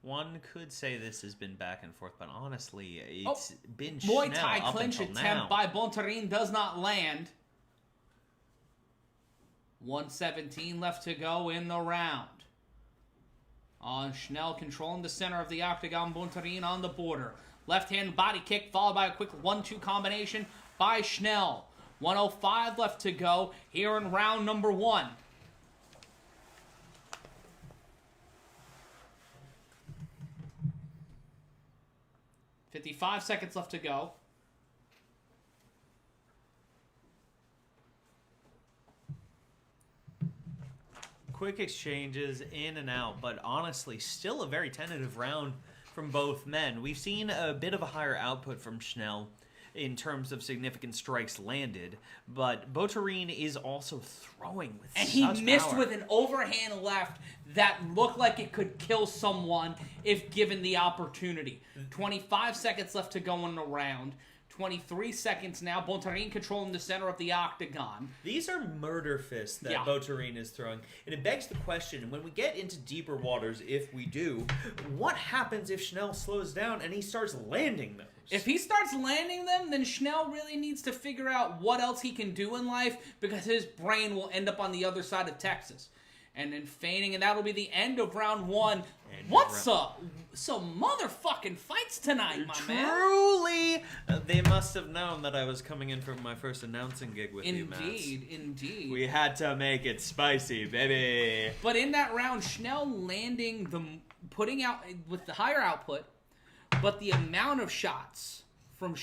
Speaker 3: One could say this has been back and forth, but honestly, it's been
Speaker 1: Muay
Speaker 3: Schnell
Speaker 1: Thai
Speaker 3: up
Speaker 1: clinch
Speaker 3: until
Speaker 1: attempt
Speaker 3: now.
Speaker 1: by Bonterin does not land. 1:17 left to go in the round. Schnell controlling the center of the octagon. Bonterin on the border. Left hand body kick followed by a quick 1-2 combination by Schnell. 1:05 left to go here in round number 1. $55 seconds left to go.
Speaker 3: Quick exchanges in and out, but honestly, still a very tentative round from both men. We've seen a bit of a higher output from Schnell. in terms of significant strikes landed, but Bonterin is also throwing with
Speaker 1: And
Speaker 3: such
Speaker 1: he missed
Speaker 3: power.
Speaker 1: with an overhand left that looked like it could kill someone if given the opportunity. 25 seconds left to go in the round. 23 seconds now. Bonterin controlling the center of the octagon.
Speaker 3: These are murder fists that
Speaker 1: Yeah.
Speaker 3: Bonterin is throwing. And it begs the question, when we get into deeper waters, if we do, what happens if Schnell slows down and he starts landing those?
Speaker 1: If he starts landing them, then Schnell really needs to figure out what else he can do in life because his brain will end up on the other side of Texas. And then feigning, and that'll be the end of round one. What's up? Some motherfucking fights tonight, my man.
Speaker 3: Truly, they must have known that I was coming in for my first announcing gig with you, Matt.
Speaker 1: Indeed.
Speaker 3: We had to make it spicy, baby.
Speaker 1: But in that round, Schnell landing putting out with the higher output, but the amount of shots from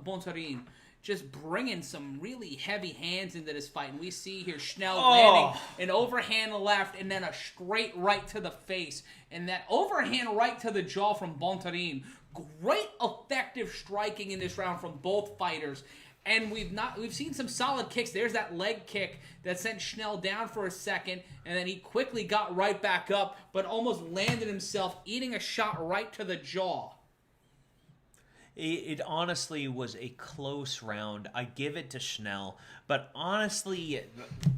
Speaker 1: Bonterin just bringing some really heavy hands into this fight. And we see here Schnell landing an overhand left and then a straight right to the face. And that overhand right to the jaw from Bonterin. Great effective striking in this round from both fighters. And we've seen some solid kicks. There's that leg kick that sent Schnell down for a second, and then he quickly got right back up, but almost landed himself, eating a shot right to the jaw.
Speaker 3: It honestly was a close round. I give it to Schnell, but honestly,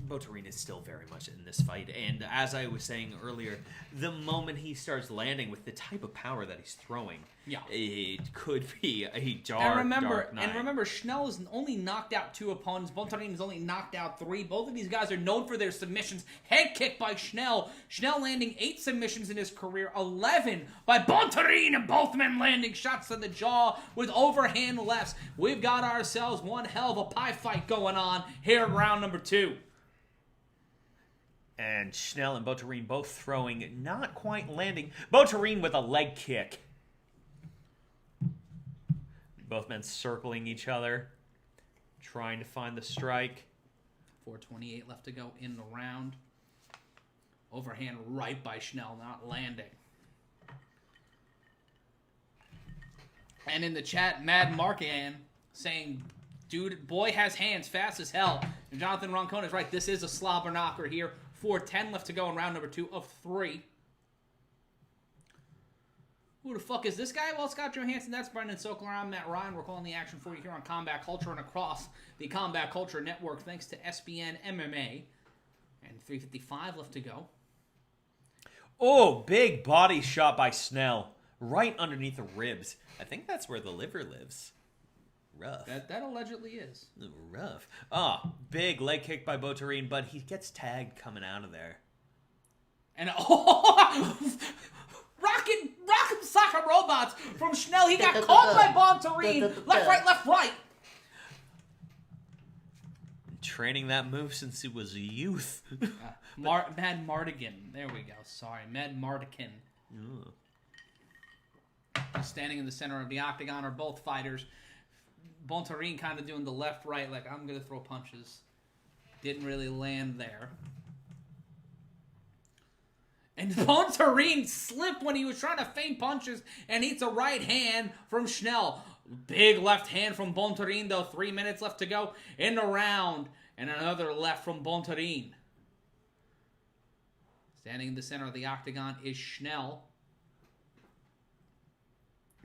Speaker 3: Bonterin is still very much in this fight. And as I was saying earlier, the moment he starts landing with the type of power that he's throwing, it could be a dark night.
Speaker 1: And remember, Schnell has only knocked out 2 opponents. Bonterin has only knocked out 3. Both of these guys are known for their submissions. Head kick by Schnell. Schnell landing 8 submissions in his career, 11 by Bonterin, and both men landing shots to the jaw with overhand lefts. We've got ourselves one hell of a pie fight going on here in round number 2.
Speaker 3: And Schnell and Bonterin both throwing, not quite landing. Bonterin with a leg kick. Both men circling each other, trying to find the strike.
Speaker 1: 4:28 left to go in the round. Overhand right by Schnell, not landing. And in the chat, Mad Marcan saying, dude, boy has hands fast as hell. And Jonathan Roncone is right. This is a slobber knocker here. 4:10 left to go in round number 2 of 3. Who the fuck is this guy? Well, Scott Johansson, that's Brendan Sokler. I'm Matt Ryan. We're calling the action for you here on Combat Culture and across the Combat Culture Network, thanks to SBN MMA. And 3:55 left to go.
Speaker 3: Oh, big body shot by Schnell. Right underneath the ribs. I think that's where the liver lives. Rough.
Speaker 1: That allegedly is.
Speaker 3: Rough. Big leg kick by Bonterin, but he gets tagged coming out of there.
Speaker 1: And Rockin' Soccer Robots from Schnell. He got caught by Bonterin. Left, right.
Speaker 3: Training that move since he was a youth.
Speaker 1: Mad Mardigan. There we go. Sorry. Mad Mardigan. Standing in the center of the octagon are both fighters. Bonterin kind of doing the left-right, like, I'm going to throw punches. Didn't really land there. And Bonterin slipped when he was trying to feint punches and eats a right hand from Schnell. Big left hand from Bonterin, though. 3 minutes left to go in the round. And another left from Bonterin. Standing in the center of the octagon is Schnell.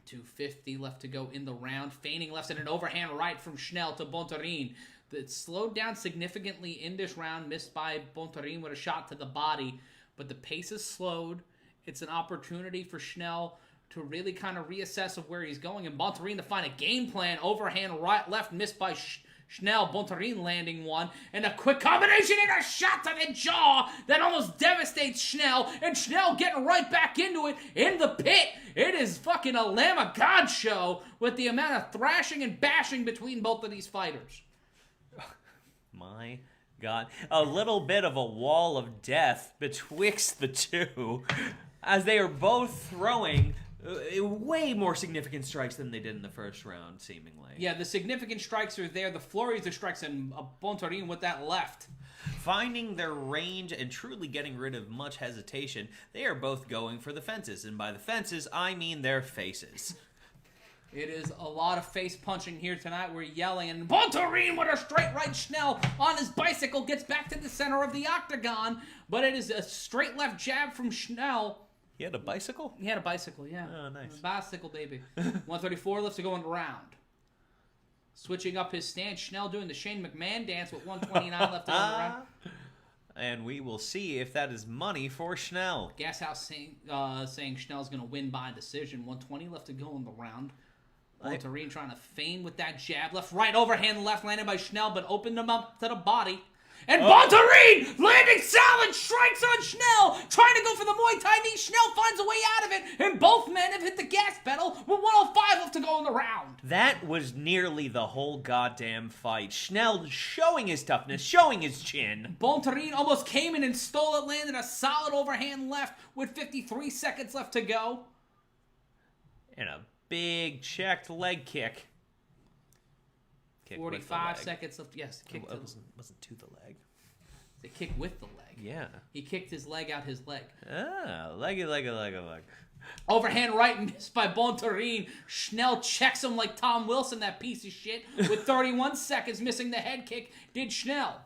Speaker 1: 2:50 left to go in the round. Feigning left and an overhand right from Schnell to Bonterin. That slowed down significantly in this round. Missed by Bonterin with a shot to the body. But the pace is slowed. It's an opportunity for Schnell to really kind of reassess of where he's going. And Bonterin to find a game plan. Overhand right, left, missed by Schnell. Bonterin landing one. And a quick combination and a shot to the jaw that almost devastates Schnell. And Schnell getting right back into it in the pit. It is fucking a Lamb of God show with the amount of thrashing and bashing between both of these fighters.
Speaker 3: My God. A little bit of a wall of death betwixt the two as they are both throwing way more significant strikes than they did in the first round, seemingly.
Speaker 1: Yeah, the significant strikes are there. The flurries of strikes and Bonterin with that left.
Speaker 3: Finding their range and truly getting rid of much hesitation, they are both going for the fences. And by the fences, I mean their faces.
Speaker 1: It is a lot of face punching here tonight. We're yelling, and Bonterin with a straight right. Schnell on his bicycle gets back to the center of the octagon, but it is a straight left jab from Schnell.
Speaker 3: He had a bicycle?
Speaker 1: He had a bicycle, yeah.
Speaker 3: Oh, nice.
Speaker 1: Bicycle, baby. 134 left to go in the round. Switching up his stance, Schnell doing the Shane McMahon dance with 129 left to go in the round.
Speaker 3: And we will see if that is money for Schnell.
Speaker 1: Gashouse saying Schnell's going to win by decision. 120 left to go in the round. Bonterin trying to feign with that jab. Left, right, overhand left landed by Schnell, but opened him up to the body. And Bonterin landing solid strikes on Schnell, trying to go for the Muay Thai knee. Schnell finds a way out of it, and both men have hit the gas pedal with 105 left to go in the round.
Speaker 3: That was nearly the whole goddamn fight. Schnell showing his toughness, showing his chin.
Speaker 1: Bonterin almost came in and stole it, landed a solid overhand left with 53 seconds left to go.
Speaker 3: And a big checked leg kick.
Speaker 1: 45 seconds left. Yes,
Speaker 3: It wasn't to the leg.
Speaker 1: The kick with the leg.
Speaker 3: Yeah.
Speaker 1: He kicked his leg out his leg.
Speaker 3: Ah, leggy.
Speaker 1: Overhand right missed by Bonterin. Schnell checks him like Tom Wilson, that piece of shit. With 31 seconds missing the head kick, did Schnell.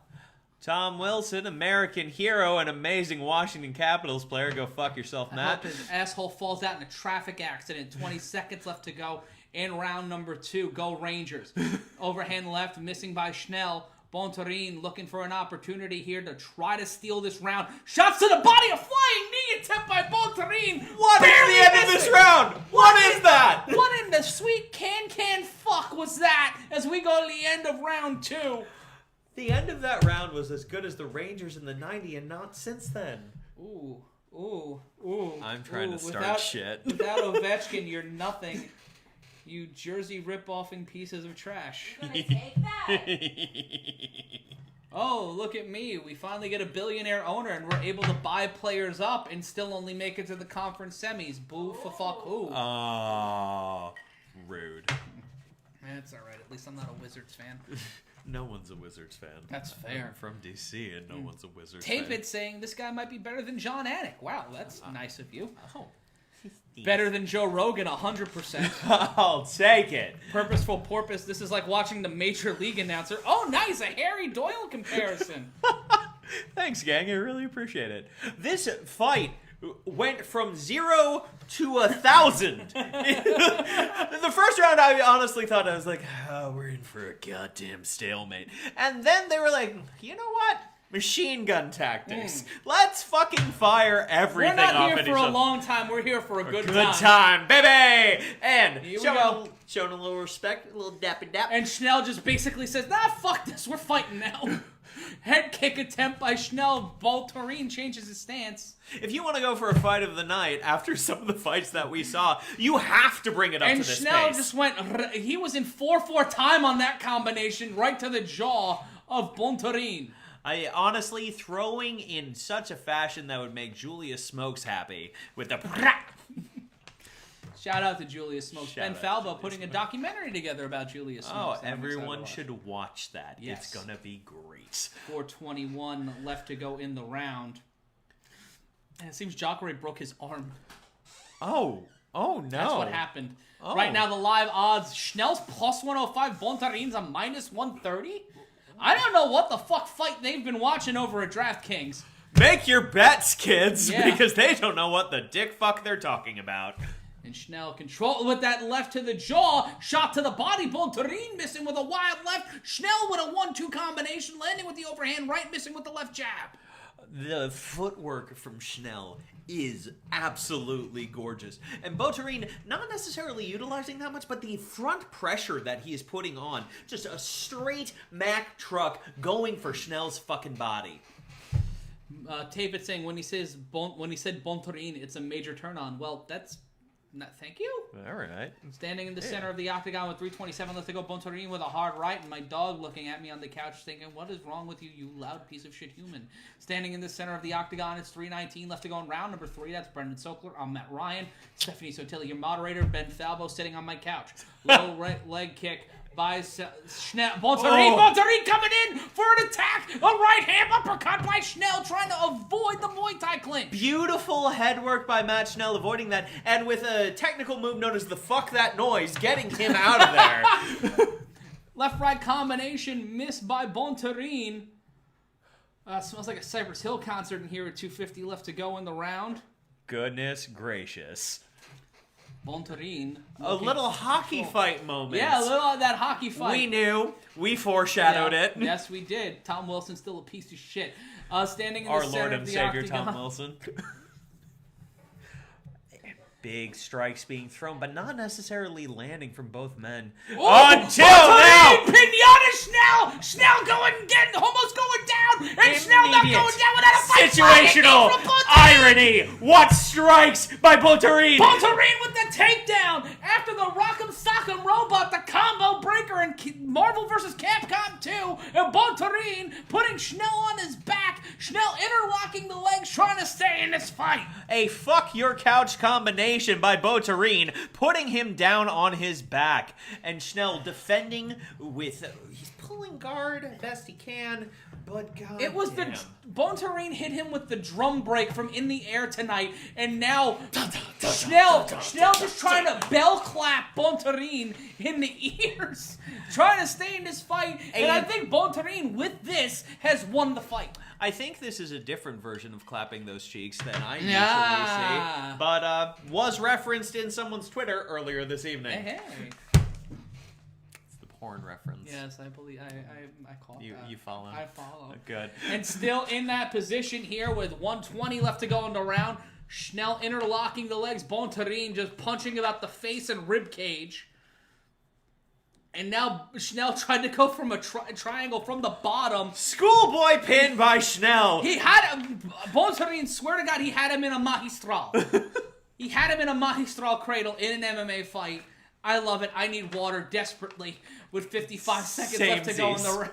Speaker 3: Tom Wilson, American hero and amazing Washington Capitals player. Go fuck yourself,
Speaker 1: I
Speaker 3: Matt.
Speaker 1: hope his asshole falls out in a traffic accident. 20 seconds left to go in round number 2. Go Rangers. Overhand left, missing by Schnell. Bonterin looking for an opportunity here to try to steal this round. Shots to the body, a flying knee attempt by Bonterin.
Speaker 3: What is the end of this round? What is that?
Speaker 1: What in the sweet can fuck was that as we go to the end of round 2?
Speaker 3: The end of that round was as good as the Rangers in the 90 and not since then.
Speaker 1: Ooh.
Speaker 3: I'm trying to start
Speaker 1: without,
Speaker 3: shit.
Speaker 1: Without Ovechkin, you're nothing. You Jersey rip-offing pieces of trash.
Speaker 4: I'm gonna take that.
Speaker 1: Oh, look at me. We finally get a billionaire owner and we're able to buy players up and still only make it to the conference semis. Boo for fuck who.
Speaker 3: Oh, rude.
Speaker 1: That's alright. At least I'm not a Wizards fan.
Speaker 3: No one's a Wizards fan.
Speaker 1: That's fair.
Speaker 3: I'm from DC and no one's a Wizards fan.
Speaker 1: Tape it saying this guy might be better than John Anik. Wow, that's nice of you.
Speaker 3: Oh.
Speaker 1: Better than Joe Rogan, 100%.
Speaker 3: I'll take it.
Speaker 1: Purposeful porpoise. This is like watching the Major League announcer. Oh, nice. A Harry Doyle comparison.
Speaker 3: Thanks, gang. I really appreciate it. This fight went from 0 to 1,000. The first round, I honestly thought, I was like, oh, we're in for a goddamn stalemate. And then they were like, you know what? Machine gun tactics. Let's fucking fire everything
Speaker 1: We're not
Speaker 3: off
Speaker 1: here
Speaker 3: at
Speaker 1: for
Speaker 3: each
Speaker 1: a
Speaker 3: other.
Speaker 1: long time. We're here for a good
Speaker 3: Good
Speaker 1: time.
Speaker 3: time, baby! And
Speaker 1: Here we go.
Speaker 3: showing a little respect, a little dappy dap.
Speaker 1: And Schnell just basically says, nah, fuck this. We're fighting now. Head kick attempt by Schnell. Bonterin changes his stance.
Speaker 3: If you want to go for a fight of the night after some of the fights that we saw, you have to bring it up to
Speaker 1: And
Speaker 3: this
Speaker 1: Schnell
Speaker 3: pace.
Speaker 1: just went, he was in 4-4 time on that combination, right to the jaw of Bonterin.
Speaker 3: I honestly, throwing in such a fashion that would make Julius Smokes happy with the...
Speaker 1: Shout out to Julius Smokes.
Speaker 3: Shout
Speaker 1: Ben
Speaker 3: out
Speaker 1: Falbo
Speaker 3: Julius
Speaker 1: putting a
Speaker 3: Smokes.
Speaker 1: documentary together about Julius
Speaker 3: Oh,
Speaker 1: Smokes. that I'm excited
Speaker 3: everyone
Speaker 1: about.
Speaker 3: should watch that.
Speaker 1: Yes.
Speaker 3: It's gonna be great.
Speaker 1: 4:21 left to go in the round. And it seems Jacare broke his arm.
Speaker 3: Oh no.
Speaker 1: That's what happened.
Speaker 3: Oh.
Speaker 1: Right now, the live odds, Schnell's plus 105, Bonterin's a minus 130. I don't know what the fuck fight they've been watching over at DraftKings.
Speaker 3: Make your bets, kids,
Speaker 1: Yeah.
Speaker 3: because they don't know what the dick fuck they're talking about.
Speaker 1: And Schnell control with that left to the jaw, shot to the body. Bonterin missing with a wild left. Schnell with a 1-2 combination, landing with the overhand right, missing with the left jab.
Speaker 3: The footwork from Schnell is absolutely gorgeous. And Bonterin, not necessarily utilizing that much, but the front pressure that he is putting on. Just a straight Mack truck going for Schnell's fucking body.
Speaker 1: Tape it saying when he said Bonterin, it's a major turn on. Well, that's not. Thank you.
Speaker 3: All right.
Speaker 1: Standing in the center of the octagon with 3:27 left to go, Bonterin with a hard right, and my dog looking at me on the couch thinking, what is wrong with you, you loud piece of shit human? Standing in the center of the octagon, it's 3:19 left to go in round number 3. That's Brendan Sokler. I'm Matt Ryan. Stephanie Sotilli, your moderator. Ben Falbo sitting on my couch. Low right leg kick by Schnell. Bonterin coming in for an attack. A right hand uppercut by Schnell, trying to avoid the Muay Thai clinch.
Speaker 3: Beautiful head work by Matt Schnell, avoiding that, and with a technical move known as the fuck that noise, getting him out of there.
Speaker 1: Left-right combination missed by Bonterin. Smells like a Cypress Hill concert in here with 2:50 left to go in the round.
Speaker 3: Goodness gracious.
Speaker 1: Bonterin.
Speaker 3: A little hockey fight moment.
Speaker 1: Yeah, a little of that hockey fight.
Speaker 3: We knew. We foreshadowed it.
Speaker 1: Yes, we did. Tom Wilson's still a piece of shit. Standing in the
Speaker 3: Our
Speaker 1: center
Speaker 3: Lord
Speaker 1: of
Speaker 3: and
Speaker 1: the
Speaker 3: Savior
Speaker 1: octagon.
Speaker 3: Tom Wilson. Big strikes being thrown, but not necessarily landing from both men. Until now!
Speaker 1: Pinata Schnell! Schnell almost going down! And Schnell not going down without a fight!
Speaker 3: Situational irony! What strikes by Bonterin!
Speaker 1: Bonterin with the takedown! After the Rock'em Sock'em Robot, the combo breaker in Marvel vs. Capcom 2, and Bonterin putting Schnell on his back, Schnell interlocking the legs, trying to stay in this fight.
Speaker 3: A fuck your couch combination by Bonterin, putting him down on his back. And Schnell defending with... he's pulling guard best he can, but god
Speaker 1: It was
Speaker 3: damn.
Speaker 1: Bonterin hit him with the drum break from In the Air Tonight, and now Schnell just trying to bell clap Bonterin in the ears, trying to stay in this fight. And I think Bonterin with this has won the fight.
Speaker 3: I think this is a different version of clapping those cheeks than I usually
Speaker 1: Yeah.
Speaker 3: see, but was referenced in someone's Twitter earlier this evening.
Speaker 1: Hey.
Speaker 3: It's the porn reference.
Speaker 1: Yes, I believe I caught that.
Speaker 3: You follow?
Speaker 1: I follow.
Speaker 3: Good.
Speaker 1: And still in that position here with 1:20 left to go in the round. Schnell interlocking the legs. Bonterin just punching about the face and rib cage. And now Schnell tried to go from a triangle from the bottom.
Speaker 3: Schoolboy pin by Schnell.
Speaker 1: He had Bonterin, swear to God, he had him in a magistral. He had him in a magistral cradle in an MMA fight. I love it. I need water desperately with 55 seconds left to go in the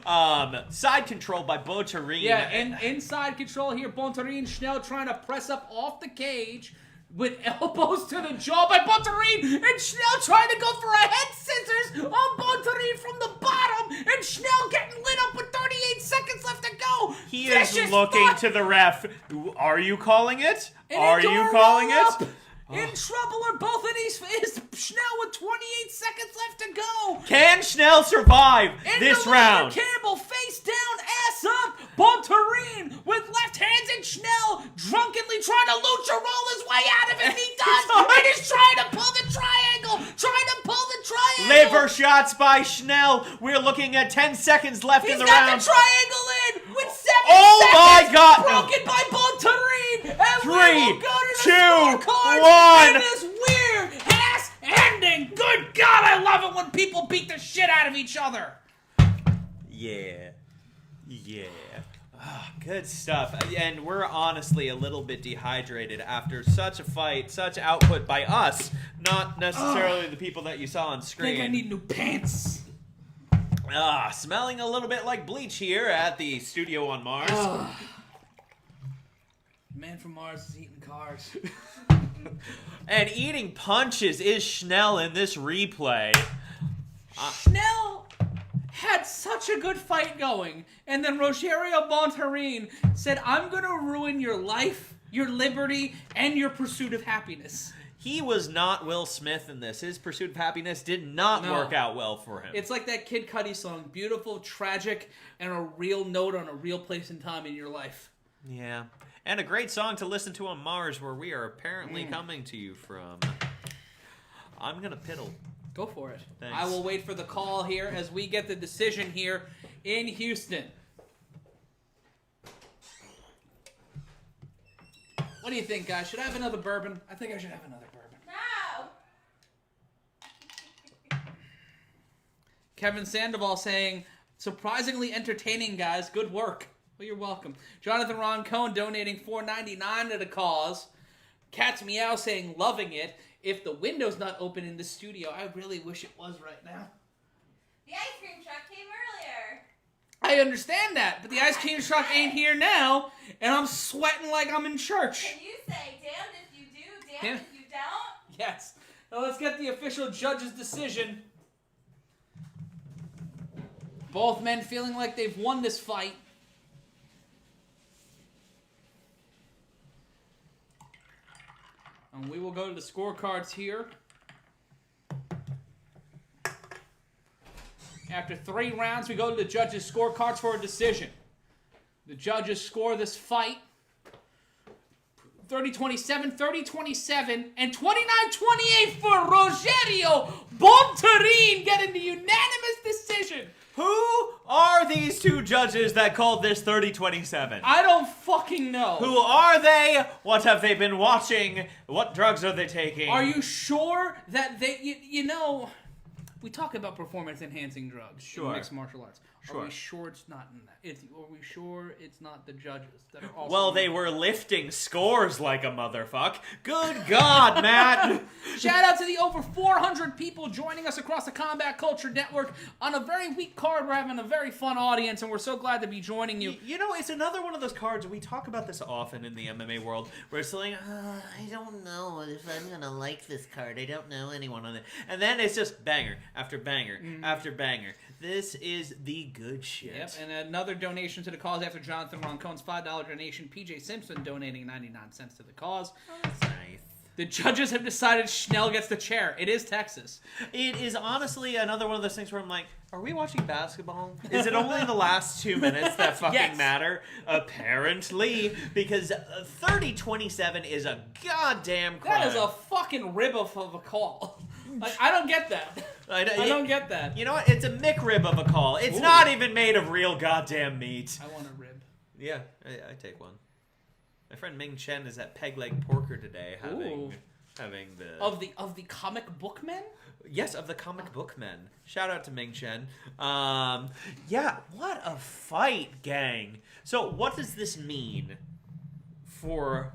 Speaker 1: round.
Speaker 3: Side control by Bonterin.
Speaker 1: Yeah, and inside control here. Bonterin, Schnell trying to press up off the cage with elbows to the jaw by Bonterin, and Schnell trying to go for a head scissors on Bonterin from the bottom, and Schnell getting lit up with 38 seconds left to go.
Speaker 3: He
Speaker 1: Vicious
Speaker 3: is looking
Speaker 1: fight.
Speaker 3: to the ref. Are you calling it?
Speaker 1: And
Speaker 3: Are
Speaker 1: into
Speaker 3: you
Speaker 1: a
Speaker 3: calling
Speaker 1: roll-up.
Speaker 3: it?
Speaker 1: In trouble are both of these. Is Schnell with 28 seconds left to go.
Speaker 3: Can Schnell survive
Speaker 1: And
Speaker 3: this
Speaker 1: the
Speaker 3: round?
Speaker 1: Campbell face down, ass up. Bonterin with left hands, and Schnell drunkenly trying to lucha roll his way out of it. He does. And he's trying to pull the triangle.
Speaker 3: Liver shots by Schnell. We're looking at 10 seconds left in the round.
Speaker 1: He's got the triangle in with 7
Speaker 3: Oh
Speaker 1: seconds.
Speaker 3: my God.
Speaker 1: Broken by Bonterin. And
Speaker 3: 3,
Speaker 1: we will go to the
Speaker 3: 2,
Speaker 1: scorecards
Speaker 3: 1.
Speaker 1: in this weird ass ending. Good God, I love it when people beat the shit out of each other.
Speaker 3: Yeah. Good stuff. And we're honestly a little bit dehydrated after such a fight, such output by us, not necessarily the people that you saw on
Speaker 1: I
Speaker 3: screen.
Speaker 1: think I need new pants.
Speaker 3: Smelling a little bit like bleach here at the studio on Mars.
Speaker 1: Man from Mars is eating cars.
Speaker 3: And eating punches is Schnell in this replay.
Speaker 1: Schnell had such a good fight going, and then Rogerio Bonterin said, I'm going to ruin your life, your liberty, and your pursuit of happiness.
Speaker 3: He was not Will Smith in this. His pursuit of happiness did not work out well for him.
Speaker 1: It's like that Kid Cudi song, beautiful, tragic, and a real note on a real place and time in your life.
Speaker 3: Yeah. And a great song to listen to on Mars, where we are apparently coming to you from. I'm going to piddle.
Speaker 1: Go for it.
Speaker 3: Thanks.
Speaker 1: I will wait for the call here as we get the decision here in Houston. What do you think, guys? Should I have another bourbon? I think I should have another bourbon.
Speaker 4: No!
Speaker 1: Kevin Sandoval saying, surprisingly entertaining, guys. Good work. Well, you're welcome. Jonathan Ron Cohn donating $4.99 to the cause. Cat's Meow saying, loving it. If the window's not open in the studio, I really wish it was right now.
Speaker 4: The ice cream truck came earlier.
Speaker 1: I understand that, but the ice cream truck ain't here now, and I'm sweating like I'm in church.
Speaker 4: And you say, damned if you do, damned
Speaker 1: Yeah.
Speaker 4: if you don't.
Speaker 1: Yes. Now let's get the official judge's decision. Both men feeling like they've won this fight. And we will go to the scorecards here. After 3 rounds, we go to the judges' scorecards for a decision. The judges score this fight 30-27, 30-27, and 29-28 for Rogerio. Bonterin getting the unanimous decision.
Speaker 3: Who are these 2 judges that called this 30-27?
Speaker 1: I don't fucking know.
Speaker 3: Who are they? What have they been watching? What drugs are they taking?
Speaker 1: Are you sure that they, you know, we talk about performance-enhancing drugs
Speaker 3: Sure.
Speaker 1: in mixed martial arts.
Speaker 3: Sure.
Speaker 1: Are we sure it's not in that? Are we sure it's not the judges that are also...
Speaker 3: Well, they were lifting scores like a motherfuck. Good God, Matt!
Speaker 1: Shout out to the over 400 people joining us across the Combat Culture Network on a very weak card. We're having a very fun audience, and we're so glad to be joining you.
Speaker 3: You know, it's another one of those cards, we talk about this often in the MMA world, where it's like, I don't know if I'm gonna like this card. I don't know anyone on it. And then it's just banger after banger after banger. This is the good shit.
Speaker 1: Yep, and another donation to the cause after Jonathan Roncone's $5 donation. PJ Simpson donating 99 cents to the cause.
Speaker 3: Oh, that's nice.
Speaker 1: The judges have decided Schnell gets the chair. It is Texas.
Speaker 3: It is honestly another one of those things where I'm like, are we watching basketball? Is it only the last 2 minutes that fucking
Speaker 1: Yes.
Speaker 3: matter? Apparently, because 30-27 is a goddamn crime.
Speaker 1: That is a fucking rib of a call. Like, I don't get that. I don't get that.
Speaker 3: You know what? It's a McRib of a call. It's not even made of real goddamn meat.
Speaker 1: I want a rib.
Speaker 3: Yeah, I take one. My friend Ming Chen is at Peg Leg Porker today, having the
Speaker 1: Of the comic book men?
Speaker 3: Yes, of the comic book men. Shout out to Ming Chen. Yeah, what a fight, gang. So, what does this mean for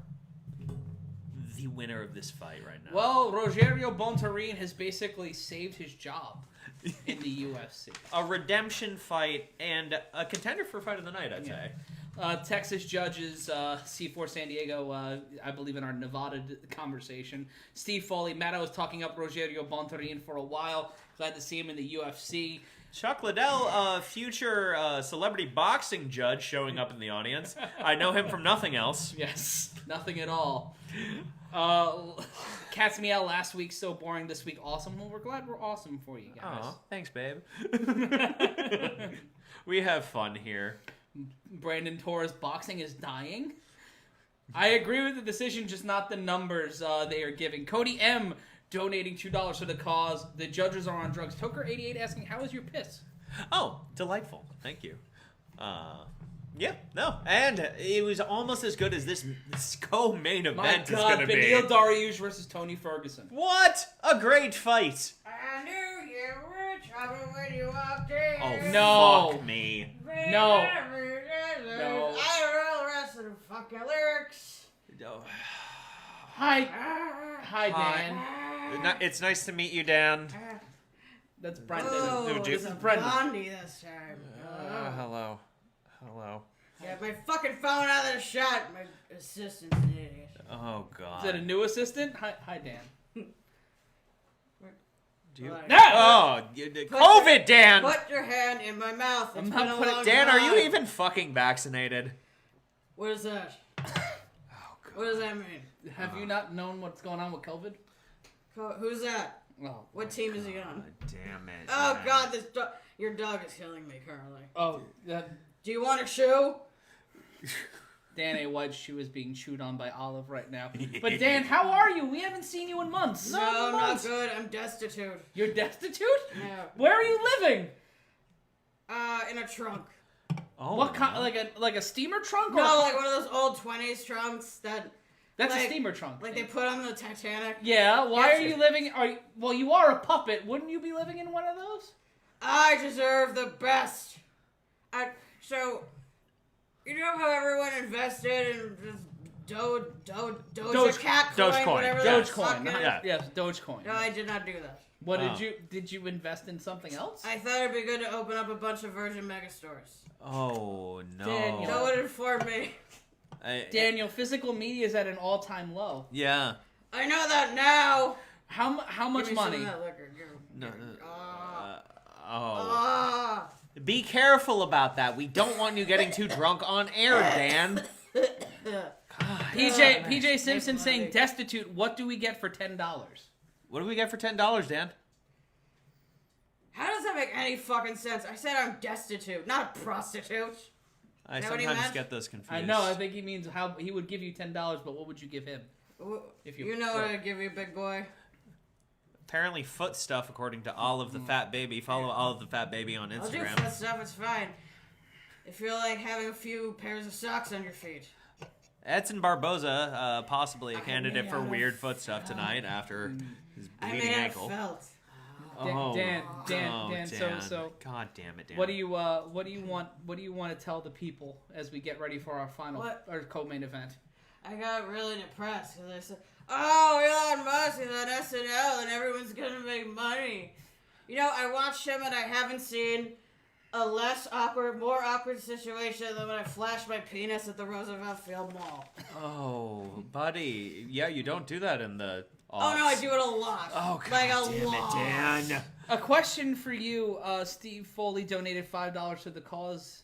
Speaker 3: the winner of this fight right now?
Speaker 1: Well, Rogerio Bonterin has basically saved his job in the UFC.
Speaker 3: A redemption fight and a contender for fight of the night, I'd say.
Speaker 1: Texas judges, C4 San Diego, I believe in our Nevada conversation. Steve Foley, Matt, I was talking up Rogerio Bonterin for a while. Glad to see him in the UFC.
Speaker 3: Chuck Liddell, future celebrity boxing judge showing up in the audience. I know him from nothing else.
Speaker 1: Yes, nothing at all. Cat's Meow last week, so boring. This week, awesome. Well, we're glad we're awesome for you guys.
Speaker 3: Aw, thanks, babe. We have fun here.
Speaker 1: Brandon Torres, boxing is dying. I agree with the decision, just not the numbers they are giving. Cody M. donating $2 to the cause. The judges are on drugs. Toker88 asking, how was your piss?
Speaker 3: Oh, delightful. Thank you. Yeah, no. And it was almost as good as this co-main event is going to be.
Speaker 1: Beneil Dariush versus Tony Ferguson.
Speaker 3: What a great fight.
Speaker 4: I knew you were trouble when you walked in.
Speaker 3: Oh,
Speaker 1: No.
Speaker 3: fuck me.
Speaker 1: No.
Speaker 4: No. I don't know the rest of the fucking lyrics.
Speaker 3: Oh.
Speaker 1: Hi, Dan.
Speaker 3: It's nice to meet you, Dan.
Speaker 1: That's Brendan.
Speaker 4: Oh,
Speaker 1: This is
Speaker 4: it's
Speaker 1: Brendan.
Speaker 4: Blondie this time.
Speaker 3: Hello. Hello.
Speaker 4: Yeah, my fucking phone out of the shot. My assistant's an idiot.
Speaker 3: Oh, God.
Speaker 1: Is that a new assistant? Hi, Dan.
Speaker 3: Do you...
Speaker 4: Like,
Speaker 3: Oh, COVID, Dan!
Speaker 4: Put your hand in my mouth. It's
Speaker 1: I'm
Speaker 4: been
Speaker 1: not
Speaker 4: a
Speaker 1: putting-
Speaker 4: long
Speaker 3: Dan, are you
Speaker 4: time.
Speaker 3: even fucking vaccinated?
Speaker 4: What is that?
Speaker 3: Oh, God.
Speaker 4: What does that mean?
Speaker 1: Have you not known what's going on with COVID?
Speaker 4: Who's that?
Speaker 1: Oh,
Speaker 4: What team is he on?
Speaker 3: God damn it.
Speaker 4: Oh
Speaker 3: man.
Speaker 4: God, this your dog is killing me currently.
Speaker 1: oh,
Speaker 4: Do you want a shoe?
Speaker 1: Dan A. White's shoe is being chewed on by Olive right now. But Dan, how are you? We haven't seen you in months.
Speaker 4: No, not good. I'm destitute.
Speaker 1: You're destitute?
Speaker 4: Yeah.
Speaker 1: Where are you living?
Speaker 4: In a trunk.
Speaker 3: Oh,
Speaker 1: What kind?
Speaker 3: no.
Speaker 1: Like a steamer trunk? Or
Speaker 4: No, like one of those old 20s trunks that
Speaker 1: that's
Speaker 4: like-
Speaker 1: a steamer trunk.
Speaker 4: like they put on the Titanic.
Speaker 1: Yeah. Why
Speaker 4: Yes,
Speaker 1: are you
Speaker 4: sir.
Speaker 1: living? Well, you are a puppet. Wouldn't you be living in one of those?
Speaker 4: I deserve the best. So, you know how everyone invested in this Doja Cat coin,
Speaker 3: Dogecoin.
Speaker 4: whatever that
Speaker 1: Dogecoin.
Speaker 4: fuck is?
Speaker 3: Yeah.
Speaker 1: Yes, Dogecoin.
Speaker 4: No, I did not do that.
Speaker 1: What
Speaker 3: Oh.
Speaker 1: did you invest in something else?
Speaker 4: I thought it'd be good to open up a bunch of Virgin Mega stores.
Speaker 3: Oh, no.
Speaker 1: Daniel.
Speaker 4: No one informed me.
Speaker 1: Daniel, physical media is at an all-time low.
Speaker 3: Yeah.
Speaker 4: I know that now.
Speaker 1: How much
Speaker 4: Give me
Speaker 1: money?
Speaker 4: Some of that liquor.
Speaker 3: No.
Speaker 4: Ah.
Speaker 3: Oh.
Speaker 4: Ah.
Speaker 3: Be careful about that. We don't want you getting too drunk on air, Dan.
Speaker 1: PJ Simpson saying destitute. What do we get for $10?
Speaker 3: What do we get for $10, Dan?
Speaker 4: How does that make any fucking sense? I said I'm destitute, not a prostitute.
Speaker 3: I
Speaker 4: Is that what he
Speaker 3: sometimes
Speaker 4: meant?
Speaker 3: get those confused.
Speaker 1: I know. I think he means how he would give you $10, but what would you give him? If
Speaker 4: You know what I'd give you, big boy.
Speaker 3: Apparently foot stuff, according to Olive the Fat Baby. Follow Olive the Fat Baby on
Speaker 4: I'll do
Speaker 3: Instagram.
Speaker 4: foot stuff, it's fine. If you like having a few pairs of socks on your feet.
Speaker 3: Edson Barboza, possibly a
Speaker 4: I
Speaker 3: candidate
Speaker 4: made
Speaker 3: for
Speaker 4: out of
Speaker 3: weird foot stuff tonight after his
Speaker 4: I
Speaker 3: bleeding
Speaker 4: made
Speaker 3: ankle.
Speaker 4: out of felt.
Speaker 1: Dan,
Speaker 3: Dan.
Speaker 1: so
Speaker 3: God damn it, Dan.
Speaker 1: what do you want to tell the people as we get ready for our our co-main event?
Speaker 4: I got really depressed because I said, "Oh, Elon Musk is on SNL and everyone's gonna make money." You know, I watched him and I haven't seen a more awkward situation than when I flashed my penis at the Roosevelt Field Mall.
Speaker 3: Oh, buddy. Yeah, you don't do that in the
Speaker 4: Oh no, I do it a lot.
Speaker 3: Oh, God
Speaker 4: like a
Speaker 3: damn
Speaker 4: lot.
Speaker 3: it, Dan.
Speaker 1: A question for you. Steve Foley donated $5 to the cause,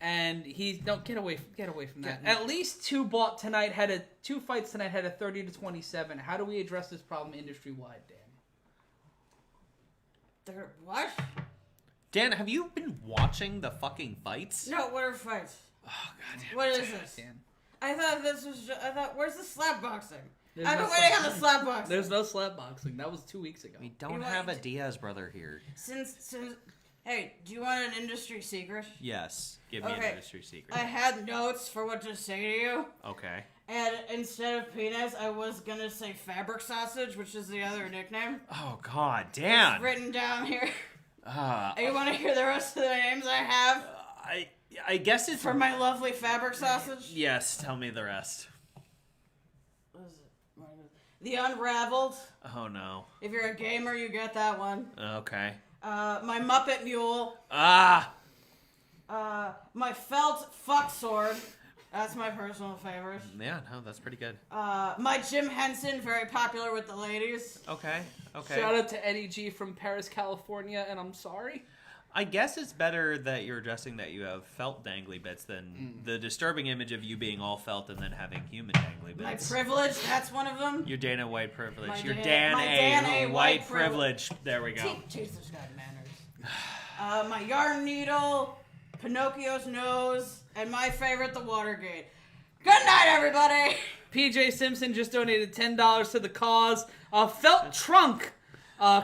Speaker 1: and get away from that. At least two fights tonight had a 30-27. How do we address this problem industry wide, Dan?
Speaker 4: What?
Speaker 3: Dan, have you been watching the fucking fights?
Speaker 4: No, what are fights?
Speaker 3: Oh, God damn
Speaker 4: What
Speaker 3: it.
Speaker 4: is this?
Speaker 1: Dan.
Speaker 4: I thought this was. Where's the slap boxing?
Speaker 1: There's
Speaker 4: I've
Speaker 1: no
Speaker 4: been waiting
Speaker 1: slap-
Speaker 4: on the slap boxing.
Speaker 1: There's no slap boxing. That was 2 weeks ago.
Speaker 3: We don't
Speaker 4: You
Speaker 3: have a
Speaker 4: want-
Speaker 3: Diaz brother here.
Speaker 4: Since hey, do you want an industry secret?
Speaker 3: Yes. Give me an
Speaker 4: Okay.
Speaker 3: industry secret.
Speaker 4: I had notes for what to say to you,
Speaker 3: Okay.
Speaker 4: and instead of penis, I was gonna say fabric sausage, which is the other nickname.
Speaker 3: Oh, God, Dan.
Speaker 4: It's written down here.
Speaker 3: Uh,
Speaker 4: You want to hear the rest of the names I have
Speaker 3: I guess it's...
Speaker 4: for my lovely fabric sausage?
Speaker 3: Yes, tell me the rest.
Speaker 4: What is it? The Unraveled.
Speaker 3: Oh, no.
Speaker 4: If you're a gamer, you get that one.
Speaker 3: Okay.
Speaker 4: My Muppet Mule.
Speaker 3: Ah!
Speaker 4: My Felt Fuck Sword. That's my personal favorite.
Speaker 3: Yeah, no, that's pretty good.
Speaker 4: My Jim Henson, very popular with the ladies.
Speaker 3: Okay.
Speaker 1: Shout out to Eddie G from Paris, California, and I'm sorry.
Speaker 3: I guess it's better that you're addressing that you have felt dangly bits than the disturbing image of you being all felt and then having human dangly
Speaker 4: My
Speaker 3: bits.
Speaker 4: Privilege, that's one of them.
Speaker 3: Your Dana White privilege.
Speaker 4: My
Speaker 3: Your
Speaker 4: Dan- my
Speaker 3: Dan
Speaker 4: Dan
Speaker 3: A.
Speaker 4: A.
Speaker 3: White
Speaker 4: White
Speaker 3: privilege. There we go.
Speaker 4: Jesus got manners. My Yarn Needle, Pinocchio's Nose, and my favorite, the Watergate. Good night, everybody!
Speaker 1: PJ Simpson just donated $10 to the cause. Felt Trunk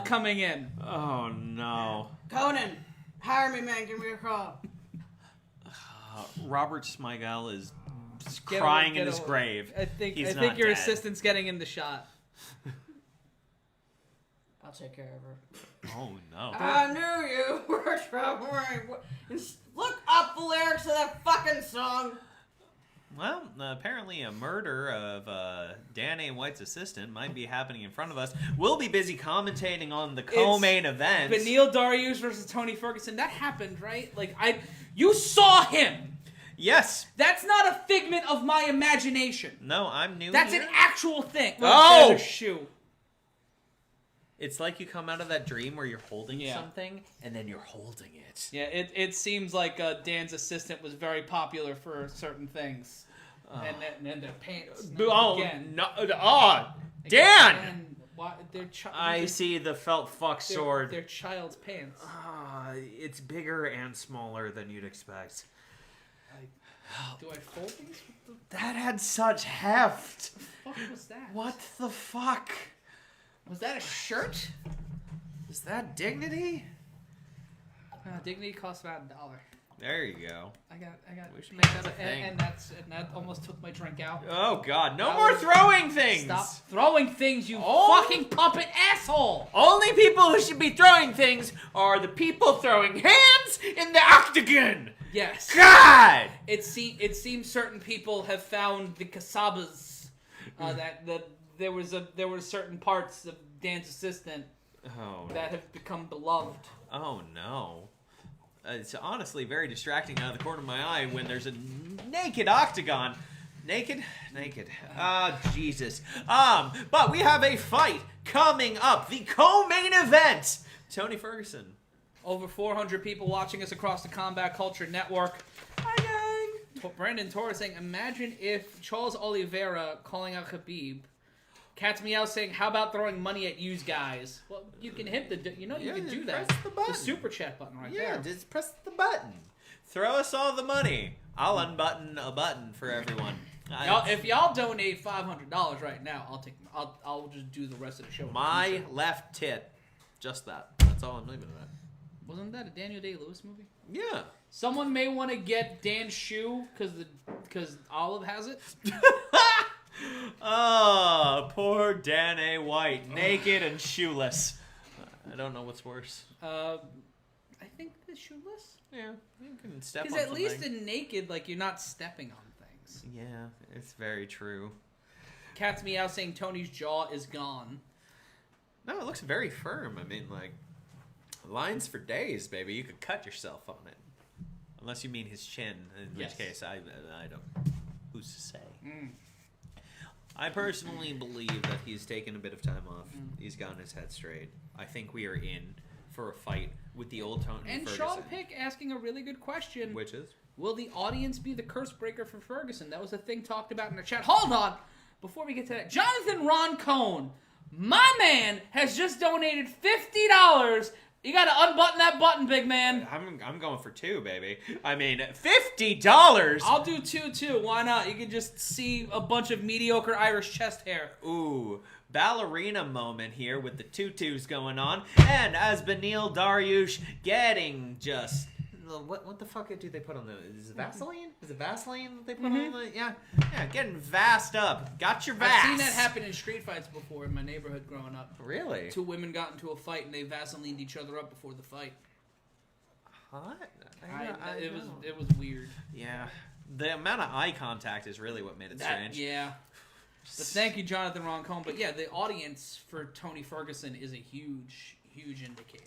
Speaker 1: coming in.
Speaker 3: Oh, no.
Speaker 4: Conan, hire me, man. Give me a call.
Speaker 3: Robert Smigel is
Speaker 1: Get
Speaker 3: crying
Speaker 1: away,
Speaker 3: in
Speaker 1: get
Speaker 3: his
Speaker 1: away.
Speaker 3: grave.
Speaker 1: I think
Speaker 3: He's
Speaker 1: your
Speaker 3: not dead.
Speaker 1: assistant's getting in the shot.
Speaker 4: I'll take care of her.
Speaker 3: Oh, no.
Speaker 4: I knew you were trouble. Look up the lyrics of that fucking song.
Speaker 3: Well, apparently a murder of Dan A. White's assistant might be happening in front of us. We'll be busy commentating on the co-main event.
Speaker 1: Beneil Dariush versus Tony Ferguson. That happened, right? You saw him.
Speaker 3: Yes.
Speaker 1: That's not a figment of my imagination.
Speaker 3: No, I'm new
Speaker 1: That's
Speaker 3: here.
Speaker 1: an actual thing.
Speaker 3: Oh!
Speaker 1: There's a shoe.
Speaker 3: It's like you come out of that dream where you're holding
Speaker 1: Yeah.
Speaker 3: something, and then you're holding it.
Speaker 1: Yeah, it seems like Dan's assistant was very popular for certain things. And their pants.
Speaker 3: Oh,
Speaker 1: Again.
Speaker 3: no. Oh, Dan!
Speaker 1: Again,
Speaker 3: I see the felt fuck sword.
Speaker 1: They're child's pants.
Speaker 3: It's bigger and smaller than you'd expect.
Speaker 1: Do I fold these?
Speaker 3: That had such heft.
Speaker 1: What the fuck was that?
Speaker 3: What the fuck?
Speaker 1: Was that a shirt?
Speaker 3: Is that dignity?
Speaker 1: Dignity costs about $1.
Speaker 3: There you go.
Speaker 1: I got.
Speaker 3: We should make that a thing.
Speaker 1: And that almost took my drink out.
Speaker 3: Oh God! No
Speaker 1: That
Speaker 3: more
Speaker 1: was-
Speaker 3: throwing things.
Speaker 1: Stop throwing things, you
Speaker 3: Oh.
Speaker 1: fucking puppet asshole!
Speaker 3: Only people who should be throwing things are the people throwing hands in the octagon.
Speaker 1: Yes.
Speaker 3: God!
Speaker 1: It seems certain people have found the kasabas. That there were certain parts of Dan's assistant that have become beloved.
Speaker 3: Oh no. It's honestly very distracting out of the corner of my eye when there's a naked octagon. Naked? Ah, Jesus. But we have a fight coming up. The co-main event. Tony Ferguson.
Speaker 1: Over 400 people watching us across the Combat Culture Network.
Speaker 3: Hi, gang.
Speaker 1: Brandon Torres saying, imagine if Charles Oliveira calling out Khabib. Cat's Meow saying, how about throwing money at yous guys? Well, you can hit the, you can do that.
Speaker 3: Press the button.
Speaker 1: The super chat button right there.
Speaker 3: Yeah, just press the button. Throw us all the money. I'll unbutton a button for everyone.
Speaker 1: If y'all donate $500 right now, I'll just do the rest of the show.
Speaker 3: My left tit. Just that. That's all I'm leaving it at.
Speaker 1: Wasn't that a Daniel Day-Lewis movie?
Speaker 3: Yeah.
Speaker 1: Someone may want to get Dan's shoe because Olive has it.
Speaker 3: Oh, poor Dan A. White, naked and shoeless. I don't know what's worse.
Speaker 1: I think the shoeless.
Speaker 3: Yeah, you can step on
Speaker 1: Because at
Speaker 3: something.
Speaker 1: least in naked, like, you're not stepping on things.
Speaker 3: Yeah, it's very true.
Speaker 1: Cat's Meow saying Tony's jaw is gone.
Speaker 3: No, it looks very firm. I mean, like, lines for days, baby. You could cut yourself on it. Unless you mean his chin, in
Speaker 1: Yes.
Speaker 3: which case I don't. Who's to say? I personally believe that he's taken a bit of time off. He's gotten his head straight. I think we are in for a fight with the old Tony
Speaker 1: And
Speaker 3: Ferguson.
Speaker 1: Sean Pick asking a really good question.
Speaker 3: Which is?
Speaker 1: Will the audience be the curse breaker for Ferguson? That was a thing talked about in the chat. Hold on! Before we get to that, Jonathan Ron Cohn, my man, has just donated $50. You gotta unbutton that button, big man.
Speaker 3: I'm going for $2, baby. I mean, $50.
Speaker 1: I'll do two too. Why not? You can just see a bunch of mediocre Irish chest hair.
Speaker 3: Ooh, ballerina moment here with the tutus going on, and as Beneil Dariush getting just what the fuck do they put on the? Is it Vaseline? Is it Vaseline that they put on the? Yeah, getting vassed up. Got your vass.
Speaker 1: I've seen that happen in street fights before in my neighborhood growing up.
Speaker 3: Really?
Speaker 1: Two women got into a fight and they Vaselined each other up before the fight.
Speaker 3: What?
Speaker 1: It was weird.
Speaker 3: Yeah, the amount of eye contact is really what made it strange.
Speaker 1: Yeah. But thank you, Jonathan Roncombe. But yeah, the audience for Tony Ferguson is a huge indicator.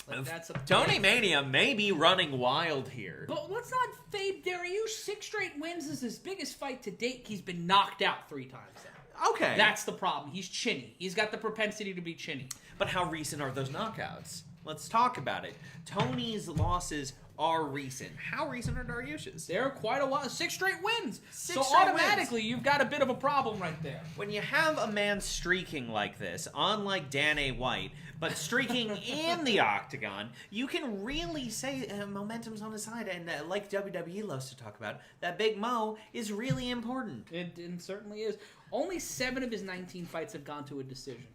Speaker 1: Like, that's a
Speaker 3: Tony Mania may be running wild here.
Speaker 1: But let's not fade Dariush. 6 straight wins is his biggest fight to date. He's been knocked out 3 times now.
Speaker 3: Okay.
Speaker 1: That's the problem. He's chinny. He's got the propensity to be chinny.
Speaker 3: But how recent are those knockouts? Let's talk about it. Tony's losses are recent. How recent are Dariush's?
Speaker 1: They're quite a while. 6 straight wins.
Speaker 3: 6
Speaker 1: so
Speaker 3: straight
Speaker 1: automatically, you've got a bit of a problem right there.
Speaker 3: When you have a man streaking like this, unlike Dan A. White, but streaking in the octagon, you can really say momentum's on his side. And like WWE loves to talk about, that Big Mo is really important.
Speaker 1: It certainly is. Only 7 of his 19 fights have gone to a decision.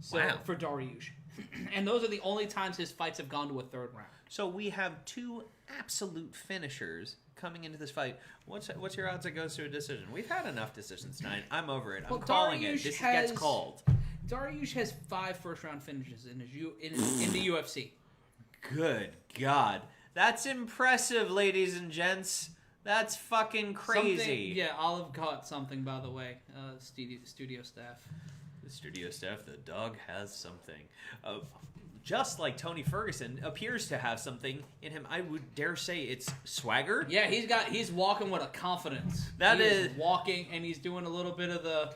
Speaker 1: So,
Speaker 3: Wow.
Speaker 1: For Dariush. And those are the only times his fights have gone to a 3rd round.
Speaker 3: So we have 2 absolute finishers coming into this fight. What's your odds it goes to a decision? We've had enough decisions tonight. I'm over it. I'm calling it. This gets called.
Speaker 1: Dariush has 5 first-round finishes in the UFC.
Speaker 3: Good God. That's impressive, ladies and gents. That's fucking crazy.
Speaker 1: Yeah, Olive caught something, by the way. Studio staff.
Speaker 3: The studio staff, the dog has something. Just like Tony Ferguson appears to have something in him. I would dare say it's swagger.
Speaker 1: Yeah, he's walking with a confidence.
Speaker 3: That
Speaker 1: he
Speaker 3: is
Speaker 1: walking, and he's doing a little bit of the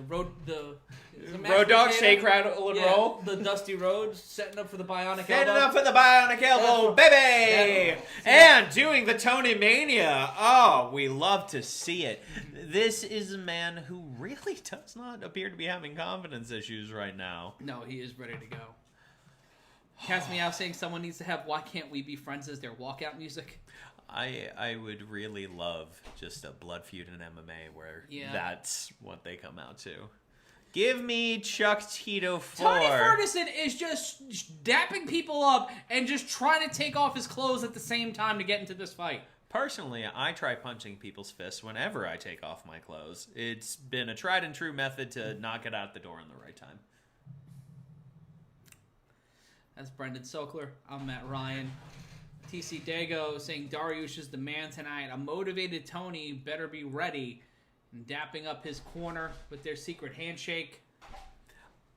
Speaker 1: road
Speaker 3: dog shake, rattle, and roll.
Speaker 1: The Dusty Rhodes setting up for the bionic
Speaker 3: Getting
Speaker 1: elbow.
Speaker 3: up for the bionic elbow, baby! And doing the Tony Mania. Oh, we love to see it. This is a man who really does not appear to be having confidence issues right now.
Speaker 1: No, he is ready to go. Cat's Meow saying someone needs to have "Why Can't We Be Friends" as their walkout music.
Speaker 3: I would really love just a blood feud in MMA where that's what they come out to. Give me Chuck Tito 4.
Speaker 1: Tony Ferguson is just dapping people up and just trying to take off his clothes at the same time to get into this fight.
Speaker 3: Personally, I try punching people's fists whenever I take off my clothes. It's been a tried and true method to not get out the door in the right time.
Speaker 1: That's Brendan Sokler. I'm Matt Ryan. TC Dago saying Dariush is the man tonight. A motivated Tony better be ready. And dapping up his corner with their secret handshake.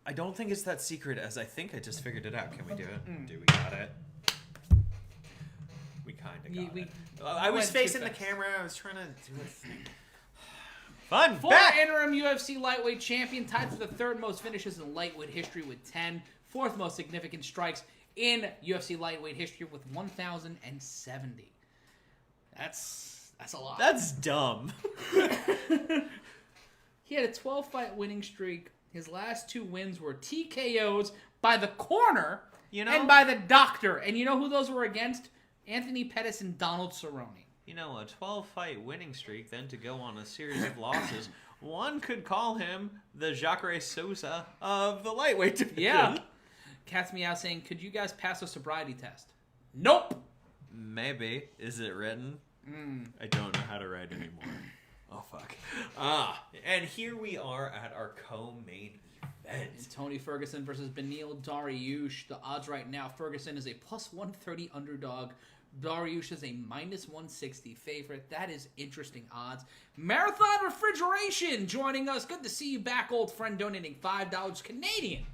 Speaker 3: I don't think it's that secret, as I think I just figured it out. Can we do it? Do we got it? We kind of got it. I was facing the camera. I was trying to do it. Fun.
Speaker 1: Former interim UFC lightweight champion, tied for the 3rd most finishes in lightweight history with 10. 4th most significant strikes, in UFC lightweight history with 1,070. That's a lot.
Speaker 3: That's dumb.
Speaker 1: He had a 12-fight winning streak. His last 2 wins were TKOs by the corner and by the doctor. And you know who those were against? Anthony Pettis and Donald Cerrone.
Speaker 3: You know, a 12-fight winning streak, then to go on a series of losses. One could call him the Jacare Souza of the lightweight division.
Speaker 1: Yeah. Cat's me out saying, could you guys pass a sobriety test? Nope.
Speaker 3: Maybe. Is it written? I don't know how to write anymore. Oh, fuck. And here we are at our co-main event.
Speaker 1: It's Tony Ferguson versus Beneil Dariush. The odds right now, Ferguson is a plus 130 underdog. Dariush is a minus 160 favorite. That is interesting odds. Marathon Refrigeration joining us. Good to see you back, old friend, donating $5 Canadian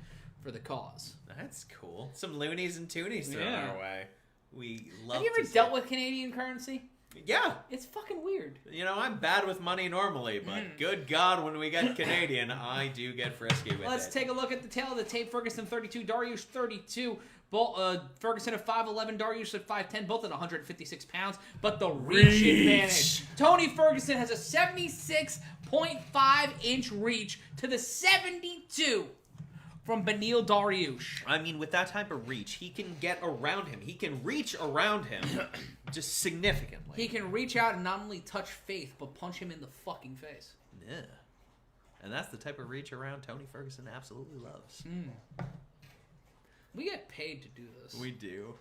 Speaker 1: for the cause.
Speaker 3: That's cool. Some loonies and toonies thrown our way. We love
Speaker 1: Have you ever dealt with Canadian currency?
Speaker 3: Yeah.
Speaker 1: It's fucking weird.
Speaker 3: You know, I'm bad with money normally, but good God, when we get Canadian, I do get frisky with it.
Speaker 1: Let's take a look at the tail of the tape. Ferguson 32, Dariush 32. Ferguson at 5'11", Dariush at 5'10", both at 156 pounds. But the reach advantage. Tony Ferguson has a 76.5-inch reach to the 72 from Beneil Dariush.
Speaker 3: I mean, with that type of reach, he can get around him. He can reach around him just significantly.
Speaker 1: He can reach out and not only touch Faith, but punch him in the fucking face.
Speaker 3: Yeah. And that's the type of reach around Tony Ferguson absolutely loves.
Speaker 1: We get paid to do this.
Speaker 3: We do.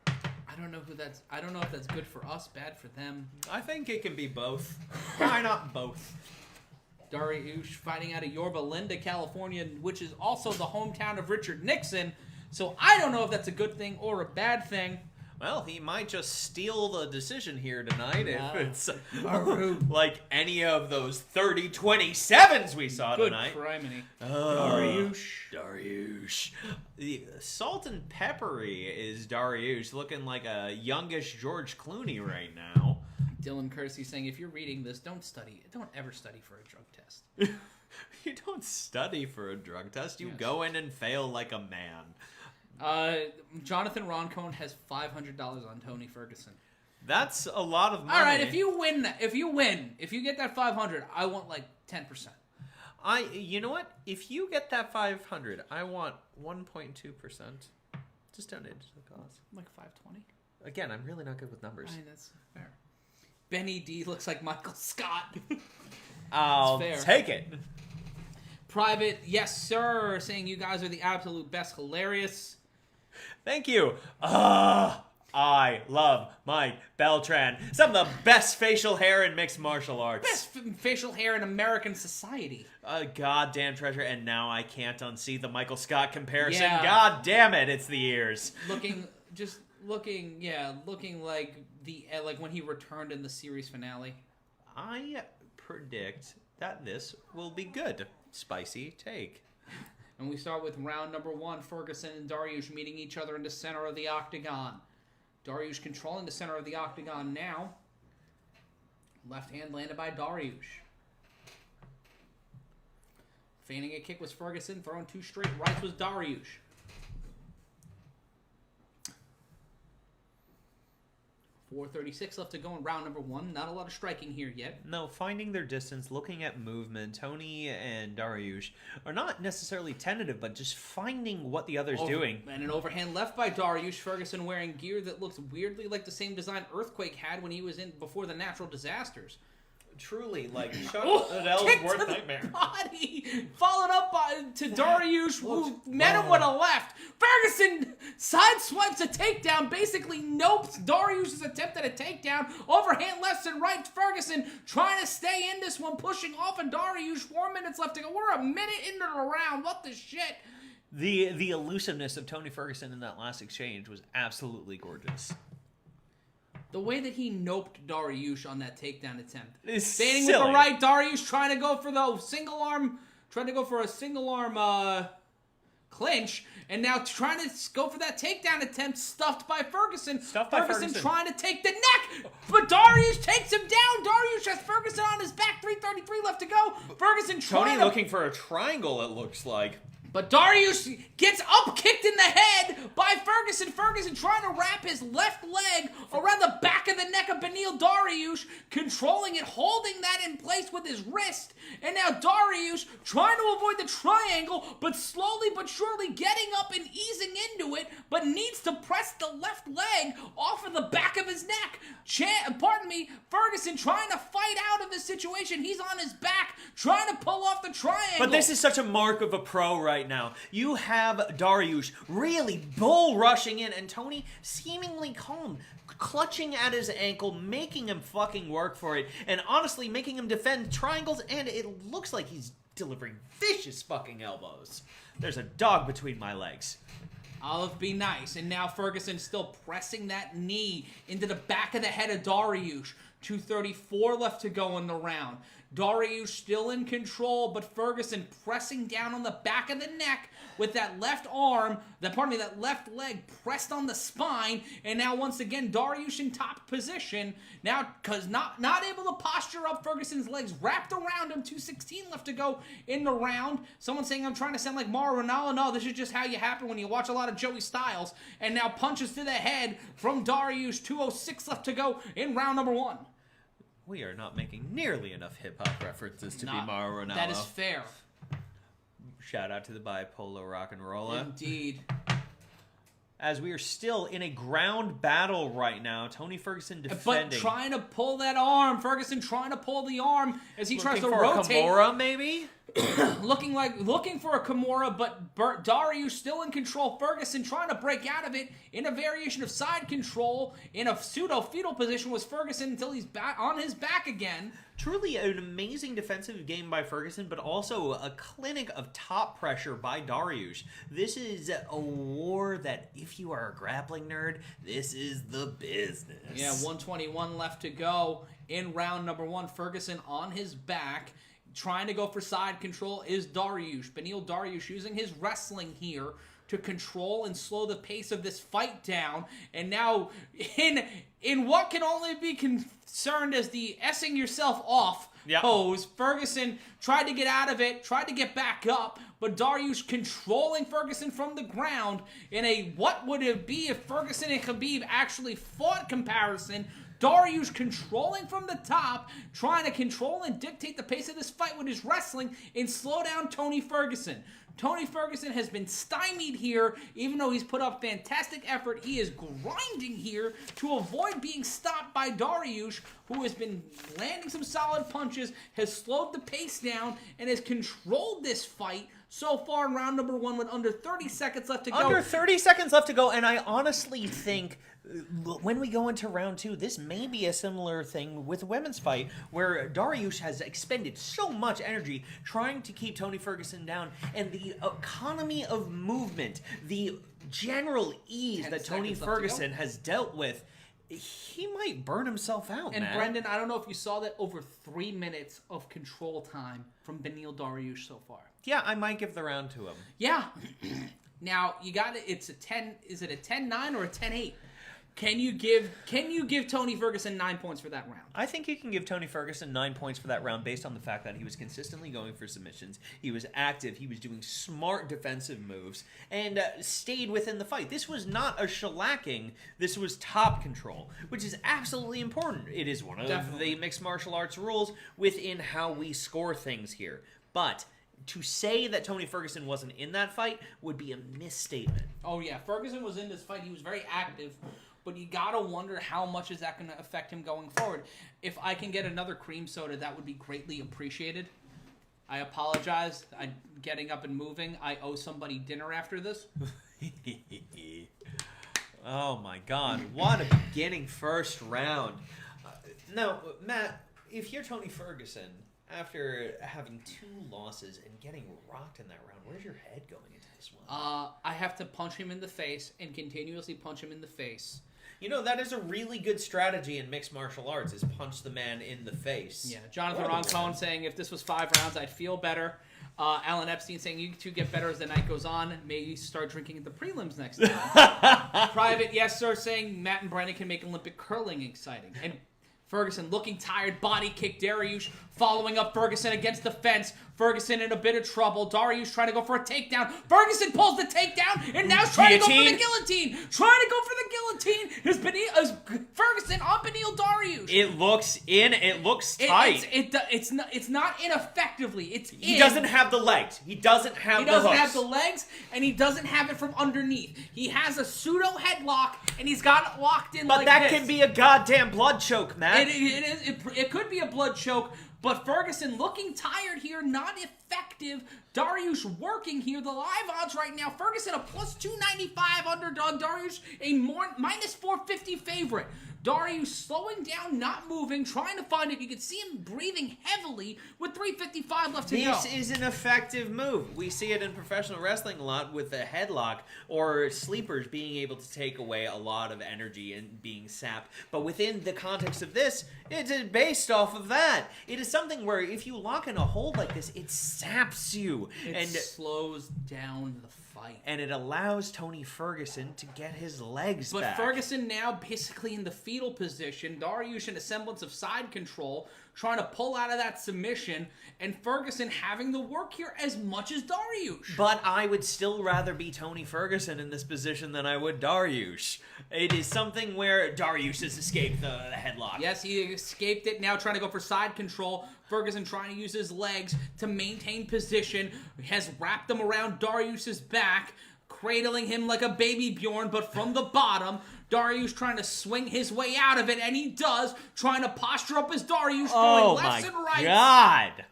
Speaker 1: I don't know if that's good for us, bad for them.
Speaker 3: I think it can be both. Why not both?
Speaker 1: Dariush fighting out of Yorba Linda, California, which is also the hometown of Richard Nixon. So I don't know if that's a good thing or a bad thing.
Speaker 3: Well, he might just steal the decision here tonight if it's
Speaker 1: Araujo.
Speaker 3: like any of those 30-27s we saw
Speaker 1: Good
Speaker 3: tonight.
Speaker 1: criminy.
Speaker 3: Dariush. The salt and peppery is Dariush, looking like a youngish George Clooney right now.
Speaker 1: Dylan Kersey saying, if you're reading this, don't ever study for a drug test.
Speaker 3: You don't study for a drug test. You go in and fail like a man.
Speaker 1: Jonathan Roncone has $500 on Tony Ferguson.
Speaker 3: That's a lot of money.
Speaker 1: All right, if you get that 500, I want like 10%.
Speaker 3: You know what? If you get that 500, I want 1.2%. Just donate to the cause.
Speaker 1: Like 520.
Speaker 3: Again, I'm really not good with numbers.
Speaker 1: I mean, that's fair. Benny D looks like Michael Scott.
Speaker 3: I'll take it.
Speaker 1: Private, yes sir, saying you guys are the absolute best, hilarious.
Speaker 3: Thank you. I love Mike Beltran. Some of the best facial hair in mixed martial arts.
Speaker 1: Best facial hair in American society.
Speaker 3: A goddamn treasure. And now I can't unsee the Michael Scott comparison.
Speaker 1: Yeah.
Speaker 3: God damn it, it's the ears.
Speaker 1: Looking like when he returned in the series finale.
Speaker 3: I predict that this will be good. Spicy take.
Speaker 1: And we start with round number 1, Ferguson and Dariush meeting each other in the center of the octagon. Dariush controlling the center of the octagon now. Left hand landed by Dariush. Feigning a kick was Ferguson, throwing 2 straight rights was Dariush. .436 left to go in round number 1. Not a lot of striking here yet.
Speaker 3: No, finding their distance, looking at movement. Tony and Dariush are not necessarily tentative, but just finding what the other's doing.
Speaker 1: And an overhand left by Dariush. Ferguson wearing gear that looks weirdly like the same design Earthquake had when he was in before the natural disasters.
Speaker 3: Truly, like, Liddell's worst nightmare.
Speaker 1: Body followed up to Dariush, who met him with a left. Ferguson sideswipes a takedown, basically nopes Dariush's attempt at a takedown. Overhand lefts and right. Ferguson trying to stay in this one, pushing off of Dariush. 4 minutes left to go. We're a minute into the round. What the shit?
Speaker 3: The elusiveness of Tony Ferguson in that last exchange was absolutely gorgeous.
Speaker 1: The way that he noped Dariush on that takedown attempt.
Speaker 3: It's
Speaker 1: Standing
Speaker 3: silly.
Speaker 1: with the right, Dariush trying to go for the single arm clinch, and now trying to go for that takedown attempt stuffed by Ferguson. Ferguson trying to take the neck, but Dariush takes him down. Dariush has Ferguson on his back, 3:33 left to go. Ferguson trying
Speaker 3: Tony looking for a triangle, it looks like.
Speaker 1: But Darius gets up kicked in the head by Ferguson. Ferguson trying to wrap his left leg around the back of the neck of Beneil Dariush, controlling it, holding that in place with his wrist. And now Darius trying to avoid the triangle, but slowly but surely getting up and easing into it, but needs to press the left leg off of the back of his neck. Ferguson trying to fight out of this situation. He's on his back, trying to pull off the triangle.
Speaker 3: But this is such a mark of a pro right now. You have Darius really bull rushing in, and Tony seemingly calm, clutching at his ankle, making him fucking work for it, and honestly making him defend triangles, and it looks like he's delivering vicious fucking elbows. There's a dog between my legs.
Speaker 1: Olive, be nice. And now Ferguson still pressing that knee into the back of the head of Darius. 2:34 left to go in the round. Darius still in control, but Ferguson pressing down on the back of the neck with that left arm, that left leg pressed on the spine, and now once again Darius in top position. Now, because not able to posture up, Ferguson's legs wrapped around him. 2:16 left to go in the round. Someone saying I'm trying to sound like Mauro Ranallo. No, this is just how you happen when you watch a lot of Joey Styles. And now punches to the head from Darius. 2:06 left to go in round number 1.
Speaker 3: We are not making nearly enough hip-hop references to be Mauro Ranallo.
Speaker 1: That is fair.
Speaker 3: Shout out to the bipolar rock and roller.
Speaker 1: Indeed.
Speaker 3: As we are still in a ground battle right now, Tony Ferguson defending.
Speaker 1: But trying to pull that arm. Ferguson trying to pull the arm as he tries to
Speaker 3: for
Speaker 1: rotate.
Speaker 3: A Kimura, maybe?
Speaker 1: looking for a Kimura, but Darius still in control. Ferguson trying to break out of it in a variation of side control in a pseudo-fetal position was Ferguson until he's back on his back again.
Speaker 3: Truly an amazing defensive game by Ferguson, but also a clinic of top pressure by Darius. This is a war that, if you are a grappling nerd, this is the business.
Speaker 1: Yeah, 1:21 left to go in round number 1. Ferguson on his back. Trying to go for side control is Darius. Beneil Dariush using his wrestling here to control and slow the pace of this fight down. And now, in what can only be concerned as the S-ing yourself off pose, Ferguson tried to get out of it, tried to get back up, but Darius controlling Ferguson from the ground in a what would it be if Ferguson and Khabib actually fought comparison. Darius controlling from the top, trying to control and dictate the pace of this fight with his wrestling and slow down Tony Ferguson. Tony Ferguson has been stymied here, even though he's put up fantastic effort. He is grinding here to avoid being stopped by Darius, who has been landing some solid punches, has slowed the pace down, and has controlled this fight so far in round number 1 with under 30 seconds left to go.
Speaker 3: Under 30 seconds left to go, and I honestly think when we go into round 2, this may be a similar thing with a women's fight, where Darius has expended so much energy trying to keep Tony Ferguson down, and the economy of movement, the general ease that Tony Ferguson has dealt with, he might burn himself out,
Speaker 1: And
Speaker 3: man.
Speaker 1: Brendan, I don't know if you saw that, over 3 minutes of control time from Beneil Dariush so far.
Speaker 3: Yeah, I might give the round to him.
Speaker 1: Yeah. Now, you got it. It's a 10. Is it a 10-9 or a 10-8? Can you give Tony Ferguson 9 points for that round?
Speaker 3: I think you can give Tony Ferguson 9 points for that round based on the fact that he was consistently going for submissions. He was active. He was doing smart defensive moves and stayed within the fight. This was not a shellacking. This was top control, which is absolutely important. It is one of the mixed martial arts rules within how we score things here. But to say that Tony Ferguson wasn't in that fight would be a misstatement.
Speaker 1: Oh, yeah. Ferguson was in this fight. He was very active. But you gotta wonder how much is that going to affect him going forward. If I can get another cream soda, that would be greatly appreciated. I apologize. I'm getting up and moving. I owe somebody dinner after this.
Speaker 3: Oh my God. What a beginning first round. Now, Matt, if you're Tony Ferguson, after having 2 losses and getting rocked in that round, where's your head going into this one?
Speaker 1: I have to punch him in the face and continuously punch him in the face.
Speaker 3: You know, that is a really good strategy in mixed martial arts, is punch the man in the face.
Speaker 1: Yeah, Jonathan Roncone saying, if this was 5 rounds, I'd feel better. Alan Epstein saying, you two get better as the night goes on. Maybe start drinking at the prelims next time. Private, yes, sir, saying Matt and Brennan can make Olympic curling exciting. And Ferguson looking tired, body kick Dariush, following up Ferguson against the fence. Ferguson in a bit of trouble. Dariush trying to go for a takedown. Ferguson pulls the takedown, and now he's trying to go for the guillotine. Trying to go for the guillotine is Ferguson on Beneil Dariush.
Speaker 3: It looks tight.
Speaker 1: It's not ineffectively.
Speaker 3: He doesn't have the legs. He doesn't have the hooks. He doesn't have
Speaker 1: the legs, and he doesn't have it from underneath. He has a pseudo headlock, and he's got it locked in like this.
Speaker 3: But that can be a goddamn blood choke, man.
Speaker 1: It could be a blood choke. But Ferguson looking tired here, not effective. Dariush working here. The live odds right now, Ferguson a plus 295 underdog. Dariush a minus 450 favorite. Dariush slowing down, not moving, trying to find it. You can see him breathing heavily with 3:55 left to go.
Speaker 3: This is an effective move. We see it in professional wrestling a lot with the headlock or sleepers being able to take away a lot of energy and being sapped. But within the context of this, it is based off of that. It is something where if you lock in a hold like this, it saps you.
Speaker 1: It slows down the fight.
Speaker 3: And it allows Tony Ferguson to get his legs back.
Speaker 1: But Ferguson now basically in the fetal position. Dariush in a semblance of side control, trying to pull out of that submission. And Ferguson having to work here as much as Dariush.
Speaker 3: But I would still rather be Tony Ferguson in this position than I would Dariush. It is something where Dariush has escaped the headlock.
Speaker 1: Yes, he escaped it. Now trying to go for side control. Ferguson trying to use his legs to maintain position. Has wrapped him around Dariush's back, cradling him like a baby Bjorn, but from the bottom. Dariush trying to swing his way out of it, and he does. Trying to posture up as Dariush, going left and right.
Speaker 3: Oh my God.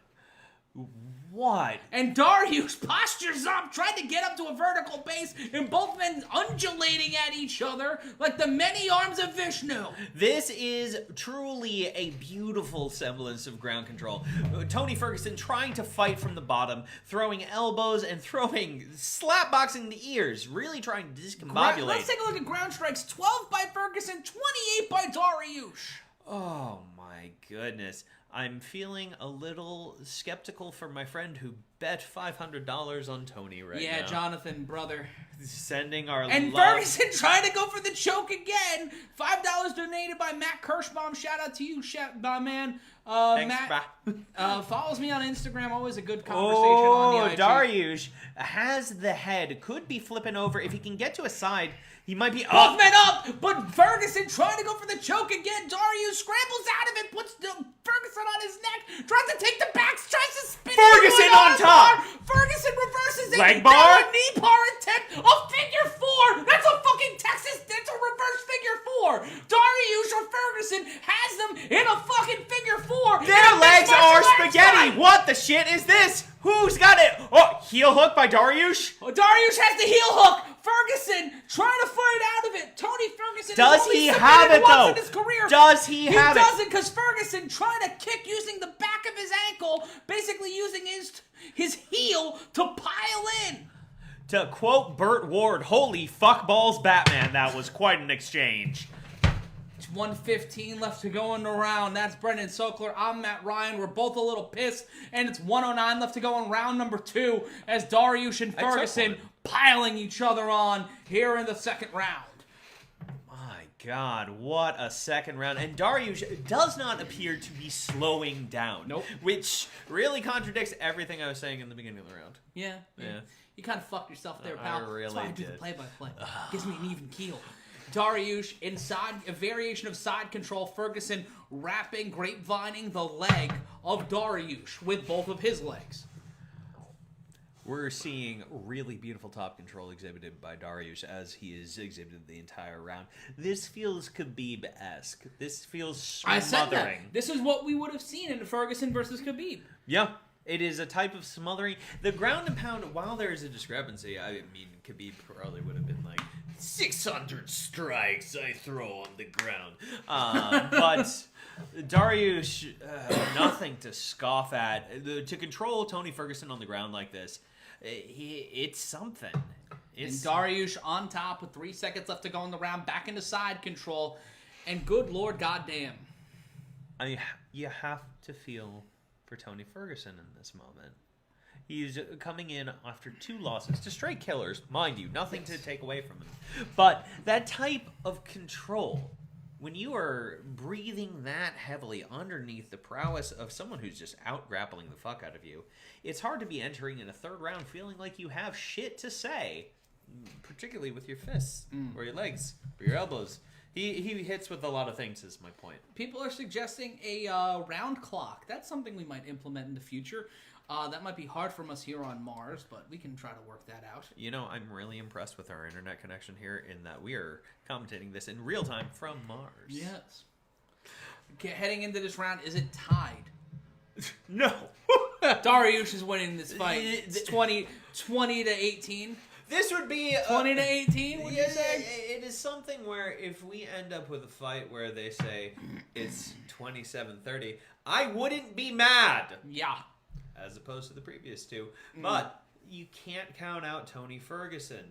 Speaker 3: What?
Speaker 1: And Dariush postures up, trying to get up to a vertical base, and both men undulating at each other like the many arms of Vishnu.
Speaker 3: This is truly a beautiful semblance of ground control. Tony Ferguson trying to fight from the bottom, throwing elbows and slapboxing the ears, really trying to discombobulate.
Speaker 1: Let's take a look at ground strikes. 12 by Ferguson, 28 by Dariush.
Speaker 3: Oh my goodness. I'm feeling a little skeptical for my friend who bet $500 on Tony right now.
Speaker 1: Yeah, Jonathan, brother.
Speaker 3: Sending our
Speaker 1: And
Speaker 3: love.
Speaker 1: Ferguson trying to go for the choke again. $5 donated by Matt Kirschbaum. Shout out to you, man.
Speaker 3: Thanks,
Speaker 1: Matt follows me on Instagram. Always a good conversation on the IG.
Speaker 3: Dariush has the head. Could be flipping over. If he can get to a side, he might be
Speaker 1: Both men up, but Ferguson trying to go for the choke again. Dariush scrambles out of it, puts Ferguson on his neck, tries to take the backs, tries to spin
Speaker 3: Ferguson on top.
Speaker 1: Ferguson reverses it.
Speaker 3: Leg bar?
Speaker 1: Now a knee bar attempt. A figure four. That's a fucking Texas. That's a reverse figure four. Dariush or Ferguson has them in a fucking figure four.
Speaker 3: Their legs are spaghetti. What the shit is this? Who's got it? Oh, heel hook by Dariush.
Speaker 1: Dariush has the heel hook. Ferguson trying to fight out of it. Tony Ferguson
Speaker 3: does
Speaker 1: has only
Speaker 3: he have it
Speaker 1: once
Speaker 3: though?
Speaker 1: in his career.
Speaker 3: Does he have it?
Speaker 1: He doesn't, because Ferguson trying to kick using the back of his ankle, basically using his heel to pile in.
Speaker 3: To quote Burt Ward, holy fuck balls, Batman. That was quite an exchange.
Speaker 1: 1:15 left to go in the round. That's Brendan Sokler. I'm Matt Ryan. We're both a little pissed. And it's 1:09 left to go in round number 2 as Dariush and Ferguson piling each other on here in the second round.
Speaker 3: My God, what a second round. And Dariush does not appear to be slowing down.
Speaker 1: Nope.
Speaker 3: Which really contradicts everything I was saying in the beginning of the round.
Speaker 1: Yeah. You kind of fucked yourself there, pal.
Speaker 3: I really
Speaker 1: That's why I do
Speaker 3: did.
Speaker 1: the play-by-play. Gives me an even keel. Dariush inside a variation of side control. Ferguson wrapping, grapevining the leg of Dariush with both of his legs.
Speaker 3: We're seeing really beautiful top control exhibited by Dariush as he has exhibited the entire round. This feels Khabib-esque. This feels smothering.
Speaker 1: I said that. This is what we would have seen in Ferguson versus Khabib.
Speaker 3: Yeah. It is a type of smothering. The ground and pound, while there is a discrepancy, I mean, Khabib probably would have been like, 600 strikes I throw on the ground. But Dariush, nothing to scoff at. To control Tony Ferguson on the ground like this, it's something.
Speaker 1: And Dariush on top with 3 seconds left to go in the round, back into side control. And good Lord goddamn.
Speaker 3: You have to feel for Tony Ferguson in this moment. He's coming in after 2 losses to straight killers, mind you, nothing to take away from him. But that type of control when you are breathing that heavily underneath the prowess of someone who's just out grappling the fuck out of you, it's hard to be entering in a third round feeling like you have shit to say, particularly with your fists or your legs or your elbows. He hits with a lot of things, is my point.
Speaker 1: People are suggesting a round clock. That's something we might implement in the future. That might be hard from us here on Mars, but we can try to work that out.
Speaker 3: You know, I'm really impressed with our internet connection here in that we are commentating this in real time from Mars.
Speaker 1: Yes. Okay, heading into this round, is it tied?
Speaker 3: No.
Speaker 1: Dariush is winning this fight. It's 20 to 18.
Speaker 3: This would be
Speaker 1: 20 to 18, would you say?
Speaker 3: It is something where if we end up with a fight where they say it's 27-30, I wouldn't be mad.
Speaker 1: Yeah.
Speaker 3: As opposed to the previous two. But you can't count out Tony Ferguson.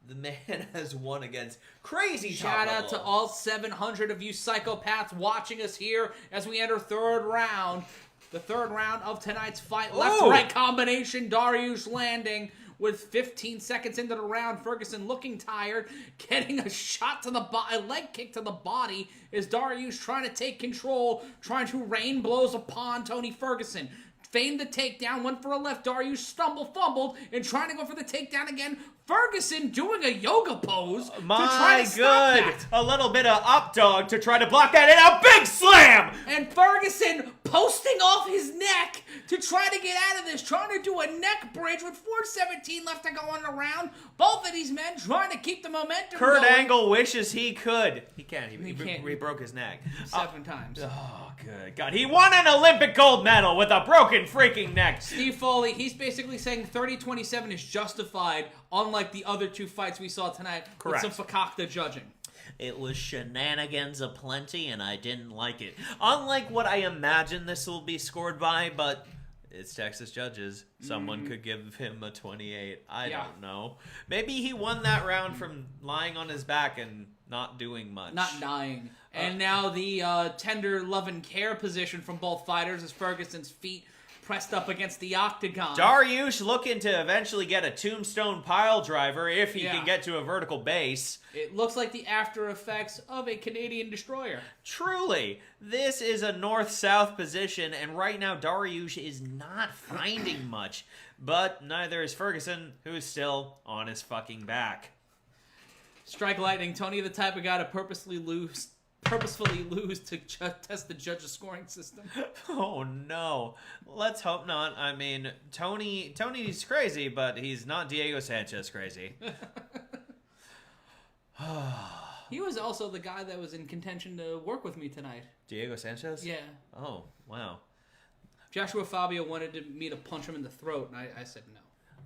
Speaker 3: The man has won against crazy
Speaker 1: Shout
Speaker 3: top
Speaker 1: out
Speaker 3: level.
Speaker 1: to all 700 of you psychopaths watching us here as we enter third round. The third round of tonight's fight. Left-right combination. Dariush landing with 15 seconds into the round. Ferguson looking tired. Getting a shot to the body. A leg kick to the body as Dariush trying to take control. Trying to rain blows upon Tony Ferguson. Feigned the takedown, went for a left. Dariush fumbled, and trying to go for the takedown again. Ferguson doing a yoga pose to try to stop that.
Speaker 3: A little bit of up dog to try to block that, and a big slam!
Speaker 1: And Ferguson posting off his neck to try to get out of this, trying to do a neck bridge with 4:17 left to go on the round. Both of these men trying to keep the momentum
Speaker 3: Kurt
Speaker 1: going.
Speaker 3: Angle wishes he could. He can't.
Speaker 1: He can't.
Speaker 3: He broke his neck.
Speaker 1: 7 times.
Speaker 3: Oh, good God. He won an Olympic gold medal with a broken freaking neck.
Speaker 1: Steve Foley, he's basically saying 30-27 is justified, unlike the other 2 fights we saw tonight.
Speaker 3: Correct.
Speaker 1: With some fakakta judging.
Speaker 3: It was shenanigans aplenty, and I didn't like it. Unlike what I imagine this will be scored by, but it's Texas judges. Someone could give him a 28. I don't know. Maybe he won that round from lying on his back and not doing much.
Speaker 1: Not dying. And now the tender love and care position from both fighters as Ferguson's feet pressed up against the octagon.
Speaker 3: Dariush looking to eventually get a tombstone pile driver if he can get to a vertical base.
Speaker 1: It looks like the after effects of a Canadian destroyer.
Speaker 3: Truly, this is a north-south position, and right now Dariush is not finding much. But neither is Ferguson, who is still on his fucking back.
Speaker 1: Strike lightning. Tony, the type of guy to purposefully lose to test the judge's scoring system.
Speaker 3: Oh no. Let's hope not. I mean, Tony's crazy, but he's not Diego Sanchez crazy.
Speaker 1: He was also the guy that was in contention to work with me tonight.
Speaker 3: Diego Sanchez?
Speaker 1: Yeah.
Speaker 3: Oh, wow.
Speaker 1: Joshua Fabio wanted me to punch him in the throat, and I said no.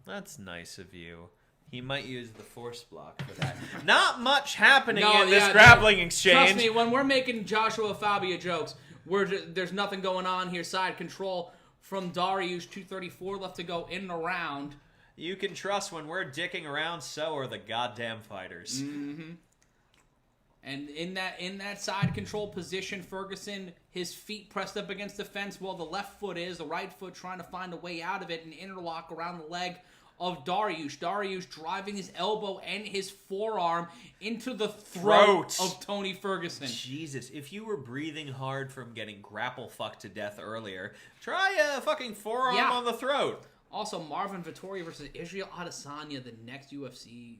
Speaker 3: That's nice of you. He might use the force block for that. Not much happening in this grappling exchange.
Speaker 1: Trust me, when we're making Joshua Fabio jokes, there's nothing going on here. Side control from Dariush, 2:34 left to go in the round.
Speaker 3: You can trust when we're dicking around, so are the goddamn fighters.
Speaker 1: Mm-hmm. And in that side control position, Ferguson, his feet pressed up against the fence while the left foot is, the right foot trying to find a way out of it, an interlock around the leg of Dariush. Dariush driving his elbow and his forearm into the throat of Tony Ferguson.
Speaker 3: Jesus, if you were breathing hard from getting grapple fucked to death earlier, try a fucking forearm on the throat.
Speaker 1: Also, Marvin Vettori versus Israel Adesanya, the next UFC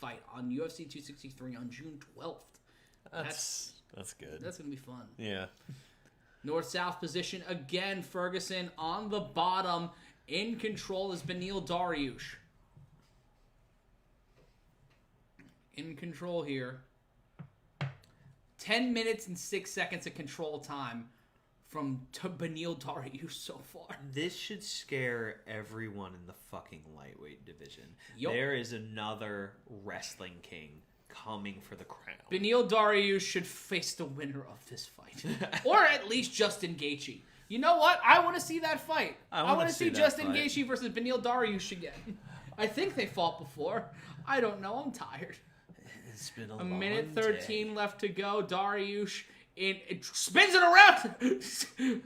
Speaker 1: fight on UFC 263 on June 12th.
Speaker 3: That's good.
Speaker 1: That's going to be fun.
Speaker 3: Yeah.
Speaker 1: North-south position again. Ferguson on the bottom. In control is Beneil Dariush. In control here. 10 minutes and 6 seconds of control time from Beneil Dariush so far.
Speaker 3: This should scare everyone in the fucking lightweight division.
Speaker 1: Yep.
Speaker 3: There is another wrestling king coming for the crown.
Speaker 1: Beneil Dariush should face the winner of this fight. Or at least Justin Gaethje. You know what? I want to see that fight. I want to see Justin Gaethje versus Beneil Dariush again. I think they fought before. I don't know. I'm tired.
Speaker 3: It's been a
Speaker 1: minute 13 left to go. Dariush It spins it around.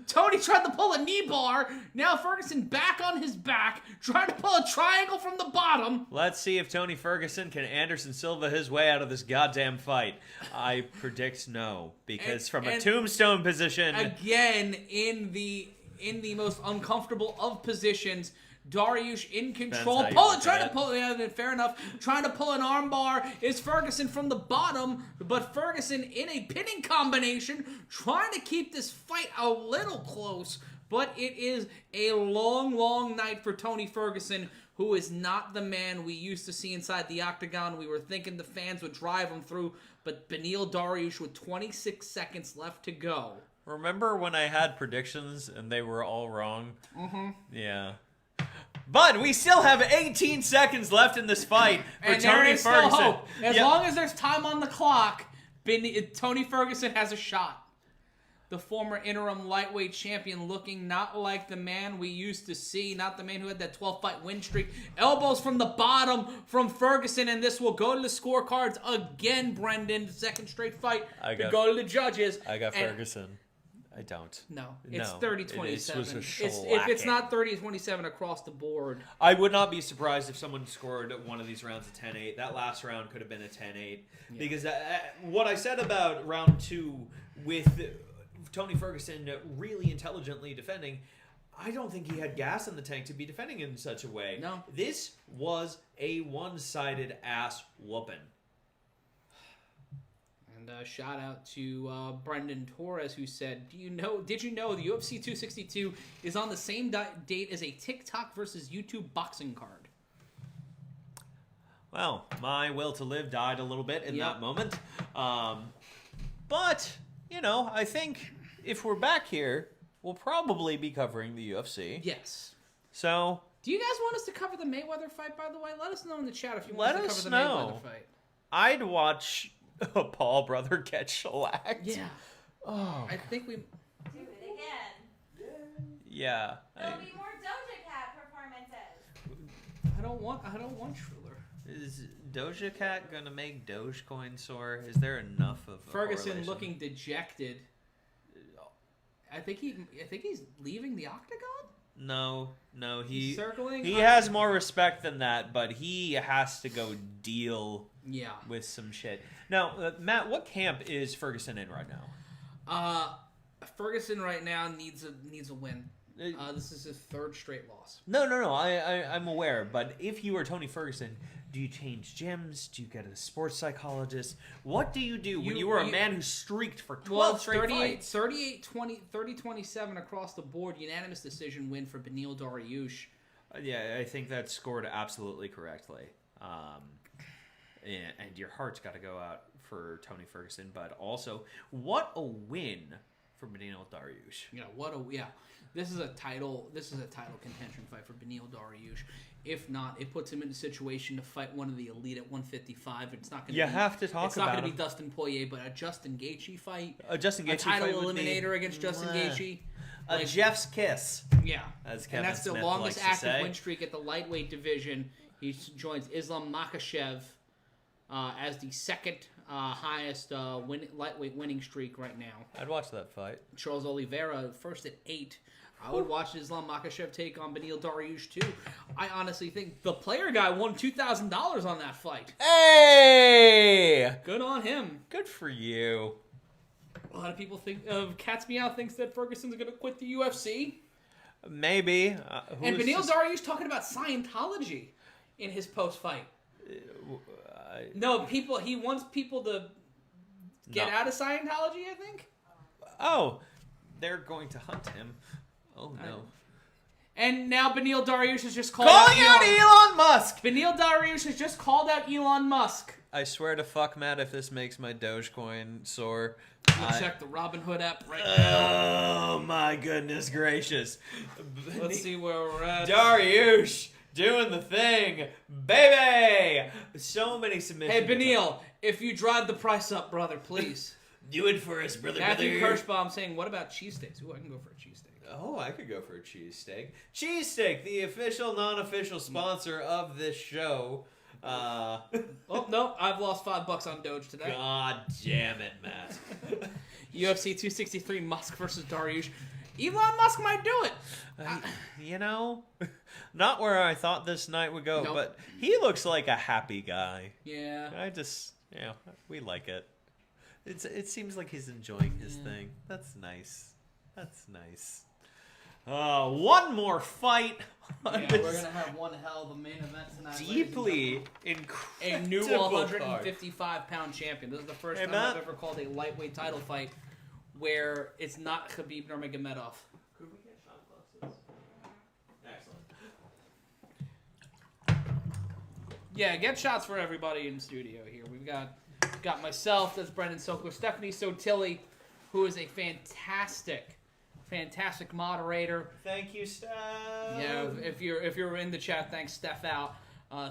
Speaker 1: Tony tried to pull a knee bar. Now Ferguson back on his back, trying to pull a triangle from the bottom.
Speaker 3: Let's see if Tony Ferguson can Anderson Silva his way out of this goddamn fight. I predict no, because from a tombstone position...
Speaker 1: Again, in the most uncomfortable of positions, Dariush in control. Fair enough. Trying to pull an armbar is Ferguson from the bottom, but Ferguson in a pinning combination, trying to keep this fight a little close. But it is a long, long night for Tony Ferguson, who is not the man we used to see inside the octagon. We were thinking the fans would drive him through, but Beneil Dariush with 26 seconds left to go.
Speaker 3: Remember when I had predictions and they were all wrong? Mm-hmm. Yeah. But we still have 18 seconds left in this fight for
Speaker 1: and
Speaker 3: Tony
Speaker 1: there is
Speaker 3: Ferguson.
Speaker 1: Still hope. As long as there's time on the clock, Tony Ferguson has a shot. The former interim lightweight champion looking not like the man we used to see, not the man who had that 12-fight win streak. Elbows from the bottom from Ferguson, and this will go to the scorecards again, Brendan. Second straight fight to go to the judges.
Speaker 3: I got Ferguson. I don't.
Speaker 1: No, it's 30-27.
Speaker 3: If
Speaker 1: it's not 30-27 across the board.
Speaker 3: I would not be surprised if someone scored one of these rounds a 10-8. That last round could have been a 10-8. Yeah. Because what I said about round 2 with Tony Ferguson really intelligently defending, I don't think he had gas in the tank to be defending in such a way.
Speaker 1: No.
Speaker 3: This was a one-sided ass whooping.
Speaker 1: And shout out to Brendan Torres, who said, did you know the UFC 262 is on the same date as a TikTok versus YouTube boxing card?
Speaker 3: Well, my will to live died a little bit in that moment. But, I think if we're back here, we'll probably be covering the UFC.
Speaker 1: Yes.
Speaker 3: So...
Speaker 1: Do you guys want us to cover the Mayweather fight, by the way? Let us know in the chat if you want us to cover the Mayweather fight.
Speaker 3: I'd watch a Paul brother get shellacked.
Speaker 1: Yeah.
Speaker 3: Oh.
Speaker 1: I think we...
Speaker 5: Do it again.
Speaker 3: Yeah.
Speaker 5: There'll be more Doja Cat performances.
Speaker 1: I don't want Schruller.
Speaker 3: Is Doja Cat gonna make Dogecoin soar? Is there enough of a
Speaker 1: Ferguson looking dejected. I think he's leaving the octagon?
Speaker 3: No,
Speaker 1: he's circling.
Speaker 3: He has more respect than that, but he has to go deal with some shit. Now, Matt, what camp is Ferguson in right now?
Speaker 1: Ferguson right now needs a win. This is his third straight loss.
Speaker 3: No. I'm aware, but if you were Tony Ferguson, do you change gyms? Do you get a sports psychologist? What do you do when you were a man who streaked for 12 straight fights?
Speaker 1: 30-27 across the board, unanimous decision win for Beneil Dariush.
Speaker 3: Yeah, I think that's scored absolutely correctly. And your heart's got to go out for Tony Ferguson, but also, what a win for Beneil Dariush. This is a title contention fight for Beneil Dariush. If not, it puts him in a situation to fight one of the elite at 155. It's not going to. It's not going to be Dustin Poirier, but a Justin Gaethje fight. A title eliminator against Justin Gaethje. A Jeff's kiss.
Speaker 1: Yeah,
Speaker 3: as Kevin
Speaker 1: and that's
Speaker 3: Smith
Speaker 1: the longest active
Speaker 3: say.
Speaker 1: win streak at the lightweight division. He joins Islam Makhachev as the second highest lightweight winning streak right now.
Speaker 3: I'd watch that fight.
Speaker 1: Charles Oliveira first at 8. I would watch Islam Makhachev take on Beneil Dariush too. I honestly think the player guy won $2,000 on that fight.
Speaker 3: Hey!
Speaker 1: Good on him.
Speaker 3: Good for you.
Speaker 1: A lot of people think Cat's Meow thinks that Ferguson's going to quit the UFC.
Speaker 3: Maybe.
Speaker 1: And Beneil Dariush talking about Scientology in his post-fight. No, he wants people to get out of Scientology, I think.
Speaker 3: Oh, they're going to hunt him. Oh, no.
Speaker 1: And now Beneil Dariush has just called
Speaker 3: out Elon Musk!
Speaker 1: Beneil Dariush has just called out Elon Musk.
Speaker 3: I swear to fuck, Matt, if this makes my Dogecoin soar.
Speaker 1: Check the Robinhood app right now.
Speaker 3: Oh, my goodness gracious.
Speaker 1: Let's see where we're at.
Speaker 3: Dariush doing the thing. Baby! So many submissions.
Speaker 1: Hey, Beneil, if you drive the price up, brother, please.
Speaker 3: Do it for us, brother.
Speaker 1: Matthew Kirschbaum saying, what about cheesesteaks? Ooh, I can go for a cheesesteak.
Speaker 3: Oh, I could go for a cheesesteak. Cheesesteak, the official, non-official sponsor of this show.
Speaker 1: Oh, no, I've lost $5 on Doge today.
Speaker 3: God damn it, Matt.
Speaker 1: UFC 263 Musk versus Dariush. Elon Musk might do it.
Speaker 3: You know, not where I thought this night would go,
Speaker 1: Nope.
Speaker 3: but he looks like a happy guy.
Speaker 1: Yeah.
Speaker 3: We like it. It seems like he's enjoying his thing. That's nice. One more fight.
Speaker 1: Yeah, we're gonna have one hell of a main event tonight.
Speaker 3: Deeply
Speaker 1: a
Speaker 3: incredible
Speaker 1: new
Speaker 3: card.
Speaker 1: 155-pound champion. This is the first
Speaker 3: Hey,
Speaker 1: time
Speaker 3: Matt.
Speaker 1: I've ever called a lightweight title fight where it's not Khabib Nurmagomedov.
Speaker 3: Could we get shot glasses? Excellent.
Speaker 1: Yeah, get shots for everybody in the studio here. We've got myself, that's Brendan Sokler, Stephanie Sotilli, who is a fantastic moderator.
Speaker 3: Thank you, Steph.
Speaker 1: Yeah, if you're in the chat, thanks Steph out.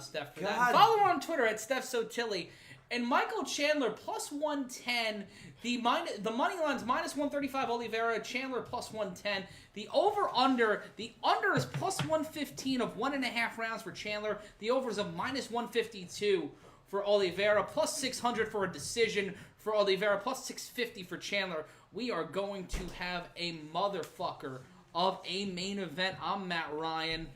Speaker 1: Steph for that.
Speaker 3: God.
Speaker 1: And follow her on Twitter at Steph Sotilli. And Michael Chandler plus 110. The money line's minus 135 Oliveira. Chandler plus 110. The under is plus 115 of 1.5 rounds for Chandler. The over is of minus 152 for Oliveira. Plus 600 for a decision for Oliveira. Plus 650 for Chandler. We are going to have a motherfucker of a main event. I'm Matt Ryan.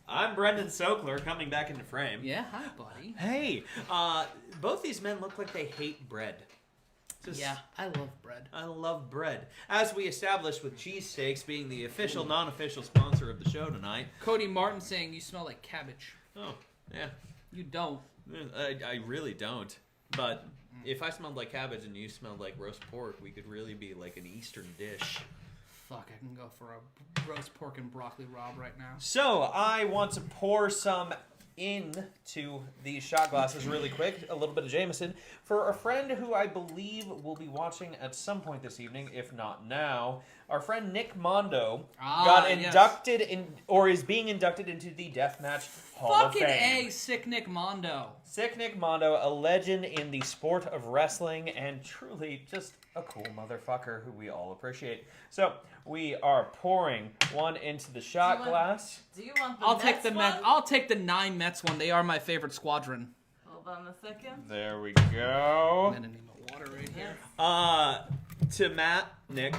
Speaker 3: I'm Brendan Sokler, coming back into frame.
Speaker 1: Yeah, hi, buddy.
Speaker 3: Hey, both these men look like they hate bread.
Speaker 1: Yeah, I love bread.
Speaker 3: I love bread. As we established with cheesesteaks being the official, non-official sponsor of the show tonight.
Speaker 1: Cody Martin saying you smell like cabbage.
Speaker 3: Oh, yeah.
Speaker 1: You don't.
Speaker 3: I really don't. But if I smelled like cabbage and you smelled like roast pork, we could really be like an Eastern dish.
Speaker 1: Fuck, I can go for a roast pork and broccoli rabe right now.
Speaker 3: So, I want to pour some into these shot glasses really quick, a little bit of Jameson, for a friend who I believe will be watching at some point this evening, if not now. Our friend Nick Mondo got inducted is being inducted into the Deathmatch Hall
Speaker 1: Fucking
Speaker 3: of Fame.
Speaker 1: A, sick Nick Mondo.
Speaker 3: Sick Nick Mondo, a legend in the sport of wrestling, and truly just a cool motherfucker who we all appreciate. So, we are pouring one into the shot glass.
Speaker 4: Do you want the
Speaker 1: I'll
Speaker 4: Mets
Speaker 1: take the
Speaker 4: one?
Speaker 1: Mets. I'll take the 9 Mets one. They are my favorite squadron.
Speaker 4: Hold on a second.
Speaker 3: There we go.
Speaker 1: And I need my water right here.
Speaker 3: To Matt, Nick,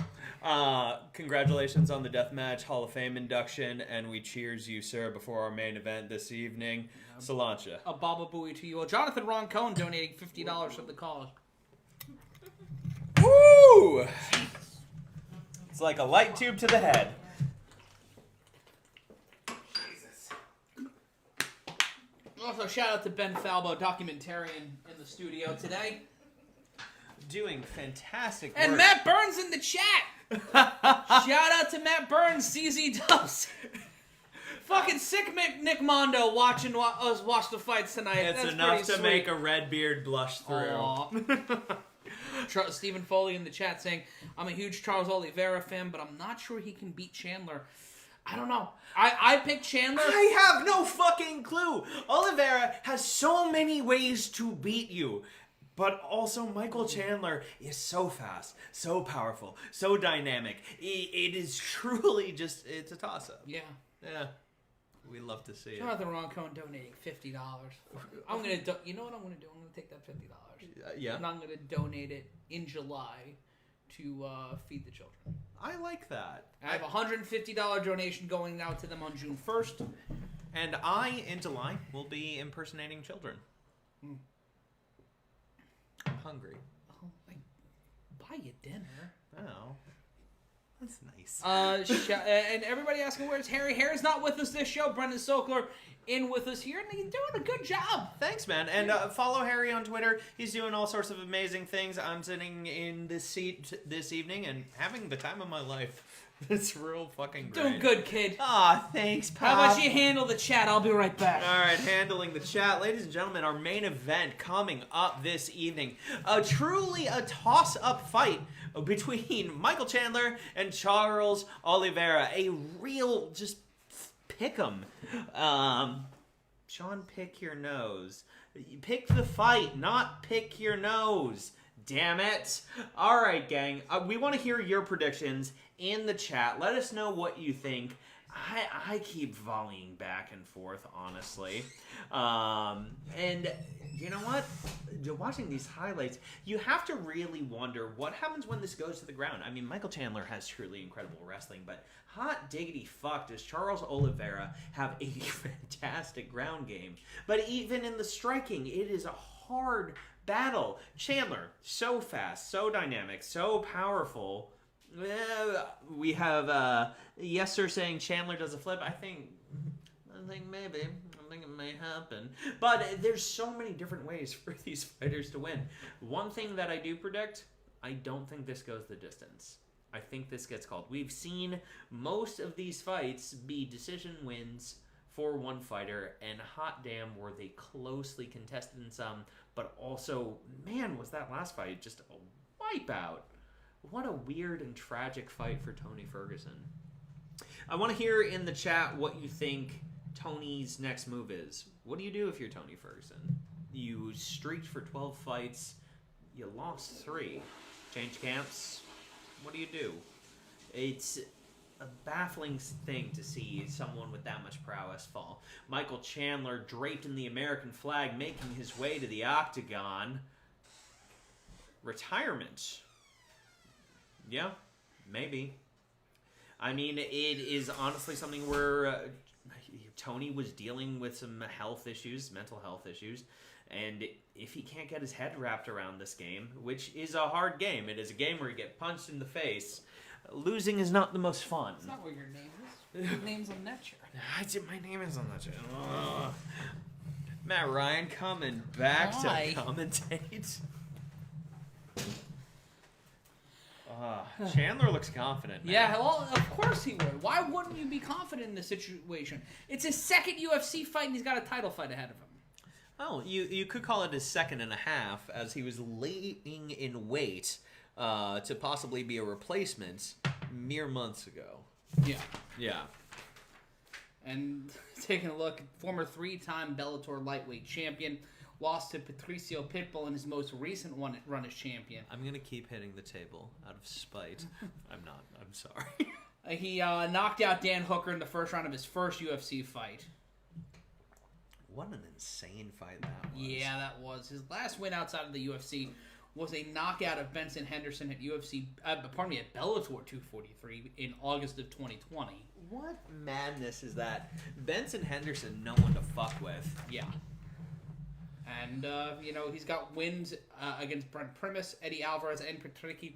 Speaker 3: congratulations on the Deathmatch Hall of Fame induction, and we cheers you, sir, before our main event this evening. Solancha.
Speaker 1: A Baba Booey to you. Jonathan Ron Cohn donating $50 for the cause.
Speaker 3: Woo! It's like a light tube to the head.
Speaker 2: Jesus.
Speaker 1: Also, shout out to Ben Falbo, documentarian in the studio today.
Speaker 3: Doing fantastic work.
Speaker 1: And Matt Burns in the chat. Shout out to Matt Burns, CZ Dubs. Fucking sick Nick Mondo watching us watch the fights tonight.
Speaker 3: It's
Speaker 1: That's
Speaker 3: enough
Speaker 1: pretty
Speaker 3: to
Speaker 1: sweet.
Speaker 3: make a red beard blush through.
Speaker 1: Aw. Stephen Foley in the chat saying, I'm a huge Charles Oliveira fan, but I'm not sure he can beat Chandler. I don't know. I picked Chandler.
Speaker 3: I have no fucking clue. Oliveira has so many ways to beat you. But also, Michael Chandler is so fast, so powerful, so dynamic. It is truly just, it's a toss-up.
Speaker 1: Yeah.
Speaker 3: Yeah. We love to see it.
Speaker 1: Jonathan Ron Cohn donating $50. I'm gonna you know what I'm gonna do? I'm gonna take that $50.
Speaker 3: Yeah.
Speaker 1: And I'm gonna donate it in July to feed the children.
Speaker 3: I like that.
Speaker 1: I have a $150 donation going out to them on June 1st.
Speaker 3: And I, in July, will be impersonating children. I'm hungry.
Speaker 1: Oh, buy you dinner.
Speaker 3: Oh. That's nice.
Speaker 1: And everybody asking where's Harry? Harry's not with us this show. Brendan Sokler in with us here, and he's doing a good job.
Speaker 3: Thanks, man. And follow Harry on Twitter. He's doing all sorts of amazing things. I'm sitting in this seat this evening and having the time of my life. It's real fucking great.
Speaker 1: Doing good, kid.
Speaker 3: Aw, thanks, Pop.
Speaker 1: How about you handle the chat? I'll be right back.
Speaker 3: All right, handling the chat. Ladies and gentlemen, our main event coming up this evening. Truly a toss-up fight between Michael Chandler and Charles Oliveira. A real, just pick 'em. Sean, pick your nose. Pick the fight, not pick your nose. Damn it. All right, gang. We want to hear your predictions in the chat. Let us know what you think. I keep volleying back and forth, honestly. And you know what? Watching these highlights, you have to really wonder what happens when this goes to the ground. I mean, Michael Chandler has truly incredible wrestling, but hot diggity fuck, does Charles Oliveira have a fantastic ground game. But even in the striking, it is a hard battle. Chandler, so fast, so dynamic, so powerful. We have Yes Sir saying Chandler does a flip. I think maybe. I think it may happen. But there's so many different ways for these fighters to win. One thing that I do predict, I don't think this goes the distance. I think this gets called. We've seen most of these fights be decision wins for one fighter, and hot damn were they closely contested in some, but also, man, was that last fight just a wipeout. What a weird and tragic fight for Tony Ferguson. I want to hear in the chat what you think Tony's next move is. What do you do if you're Tony Ferguson? You streaked for 12 fights. You lost 3. Change camps. What do you do? It's a baffling thing to see someone with that much prowess fall. Michael Chandler, draped in the American flag, making his way to the octagon. Retirement. Yeah, maybe. I mean, it is honestly something where Tony was dealing with some health issues, mental health issues, and if he can't get his head wrapped around this game, which is a hard game, it is a game where you get punched in the face, losing is not the most fun.
Speaker 1: It's not what your name is. Your name's on that chair.
Speaker 3: My name is on that chair. Matt Ryan coming back
Speaker 1: Hi.
Speaker 3: to commentate. Chandler looks confident, man.
Speaker 1: Yeah, well, of course he would. Why wouldn't you be confident in this situation? It's his second UFC fight, and he's got a title fight ahead of him.
Speaker 3: Oh, you could call it his second and a half, as he was laying in wait to possibly be a replacement mere months ago.
Speaker 1: Yeah.
Speaker 3: Yeah.
Speaker 1: And taking a look, former 3-time Bellator lightweight champion, lost to Patricio Pitbull in his most recent run as champion.
Speaker 3: I'm going to keep hitting the table out of spite. I'm not. I'm sorry.
Speaker 1: He knocked out Dan Hooker in the first round of his first UFC fight.
Speaker 3: What an insane fight that was.
Speaker 1: Yeah, that was. His last win outside of the UFC was a knockout of Benson Henderson at at Bellator 243 in August of 2020.
Speaker 3: What madness is that? Benson Henderson, no one to fuck with.
Speaker 1: Yeah. And, he's got wins against Brent Primus, Eddie Alvarez, and Patricky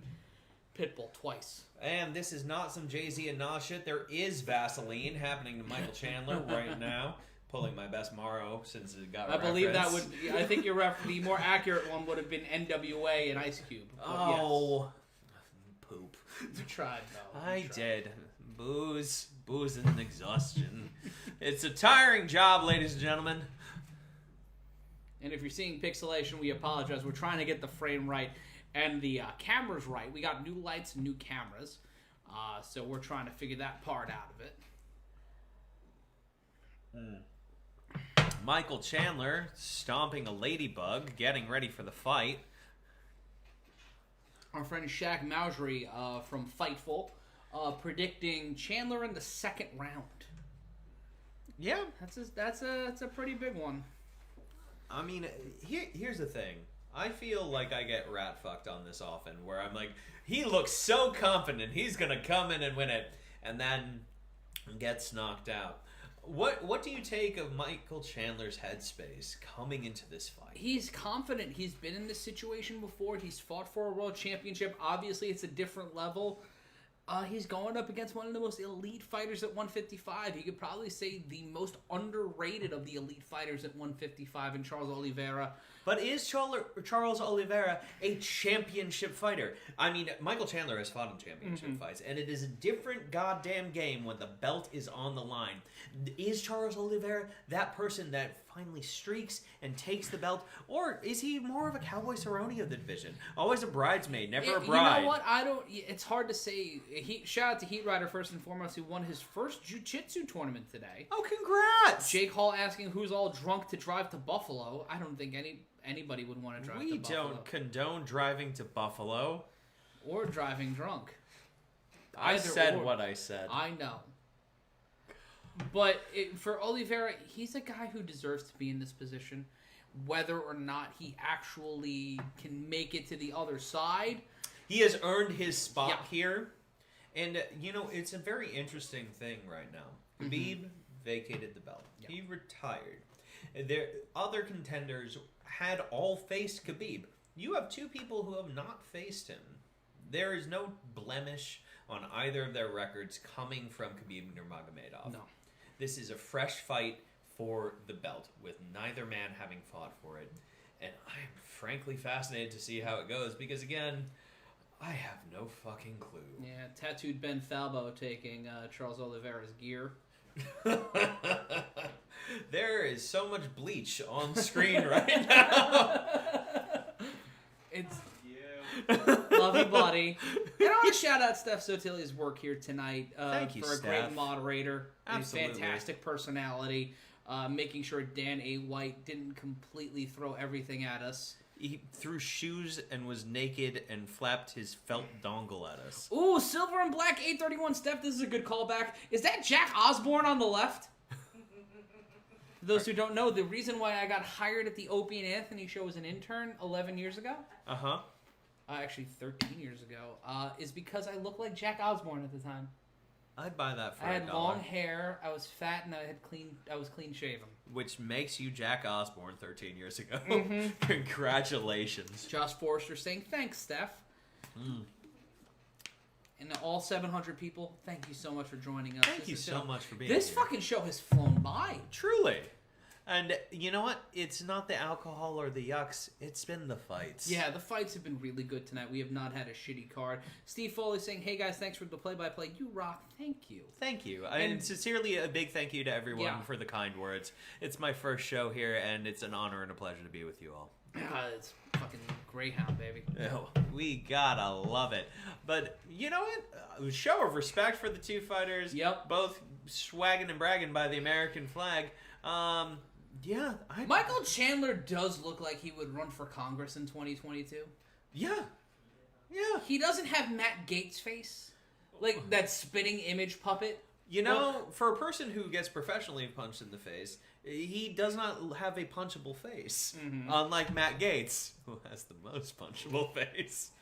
Speaker 1: Pitbull twice.
Speaker 3: And this is not some Jay-Z and Nas shit. There is Vaseline happening to Michael Chandler right now. Pulling my best Morrow since it got referenced.
Speaker 1: I believe that would... I think the more accurate one would have been NWA and Ice Cube.
Speaker 3: Oh. Yes. Poop.
Speaker 1: You tried, though.
Speaker 3: I did. Booze and exhaustion. It's a tiring job, ladies and gentlemen.
Speaker 1: And if you're seeing pixelation, we apologize. We're trying to get the frame right and the cameras right. We got new lights and new cameras. So we're trying to figure that part out of it.
Speaker 3: Michael Chandler stomping a ladybug, getting ready for the fight.
Speaker 1: Our friend Shaq Mausery from Fightful predicting Chandler in the second round.
Speaker 3: Yeah.
Speaker 1: That's a pretty big one.
Speaker 3: I mean, here's the thing. I feel like I get rat fucked on this often, where I'm like, he looks so confident he's gonna come in and win it, and then gets knocked out. What do you take of Michael Chandler's headspace coming into this fight?
Speaker 1: He's confident. He's been in this situation before. He's fought for a world championship. Obviously, it's a different level. He's going up against one of the most elite fighters at 155. You could probably say the most underrated of the elite fighters at 155 in Charles Oliveira.
Speaker 3: But is Charles Oliveira a championship fighter? I mean, Michael Chandler has fought in championship fights, and it is a different goddamn game when the belt is on the line. Is Charles Oliveira that person that finally streaks and takes the belt, or is he more of a Cowboy Cerrone of the division? Always a bridesmaid, never a bride.
Speaker 1: You know what? It's hard to say. Shout out to Heat Rider first and foremost, who won his first jiu-jitsu tournament today.
Speaker 3: Oh, congrats!
Speaker 1: Jake Hall asking who's all drunk to drive to Buffalo. I don't think anybody would want to drive to Buffalo.
Speaker 3: We don't condone driving to Buffalo.
Speaker 1: Or driving drunk.
Speaker 3: I said what I said.
Speaker 1: I know. But for Oliveira, he's a guy who deserves to be in this position. Whether or not he actually can make it to the other side.
Speaker 3: He has earned his spot here. And, it's a very interesting thing right now. Khabib vacated the belt. Yep. He retired. Other contenders had all faced Khabib. You have two people who have not faced him. There is no blemish on either of their records coming from Khabib Nurmagomedov.
Speaker 1: No.
Speaker 3: This is a fresh fight for the belt, with neither man having fought for it. And I am frankly fascinated to see how it goes, because again, I have no fucking clue.
Speaker 1: Yeah, tattooed Ben Falbo taking Charles Oliveira's gear.
Speaker 3: There is so much bleach on screen right now.
Speaker 1: It's love you, buddy. And I want to shout out Steph Sotili's work here tonight.
Speaker 3: Thank you,
Speaker 1: for a
Speaker 3: Steph.
Speaker 1: great moderator.
Speaker 3: Absolutely.
Speaker 1: A fantastic personality. Making sure Dan A. White didn't completely throw everything at us.
Speaker 3: He threw shoes and was naked and flapped his felt dongle at us.
Speaker 1: Ooh, silver and black 831 Steph. This is a good callback. Is that Jack Osborne on the left? For those who don't know, the reason why I got hired at the Opie and Anthony show as an intern 11 years ago. Actually 13 years ago, is because I looked like Jack Osborne at the time.
Speaker 3: I'd buy that for
Speaker 1: I had
Speaker 3: $1.
Speaker 1: long hair, I was fat, and I was clean shaven.
Speaker 3: Which makes you Jack Osborne 13 years ago. Congratulations.
Speaker 1: Josh Forrester saying, thanks, Steph. And all 700 people, thank you so much for joining us.
Speaker 3: Thank you so much for being here.
Speaker 1: This fucking show has flown by.
Speaker 3: Truly. And you know what? It's not the alcohol or the yucks. It's been the fights.
Speaker 1: Yeah, the fights have been really good tonight. We have not had a shitty card. Steve Foley saying, hey guys, thanks for the play-by-play. You rock. Thank you.
Speaker 3: Thank you. And sincerely, a big thank you to everyone for the kind words. It's my first show here, and it's an honor and a pleasure to be with you all.
Speaker 1: It's fucking Greyhound, baby.
Speaker 3: Oh, we gotta love it. But you know what? A show of respect for the two fighters.
Speaker 1: Yep.
Speaker 3: Both swagging and bragging by the American flag. Yeah.
Speaker 1: Michael Chandler does look like he would run for Congress in 2022.
Speaker 3: Yeah.
Speaker 1: He doesn't have Matt Gaetz' face. Like that spitting image puppet.
Speaker 3: You know, for a person who gets professionally punched in the face, he does not have a punchable face. Unlike Matt Gaetz, who has the most punchable face.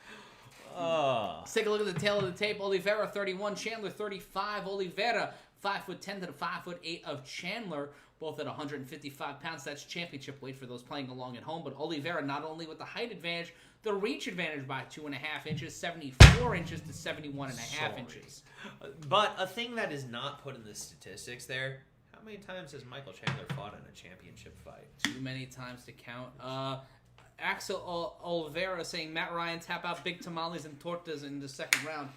Speaker 1: Let's take a look at the tail of the tape. Oliveira 31, Chandler 35. Oliveira 5'10" to the 5'8" of Chandler, both at 155 pounds. That's championship weight for those playing along at home. But Oliveira not only with the height advantage, the reach advantage by 2.5 inches, 74 inches to 71.5 inches.
Speaker 3: But a thing that is not put in the statistics there, how many times has Michael Chandler fought in a championship fight?
Speaker 1: Too many times to count. Axel Oliveira saying, Matt Ryan tap out big tamales and tortas in the second round.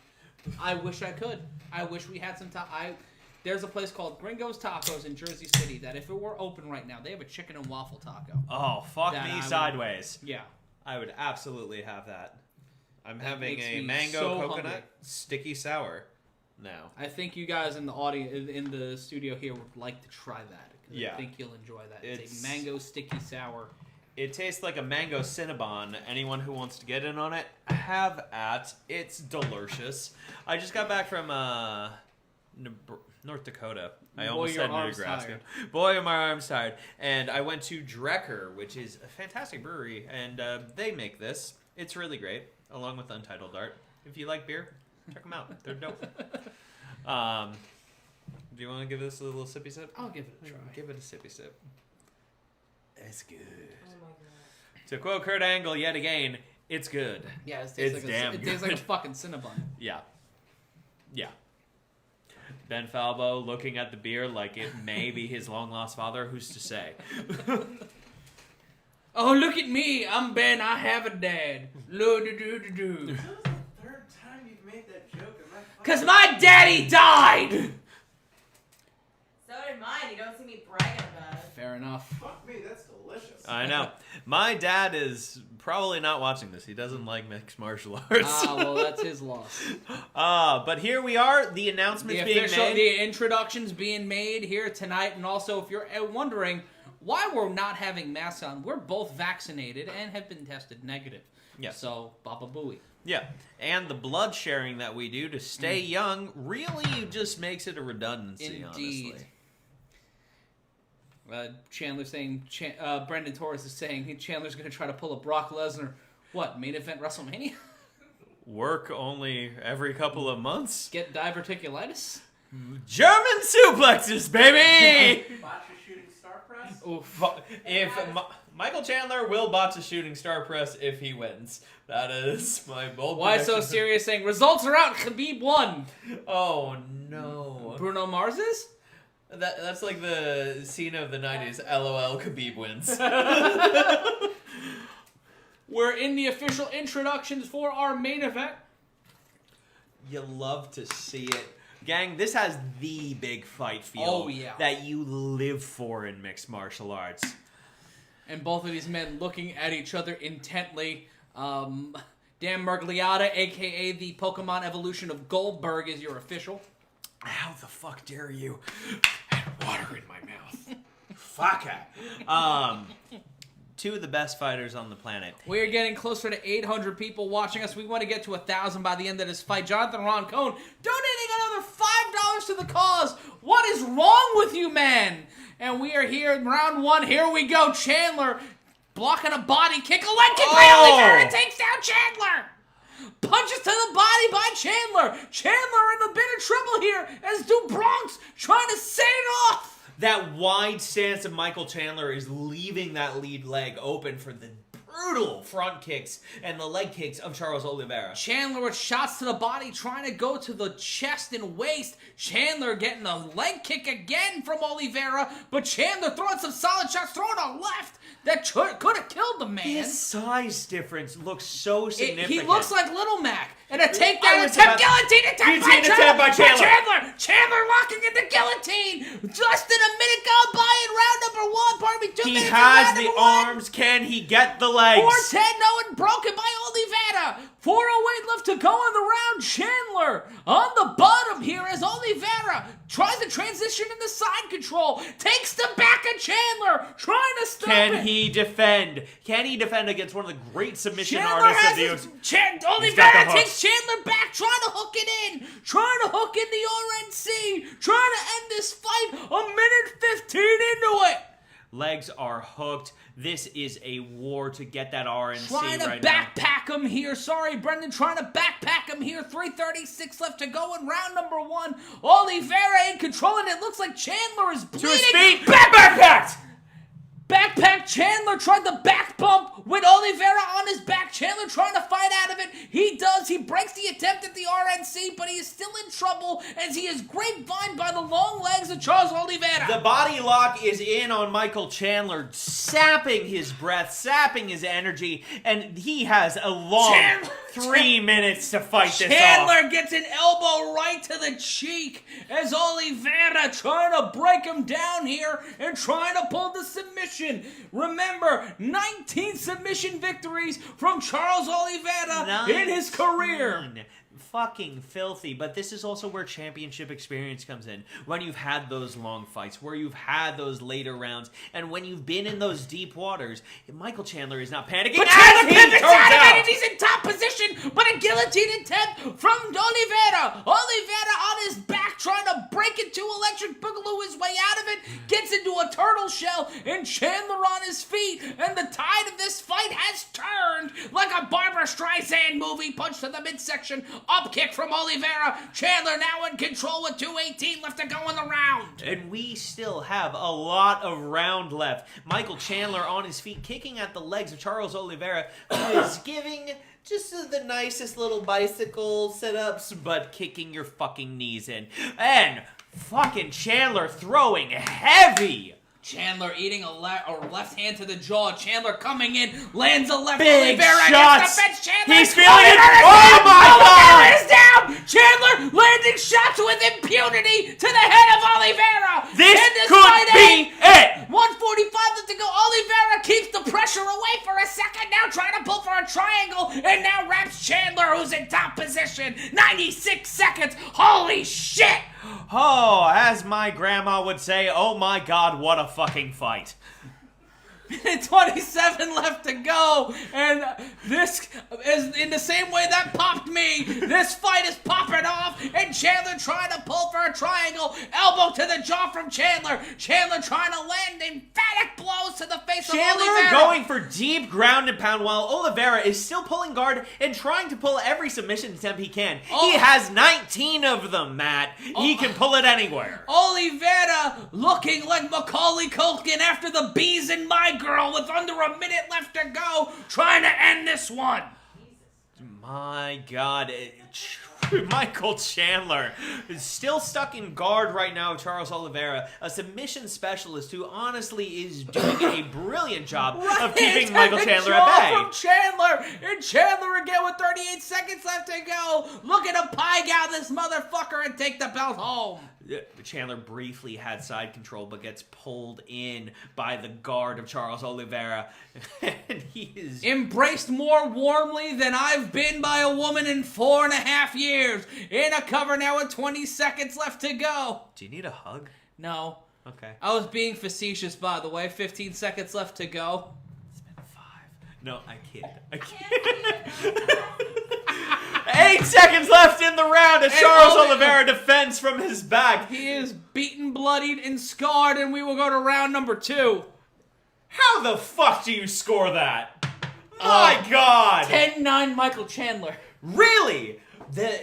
Speaker 1: I wish I could. I wish we had some time. There's a place called Gringo's Tacos in Jersey City that if it were open right now, they have a chicken and waffle taco.
Speaker 3: Oh, fuck me sideways.
Speaker 1: Yeah.
Speaker 3: I would absolutely have that. I'm having
Speaker 1: makes
Speaker 3: a
Speaker 1: me
Speaker 3: mango
Speaker 1: so
Speaker 3: coconut
Speaker 1: hungry.
Speaker 3: sticky sour now.
Speaker 1: I think you guys in the audience, in the studio here, would like to try that.
Speaker 3: Yeah.
Speaker 1: I think you'll enjoy that. It's a mango sticky sour.
Speaker 3: It tastes like a mango Cinnabon. Anyone who wants to get in on it, have at. It's delicious. I just got back from North Dakota. I almost said Nebraska. Boy, are my arms tired. And I went to Drecker, which is a fantastic brewery, and they make this. It's really great, along with Untitled Art. If you like beer, check them out. They're dope. Do you want to give this a little sippy sip?
Speaker 1: I'll give it a try.
Speaker 3: Give it a sippy sip. It's good.
Speaker 4: Oh my god.
Speaker 3: To quote Kurt Angle yet again, it's good.
Speaker 1: Yeah, it
Speaker 3: It's damn
Speaker 1: it tastes like a
Speaker 3: good.
Speaker 1: fucking Cinnabon.
Speaker 3: Yeah. Ben Falbo looking at the beer like it may be his long-lost father. Who's to say?
Speaker 1: Oh, look at me. I'm Ben. I have a dad. Lo-do-do-do-do.
Speaker 2: This is the third time you've made that joke.
Speaker 1: Because my daddy died!
Speaker 5: So did mine. You don't see me bragging about it.
Speaker 1: Fair enough.
Speaker 2: Fuck me, that's delicious.
Speaker 3: I know. My dad is probably not watching this. He doesn't like mixed martial arts.
Speaker 1: Well, that's his loss.
Speaker 3: But here we are. The announcement's being made.
Speaker 1: The introduction's being made here tonight. And also, if you're wondering why we're not having masks on, we're both vaccinated and have been tested negative.
Speaker 3: Yes.
Speaker 1: So, Baba Booey.
Speaker 3: Yeah. And the blood sharing that we do to stay young really just makes it a redundancy,
Speaker 1: Indeed.
Speaker 3: honestly.
Speaker 1: Chandler saying, Brendan Torres is saying Chandler's going to try to pull a Brock Lesnar, main event WrestleMania?
Speaker 3: Work only every couple of months.
Speaker 1: Get diverticulitis?
Speaker 3: German suplexes, baby!
Speaker 2: Botch a shooting star press?
Speaker 1: Oof.
Speaker 3: If Michael Chandler will botch a shooting star press if he wins. That is my bold
Speaker 1: Why so
Speaker 3: prediction.
Speaker 1: serious saying, results are out, Khabib won?
Speaker 3: Oh, no.
Speaker 1: Bruno Mars is?
Speaker 3: That's like the scene of the 90s. LOL, Khabib wins.
Speaker 1: We're in the official introductions for our main event.
Speaker 3: You love to see it. Gang, this has the big fight feel that you live for in mixed martial arts.
Speaker 1: And both of these men looking at each other intently. Dan Murgliata, a.k.a. the Pokemon evolution of Goldberg, is your official.
Speaker 3: How the fuck dare you? I had water in my mouth. Fuck it. Two of the best fighters on the planet.
Speaker 1: We're getting closer to 800 people watching us. We want to get to 1,000 by the end of this fight. Jonathan Roncone donating another $5 to the cause. What is wrong with you, man? And we are here in round one. Here we go. Chandler blocking a body kick. A leg kick by Oliveira takes down Chandler. Punches to the body by Chandler. Chandler in a bit of trouble here as Du Bronx trying to set it off.
Speaker 3: That wide stance of Michael Chandler is leaving that lead leg open for the brutal front kicks and the leg kicks of Charles Oliveira.
Speaker 1: Chandler with shots to the body, trying to go to the chest and waist. Chandler getting a leg kick again from Oliveira, but Chandler throwing some solid shots, throwing a left that could have killed the man.
Speaker 3: His size difference looks so significant.
Speaker 1: He looks like Little Mac. And a takedown attempt, guillotine attempt by Chandler. Chandler locking in the guillotine. Just in a minute gone by in round number one. Pardon me, 2 minutes.
Speaker 3: He has the arms. Can he get the legs?
Speaker 1: 410, no, and broken by Oliveira. 4:08 left to go in the round. Chandler on the bottom here as Oliveira tries to transition into side control. Takes the back of Chandler, trying to stop it.
Speaker 3: Can he defend? Can he defend against one of the great submission artists of the UFC?
Speaker 1: Oliveira takes Chandler back, trying to hook it in. Trying to hook in the RNC. Trying to end this fight a minute 15 into it.
Speaker 3: Legs are hooked. This is a war to get that RNC
Speaker 1: trying to
Speaker 3: right
Speaker 1: backpack him here. Sorry, Brendan. Trying to backpack him here. 3:36 left to go in round number one. Oliveira in control, and it looks like Chandler is bleeding.
Speaker 3: To his feet.
Speaker 1: Backpacked! Backpack. Chandler tried the back bump with Oliveira on his back. Chandler trying to fight out of it. He does. He breaks the attempt at the RNC, but he is still in trouble as he is grapevined by the long legs of Charles Oliveira.
Speaker 3: The body lock is in on Michael Chandler, sapping his breath, sapping his energy, and he has a long 3 minutes to fight this off.
Speaker 1: Chandler gets an elbow right to the cheek as Oliveira trying to break him down here and trying to pull the submission. Remember, 19 submission victories from Charles Oliveira in his career.
Speaker 3: Fucking filthy, but this is also where championship experience comes in. When you've had those long fights, where you've had those later rounds, and when you've been in those deep waters, Michael Chandler is not panicking.
Speaker 1: But Chandler pivots out of it, and he's in top position, but a guillotine attempt from Oliveira. Oliveira on his back, trying to break into electric boogaloo his way out of it, gets into a turtle shell, and Chandler on his feet, and the tide of this fight has turned like a Barbra Streisand movie. Punch to the midsection, up kick from Oliveira. Chandler now in control with 2:18 left to go in the round.
Speaker 3: And we still have a lot of round left. Michael Chandler on his feet, kicking at the legs of Charles Oliveira, who is giving just the nicest little bicycle sit-ups, but kicking your fucking knees in. And fucking Chandler throwing heavy.
Speaker 1: Chandler eating a left hand to the jaw. Chandler coming in, lands a left.
Speaker 3: Big
Speaker 1: Oliveira
Speaker 3: shots.
Speaker 1: against the fence. Chandler.
Speaker 3: He's feeling it.
Speaker 1: Oh
Speaker 3: my God.
Speaker 1: Oliveira is down. Chandler landing shots with impunity to the head of Oliveira.
Speaker 3: This could be it.
Speaker 1: 1:45 left to go. Oliveira keeps the pressure away for a second. Now trying to pull for a triangle, and now wraps Chandler, who's in top position. 96 seconds. Holy shit.
Speaker 3: Oh, as my grandma would say, oh my God, what a fucking fight.
Speaker 1: 27 left to go, and this is in the same way that popped me. This fight is popping off, and Chandler trying to pull for a triangle. Elbow to the jaw from Chandler. Chandler trying to land and from
Speaker 3: Chandler
Speaker 1: Oliveira.
Speaker 3: going for deep ground and pound while Oliveira is still pulling guard and trying to pull every submission attempt he can. He has 19 of them, Matt. He can pull it anywhere.
Speaker 1: Oliveira looking like Macaulay Culkin after the Bees and My Girl with under a minute left to go, trying to end this one.
Speaker 3: My God. Michael Chandler is still stuck in guard right now of Charles Oliveira, a submission specialist who honestly is doing a brilliant job of keeping Michael Chandler at bay.
Speaker 1: From Chandler, and Chandler again with 38 seconds left to go, looking to pie out this motherfucker and take the belt home.
Speaker 3: Chandler briefly had side control, but gets pulled in by the guard of Charles Oliveira, and he is
Speaker 1: embraced more warmly than I've been by a woman in 4.5 years. In a cover now with 20 seconds left to go.
Speaker 3: Do you need a hug?
Speaker 1: No.
Speaker 3: Okay.
Speaker 1: I was being facetious, by the way. 15 seconds left to go.
Speaker 3: It's been 5. No, I kid. 8 seconds left in the round as Charles Oliveira defends from his back.
Speaker 1: He is beaten, bloodied, and scarred, and we will go to round number 2.
Speaker 3: How the fuck do you score that? My God!
Speaker 1: 10-9 Michael Chandler.
Speaker 3: Really?
Speaker 1: The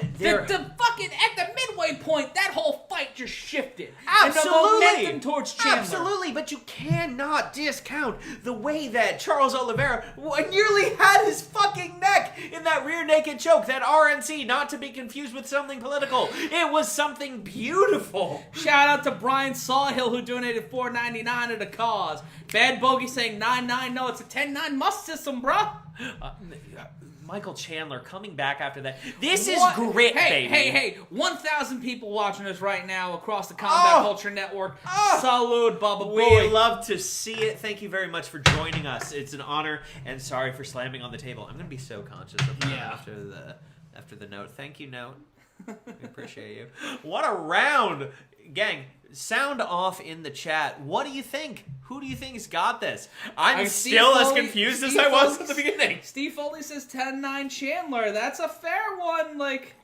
Speaker 1: fucking, at the midway point, that whole fight just shifted.
Speaker 3: Absolutely.
Speaker 1: And the momentum towards Chandler.
Speaker 3: Absolutely, but you cannot discount the way that Charles Oliveira nearly had his fucking neck in that rear naked choke, that RNC, not to be confused with something political. It was something beautiful.
Speaker 1: Shout out to Brian Sawhill, who donated $4.99 at a cause. Bad Bogey saying 9-9. No, it's a 10-9 must system, bruh.
Speaker 3: Michael Chandler coming back after that. This is grit, baby.
Speaker 1: Hey, 1,000 people watching us right now across the Combat Culture Network. Salud, Bubba Boy.
Speaker 3: We love to see it. Thank you very much for joining us. It's an honor, and sorry for slamming on the table. I'm going to be so conscious of that after the note. Thank you, note. We appreciate you. What a round. Gang, sound off in the chat. What do you think? Who do you think's got this? I'm still as confused as I was at the beginning.
Speaker 1: Steve Foley says 10-9 Chandler. That's a fair one. Like,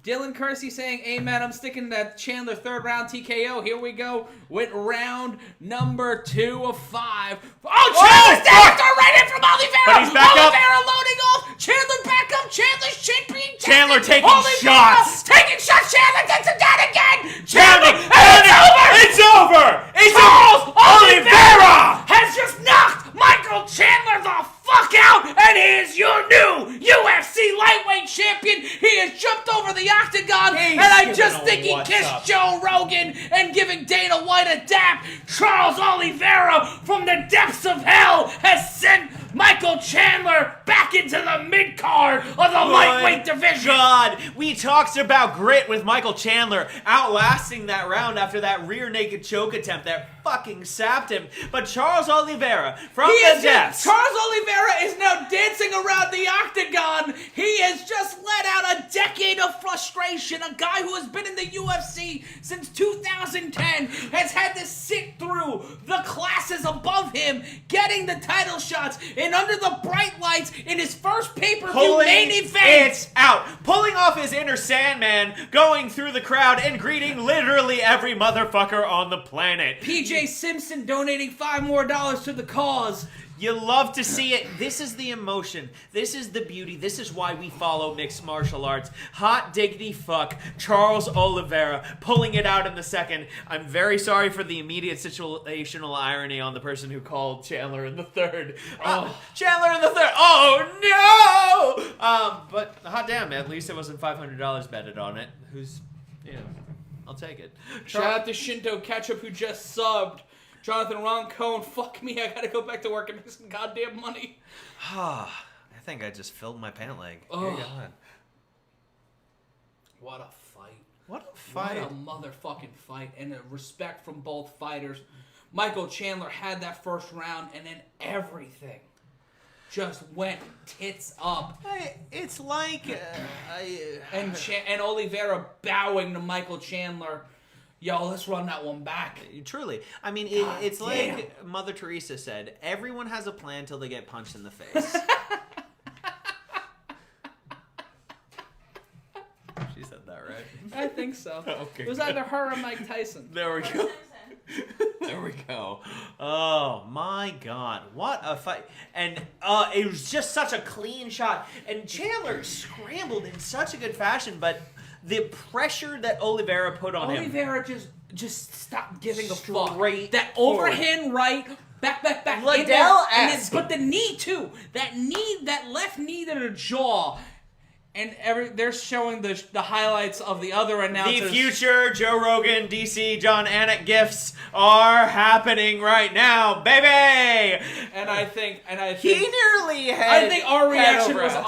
Speaker 1: Dylan Kersey saying, amen, I'm sticking that Chandler third round TKO. Here we go with round number 2 of 5. Chandler's down! Throw right in from Oliveira!
Speaker 3: But he's back up.
Speaker 1: Oliveira loading off! Chandler back up! Chandler's chin being taken!
Speaker 3: Chandler taking
Speaker 1: Oliveira
Speaker 3: shots!
Speaker 1: Taking shots! Chandler takes him down again!
Speaker 3: Chandler!
Speaker 1: And it's over!
Speaker 3: It's over!
Speaker 1: Charles
Speaker 3: Oliveira
Speaker 1: has just knocked Michael Chandler the fuck out, and he is your new UFC Lightweight Champion. He has jumped over the octagon, and I just think he kissed Joe Rogan and giving Dana White a dap. Charles Oliveira from the depths of hell has sent Michael Chandler back into the mid-card of the lightweight division.
Speaker 3: God, we talked about grit with Michael Chandler outlasting that round after that rear naked choke attempt that fucking sapped him. But Charles Oliveira from the depths.
Speaker 1: Charles Oliveira is now dancing around the octagon. He has just let out a decade of frustration. A guy who has been in the UFC since 2010 has had to sit through the classes above him, getting the title shots, and under the bright lights in his first pay-per-view main event.
Speaker 3: It's out. Pulling off his inner Sandman, going through the crowd and greeting literally every motherfucker on the planet.
Speaker 1: PJ Simpson donating $5 more to the cause.
Speaker 3: You love to see it. This is the emotion. This is the beauty. This is why we follow mixed martial arts. Hot diggity fuck. Charles Oliveira pulling it out in the second. I'm very sorry for the immediate situational irony on the person who called Chandler in the third. Chandler in the third. Oh, no! But hot damn, at least it wasn't $500 betted on it. I'll take it.
Speaker 1: Shout out to Shinto Ketchup who just subbed. Jonathan Ron Cohen, fuck me, I gotta go back to work and make some goddamn money.
Speaker 3: I think I just filled my pant leg.
Speaker 1: Oh.
Speaker 3: Dear God.
Speaker 1: What a fight.
Speaker 3: What a fight.
Speaker 1: What a motherfucking fight. And a respect from both fighters. Michael Chandler had that first round and then everything just went tits up.
Speaker 3: It's like...
Speaker 1: and Oliveira bowing to Michael Chandler. Yo, let's run that one back.
Speaker 3: Truly. I mean, it's like Mother Teresa said, everyone has a plan till they get punched in the face. She said that, right?
Speaker 1: I think so.
Speaker 3: Okay,
Speaker 1: it was
Speaker 3: good.
Speaker 1: either her or Mike Tyson.
Speaker 3: There we go. There we we go. Oh my God, what a fight! And it was just such a clean shot. And Chandler scrambled in such a good fashion, but the pressure that Oliveira put on him.
Speaker 1: Oliveira just stopped giving a fuck.
Speaker 3: Straight
Speaker 1: That
Speaker 3: forward.
Speaker 1: overhand right, back,
Speaker 3: Liddell-esque.
Speaker 1: but the knee too. That left knee to the jaw. And they're showing the highlights of the other announcers.
Speaker 3: The future Joe Rogan, DC, John Anik gifts are happening right now, baby.
Speaker 1: And I think
Speaker 3: He nearly had.
Speaker 1: I think our reaction
Speaker 3: over
Speaker 1: was
Speaker 3: us.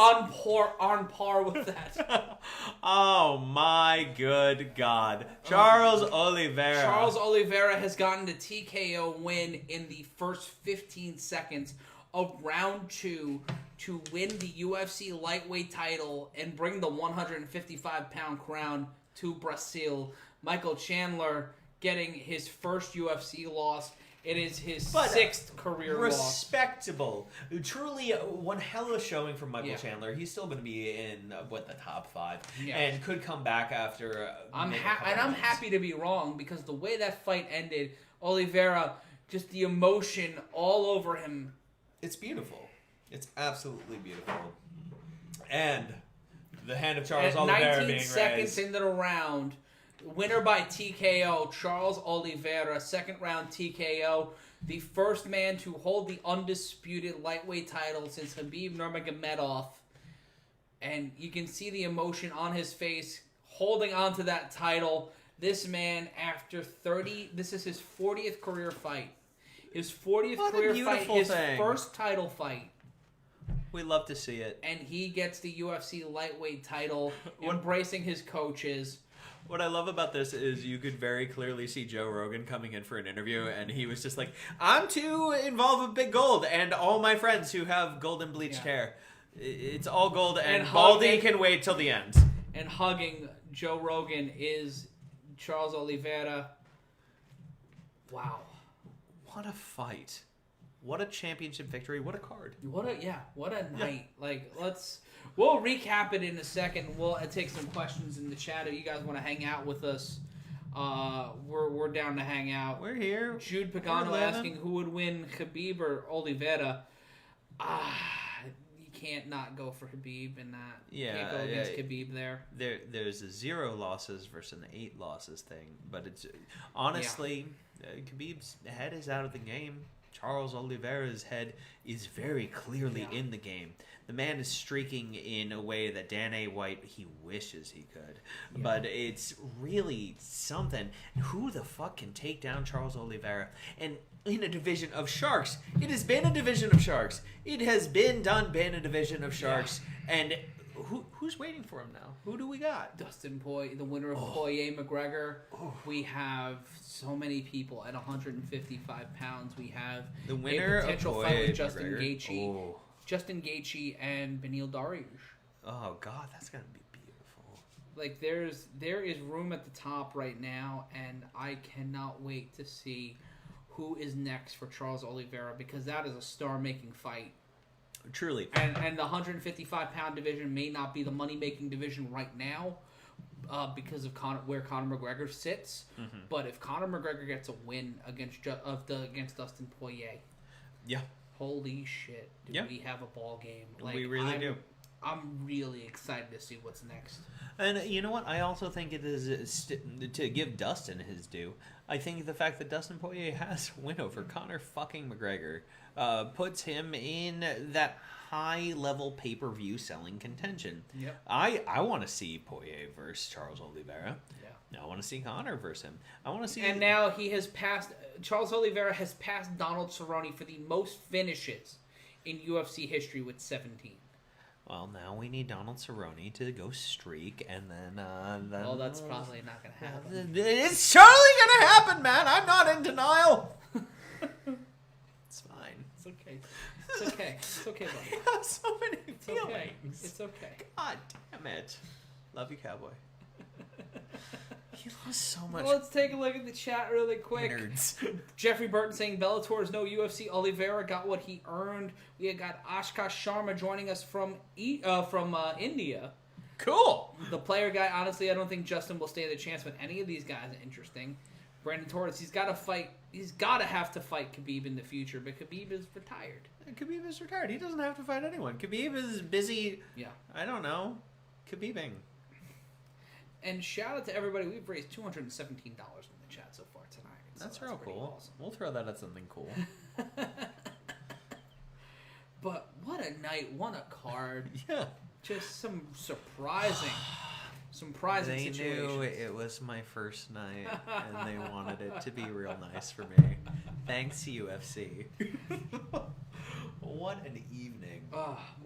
Speaker 1: on par with that.
Speaker 3: Oh my good God, Charles Oliveira.
Speaker 1: Charles Oliveira has gotten the TKO win in the first 15 seconds of round 2 to win the UFC lightweight title and bring the 155-pound crown to Brazil. Michael Chandler getting his first UFC loss. It is his 6th career loss.
Speaker 3: Respectable. Truly one hell of a showing from Michael
Speaker 1: Yeah.
Speaker 3: Chandler. He's still going to be in, the top 5.
Speaker 1: Yeah.
Speaker 3: And could come back after...
Speaker 1: I'm happy to be wrong because the way that fight ended, Oliveira, just the emotion all over him.
Speaker 3: It's beautiful. It's absolutely beautiful. And the hand of Charles
Speaker 1: At
Speaker 3: Oliveira
Speaker 1: 19
Speaker 3: being
Speaker 1: seconds
Speaker 3: raised.
Speaker 1: into the round, winner by TKO, Charles Oliveira, 2nd round TKO, the first man to hold the undisputed lightweight title since Khabib Nurmagomedov. And you can see the emotion on his face, holding on to that title. This man, after this is his 40th career fight. His 40th
Speaker 3: What a
Speaker 1: career fight,
Speaker 3: beautiful
Speaker 1: his
Speaker 3: thing.
Speaker 1: first title fight.
Speaker 3: We love to see it.
Speaker 1: And he gets the UFC lightweight title, embracing his coaches.
Speaker 3: What I love about this is you could very clearly see Joe Rogan coming in for an interview, and he was just like, I'm too involved with Big Gold and all my friends who have golden bleached hair. It's all gold, and Baldy can wait till the end.
Speaker 1: And hugging Joe Rogan is Charles Oliveira. Wow.
Speaker 3: What a fight. What a championship victory. What a card.
Speaker 1: What a night. Like, we'll recap it in a second. We'll take some questions in the chat if you guys want to hang out with us. We're down to hang out.
Speaker 3: We're here.
Speaker 1: Jude Pagano asking who would win, Khabib or Oliveira. You can't not go for Khabib in that.
Speaker 3: Yeah,
Speaker 1: can't go against Khabib there.
Speaker 3: There's a 0 losses versus an 8 losses thing, but it's honestly, Khabib's head is out of the game. Charles Oliveira's head is very clearly in the game. The man is streaking in a way that Dan A. White, he wishes he could. Yeah. But it's really something. Who the fuck can take down Charles Oliveira? And in a division of sharks. It has been a division of sharks. It has been a division of sharks. Yeah. And who's waiting for him now? Who do we got?
Speaker 1: Dustin Poirier, the winner of Poirier McGregor. We have so many people at 155 pounds. We have
Speaker 3: the winner
Speaker 1: a potential
Speaker 3: of
Speaker 1: fight with
Speaker 3: McGregor.
Speaker 1: Justin Gaethje and Beneil Dariush.
Speaker 3: Oh God, that's gonna be beautiful.
Speaker 1: Like there is room at the top right now, and I cannot wait to see who is next for Charles Oliveira because that is a star-making fight.
Speaker 3: Truly.
Speaker 1: And the 155-pound division may not be the money-making division right now because of where Conor McGregor sits. Mm-hmm. But if Conor McGregor gets a win against Dustin Poirier, holy shit, do we have a ball game. Like,
Speaker 3: we really do.
Speaker 1: I'm really excited to see what's next.
Speaker 3: And you know what? I also think it is, to give Dustin his due, I think the fact that Dustin Poirier has a win over Conor fucking McGregor puts him in that high-level pay-per-view selling contention.
Speaker 1: Yep.
Speaker 3: I want to see Poirier versus Charles Oliveira.
Speaker 1: Yeah.
Speaker 3: I want to see Conor versus him. I want to see...
Speaker 1: And now he has passed... Charles Oliveira has passed Donald Cerrone for the most finishes in UFC history with 17.
Speaker 3: Well, now we need Donald Cerrone to go streak, and then...
Speaker 1: well, that's probably not going to happen.
Speaker 3: It's surely going to happen, man! I'm not in denial! It's fine.
Speaker 1: It's okay. It's okay. It's okay, buddy.
Speaker 3: I have so many feelings.
Speaker 1: Okay. It's okay.
Speaker 3: God damn it. Love you, cowboy. He lost so much.
Speaker 1: Well, let's take a look at the chat really quick.
Speaker 3: Nerds.
Speaker 1: Jeffrey Burton saying Bellator is no UFC. Oliveira got what he earned. We got Ashka Sharma joining us from India.
Speaker 3: Cool.
Speaker 1: The player guy, honestly, I don't think Justin will stand a chance with any of these guys. Interesting. Brandon Torres, he's got to fight. He's got to have to fight Khabib in the future, but Khabib is retired.
Speaker 3: Khabib is retired. He doesn't have to fight anyone. Khabib is busy.
Speaker 1: Yeah.
Speaker 3: I don't know. Khabibing.
Speaker 1: And shout out to everybody. We've raised $217 in the chat so far tonight.
Speaker 3: That's
Speaker 1: so
Speaker 3: real
Speaker 1: pretty
Speaker 3: cool.
Speaker 1: Awesome.
Speaker 3: We'll throw that at something cool.
Speaker 1: But what a night. What a card.
Speaker 3: Yeah.
Speaker 1: Just some surprising
Speaker 3: They
Speaker 1: situations.
Speaker 3: knew it was my first night, and they wanted it to be real nice for me. Thanks, UFC. What an evening.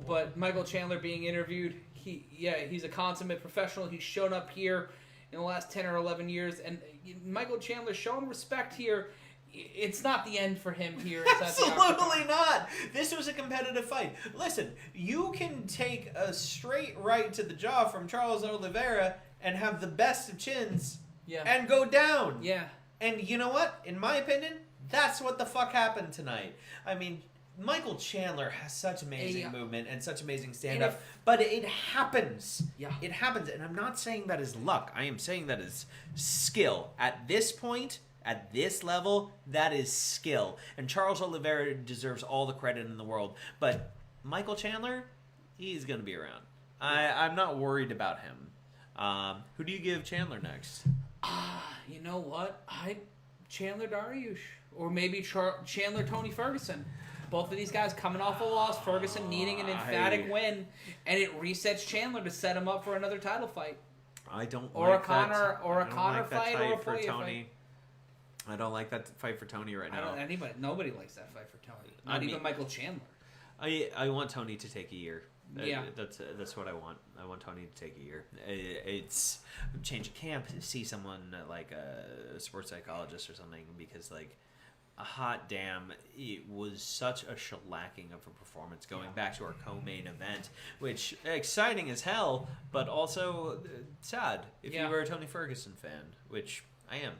Speaker 1: But Michael Chandler being interviewed, he's a consummate professional. He's shown up here in the last 10 or 11 years, and Michael Chandler showing respect here. It's not the end for him here.
Speaker 3: Absolutely not. This was a competitive fight. Listen, you can take a straight right to the jaw from Charles Oliveira and have the best of chins and go down.
Speaker 1: Yeah.
Speaker 3: And you know what? In my opinion, that's what the fuck happened tonight. I mean, Michael Chandler has such amazing movement and such amazing stand-up, but it happens.
Speaker 1: Yeah.
Speaker 3: It happens, and I'm not saying that is luck. I am saying that is skill. At this point, at this level, that is skill. And Charles Oliveira deserves all the credit in the world. But Michael Chandler, he's going to be around. I'm not worried about him. Who do you give Chandler next?
Speaker 1: You know what? Chandler Dariush. Or maybe Chandler Tony Ferguson. Both of these guys coming off a loss. Ferguson needing an emphatic win. And it resets Chandler to set him up for another title fight.
Speaker 3: I don't
Speaker 1: or
Speaker 3: like
Speaker 1: a Connor,
Speaker 3: that.
Speaker 1: or a
Speaker 3: I don't
Speaker 1: Connor
Speaker 3: like that
Speaker 1: fight,
Speaker 3: fight
Speaker 1: or a
Speaker 3: for
Speaker 1: Poirier
Speaker 3: Tony.
Speaker 1: fight.
Speaker 3: I don't like that fight for Tony right now.
Speaker 1: Nobody likes that fight for Tony. Not even Michael Chandler.
Speaker 3: I want Tony to take a year.
Speaker 1: Yeah.
Speaker 3: That's what I want. I want Tony to take a year. It's change of camp, see someone like a sports psychologist or something, because like a hot damn, it was such a shellacking of a performance going back to our co-main event, which exciting as hell, but also sad if you were a Tony Ferguson fan, which I am.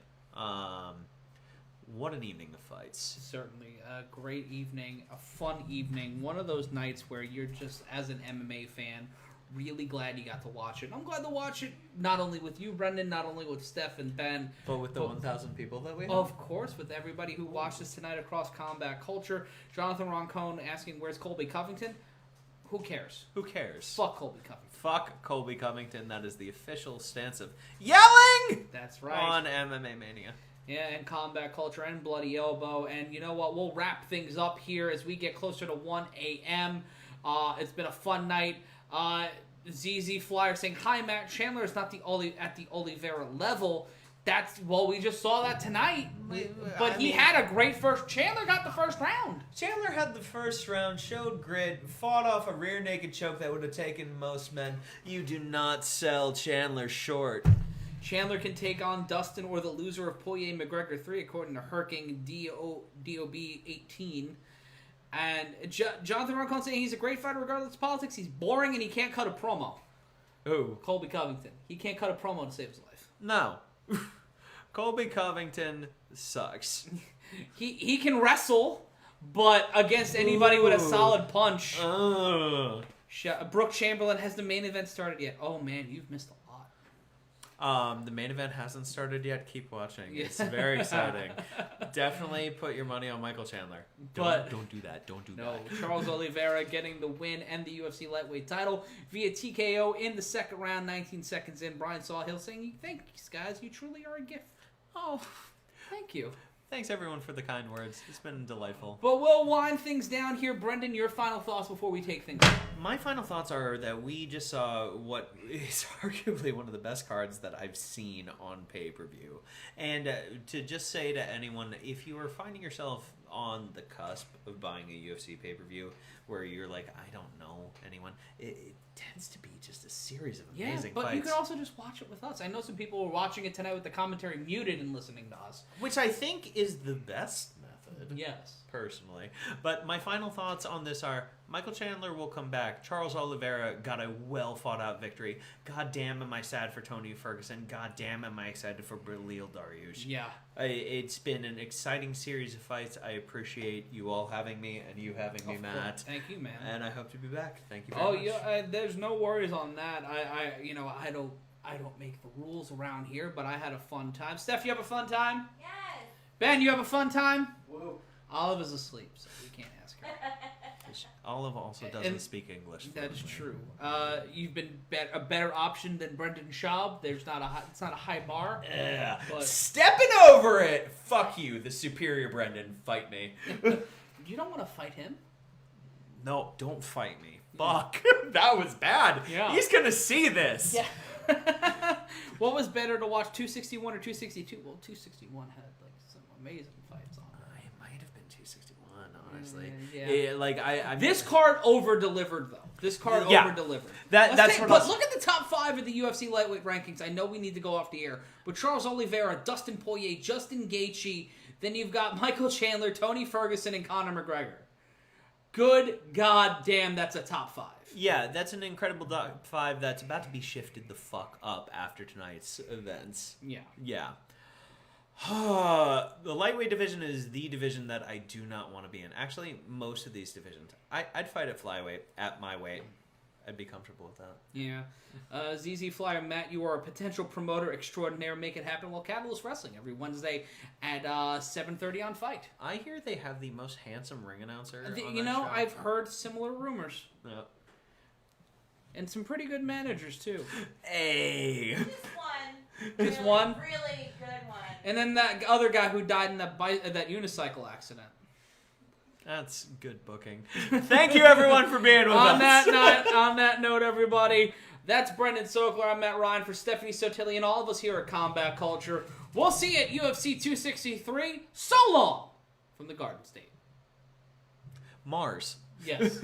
Speaker 3: What an evening of fights.
Speaker 1: Certainly. A great evening. A fun evening. One of those nights where you're just, as an MMA fan, really glad you got to watch it. I'm glad to watch it not only with you, Brendan, not only with Steph and Ben.
Speaker 3: But with the 1,000 people that we have?
Speaker 1: Of course, with everybody who watched us tonight across combat culture. Jonathan Roncone asking, where's Colby Covington? Who cares?
Speaker 3: Who cares?
Speaker 1: Fuck Colby Covington.
Speaker 3: Fuck Colby Covington. That is the official stance of yelling!
Speaker 1: That's right.
Speaker 3: On MMA Mania.
Speaker 1: Yeah, and combat culture and bloody elbow. And you know what? We'll wrap things up here as we get closer to 1 a.m. It's been a fun night. ZZ Flyer saying, hi, Matt. Chandler is not at the Oliveira level. We just saw that tonight. But he had a great first. Chandler got the first round.
Speaker 3: Chandler had the first round, showed grit, fought off a rear naked choke that would have taken most men. You do not sell Chandler short.
Speaker 1: Chandler can take on Dustin or the loser of Poirier McGregor 3, according to Herking DOB 18. And Jonathan Roncone saying he's a great fighter regardless of politics. He's boring and he can't cut a promo.
Speaker 3: Who?
Speaker 1: Colby Covington. He can't cut a promo to save his life.
Speaker 3: No. Colby Covington sucks.
Speaker 1: He can wrestle, but against anybody with a solid punch. Brooke Chamberlain, has the main event started yet? Oh man, you've missed a lot.
Speaker 3: The main event hasn't started yet. Keep watching. It's very exciting. Definitely put your money on Michael Chandler. Don't do that. Don't do that.
Speaker 1: No, Charles Oliveira getting the win and the UFC lightweight title via TKO in the second round, 19 seconds in. Brian Sawhill saying, thanks, guys. You truly are a gift. Oh, thank you.
Speaker 3: Thanks, everyone, for the kind words. It's been delightful.
Speaker 1: But we'll wind things down here. Brendan, your final thoughts before we take things on.
Speaker 3: My final thoughts are that we just saw what is arguably one of the best cards that I've seen on pay-per-view. And to just say to anyone, if you are finding yourself on the cusp of buying a UFC pay-per-view where you're like, I don't know anyone, it tends to be just a series of amazing
Speaker 1: but
Speaker 3: fights.
Speaker 1: You can also just watch it with us. I know some people were watching it tonight with the commentary muted and listening to us.
Speaker 3: Which I think is the best method.
Speaker 1: Yes.
Speaker 3: Personally. But my final thoughts on this are, Michael Chandler will come back. Charles Oliveira got a well-fought-out victory. God damn am I sad for Tony Ferguson. God damn am I excited for Beneil Dariush.
Speaker 1: Yeah.
Speaker 3: It's been an exciting series of fights. I appreciate you all having me and you having me, Matt.
Speaker 1: Thank you, man.
Speaker 3: And I hope to be back. Thank you very much.
Speaker 1: Yeah, there's no worries on that. I don't make the rules around here, but I had a fun time. Steph, you have a fun time?
Speaker 5: Yes.
Speaker 1: Ben, you have a fun time?
Speaker 6: Whoa.
Speaker 1: Olive is asleep, so we can't ask her.
Speaker 3: Olive also doesn't speak English.
Speaker 1: That is true. You've been a better option than Brendan Schaub. It's not a high bar.
Speaker 3: Yeah.
Speaker 1: But-
Speaker 3: Stepping over it. Fuck you, the superior Brendan. Fight me.
Speaker 1: You don't want to fight him.
Speaker 3: No, don't fight me. Fuck. That was bad.
Speaker 1: Yeah.
Speaker 3: He's gonna see this.
Speaker 1: Yeah. What was better to watch, 261 or 262? Well, 261 had like some amazing fights on it.
Speaker 3: It might have been 261, honestly.
Speaker 1: Yeah. This card over-delivered, though. This card
Speaker 3: Yeah.
Speaker 1: over-delivered.
Speaker 3: That's what I
Speaker 1: But
Speaker 3: was-
Speaker 1: look at the top 5 of the UFC lightweight rankings. I know we need to go off the air. But Charles Oliveira, Dustin Poirier, Justin Gaethje. Then you've got Michael Chandler, Tony Ferguson, and Conor McGregor. Good goddamn, that's a top 5.
Speaker 3: Yeah, that's an incredible top 5 that's about to be shifted the fuck up after tonight's events.
Speaker 1: Yeah.
Speaker 3: Yeah. The lightweight division is the division that I do not want to be in. Actually, most of these divisions. I'd fight at flyweight, at my weight. I'd be comfortable with that.
Speaker 1: Yeah. ZZ Flyer, Matt, you are a potential promoter extraordinaire. Make it happen. Well, Catalyst Wrestling every Wednesday at 7:30 on Fight.
Speaker 3: I hear they have the most handsome ring announcer on
Speaker 1: You
Speaker 3: that
Speaker 1: know,
Speaker 3: show.
Speaker 1: I've heard similar rumors.
Speaker 3: Yeah.
Speaker 1: And some pretty good managers, too.
Speaker 3: Hey!
Speaker 5: Just one.
Speaker 1: Just
Speaker 5: really,
Speaker 1: one?
Speaker 5: Really good one.
Speaker 1: And then that other guy who died in that unicycle accident.
Speaker 3: That's good booking. Thank you, everyone, for being with
Speaker 1: On
Speaker 3: us.
Speaker 1: that note, everybody, that's Brendan Sokler. I'm Matt Ryan for Stephanie Sotilli and all of us here at Combat Culture. We'll see you at UFC 263. So long from the Garden State.
Speaker 3: Mars.
Speaker 1: Yes.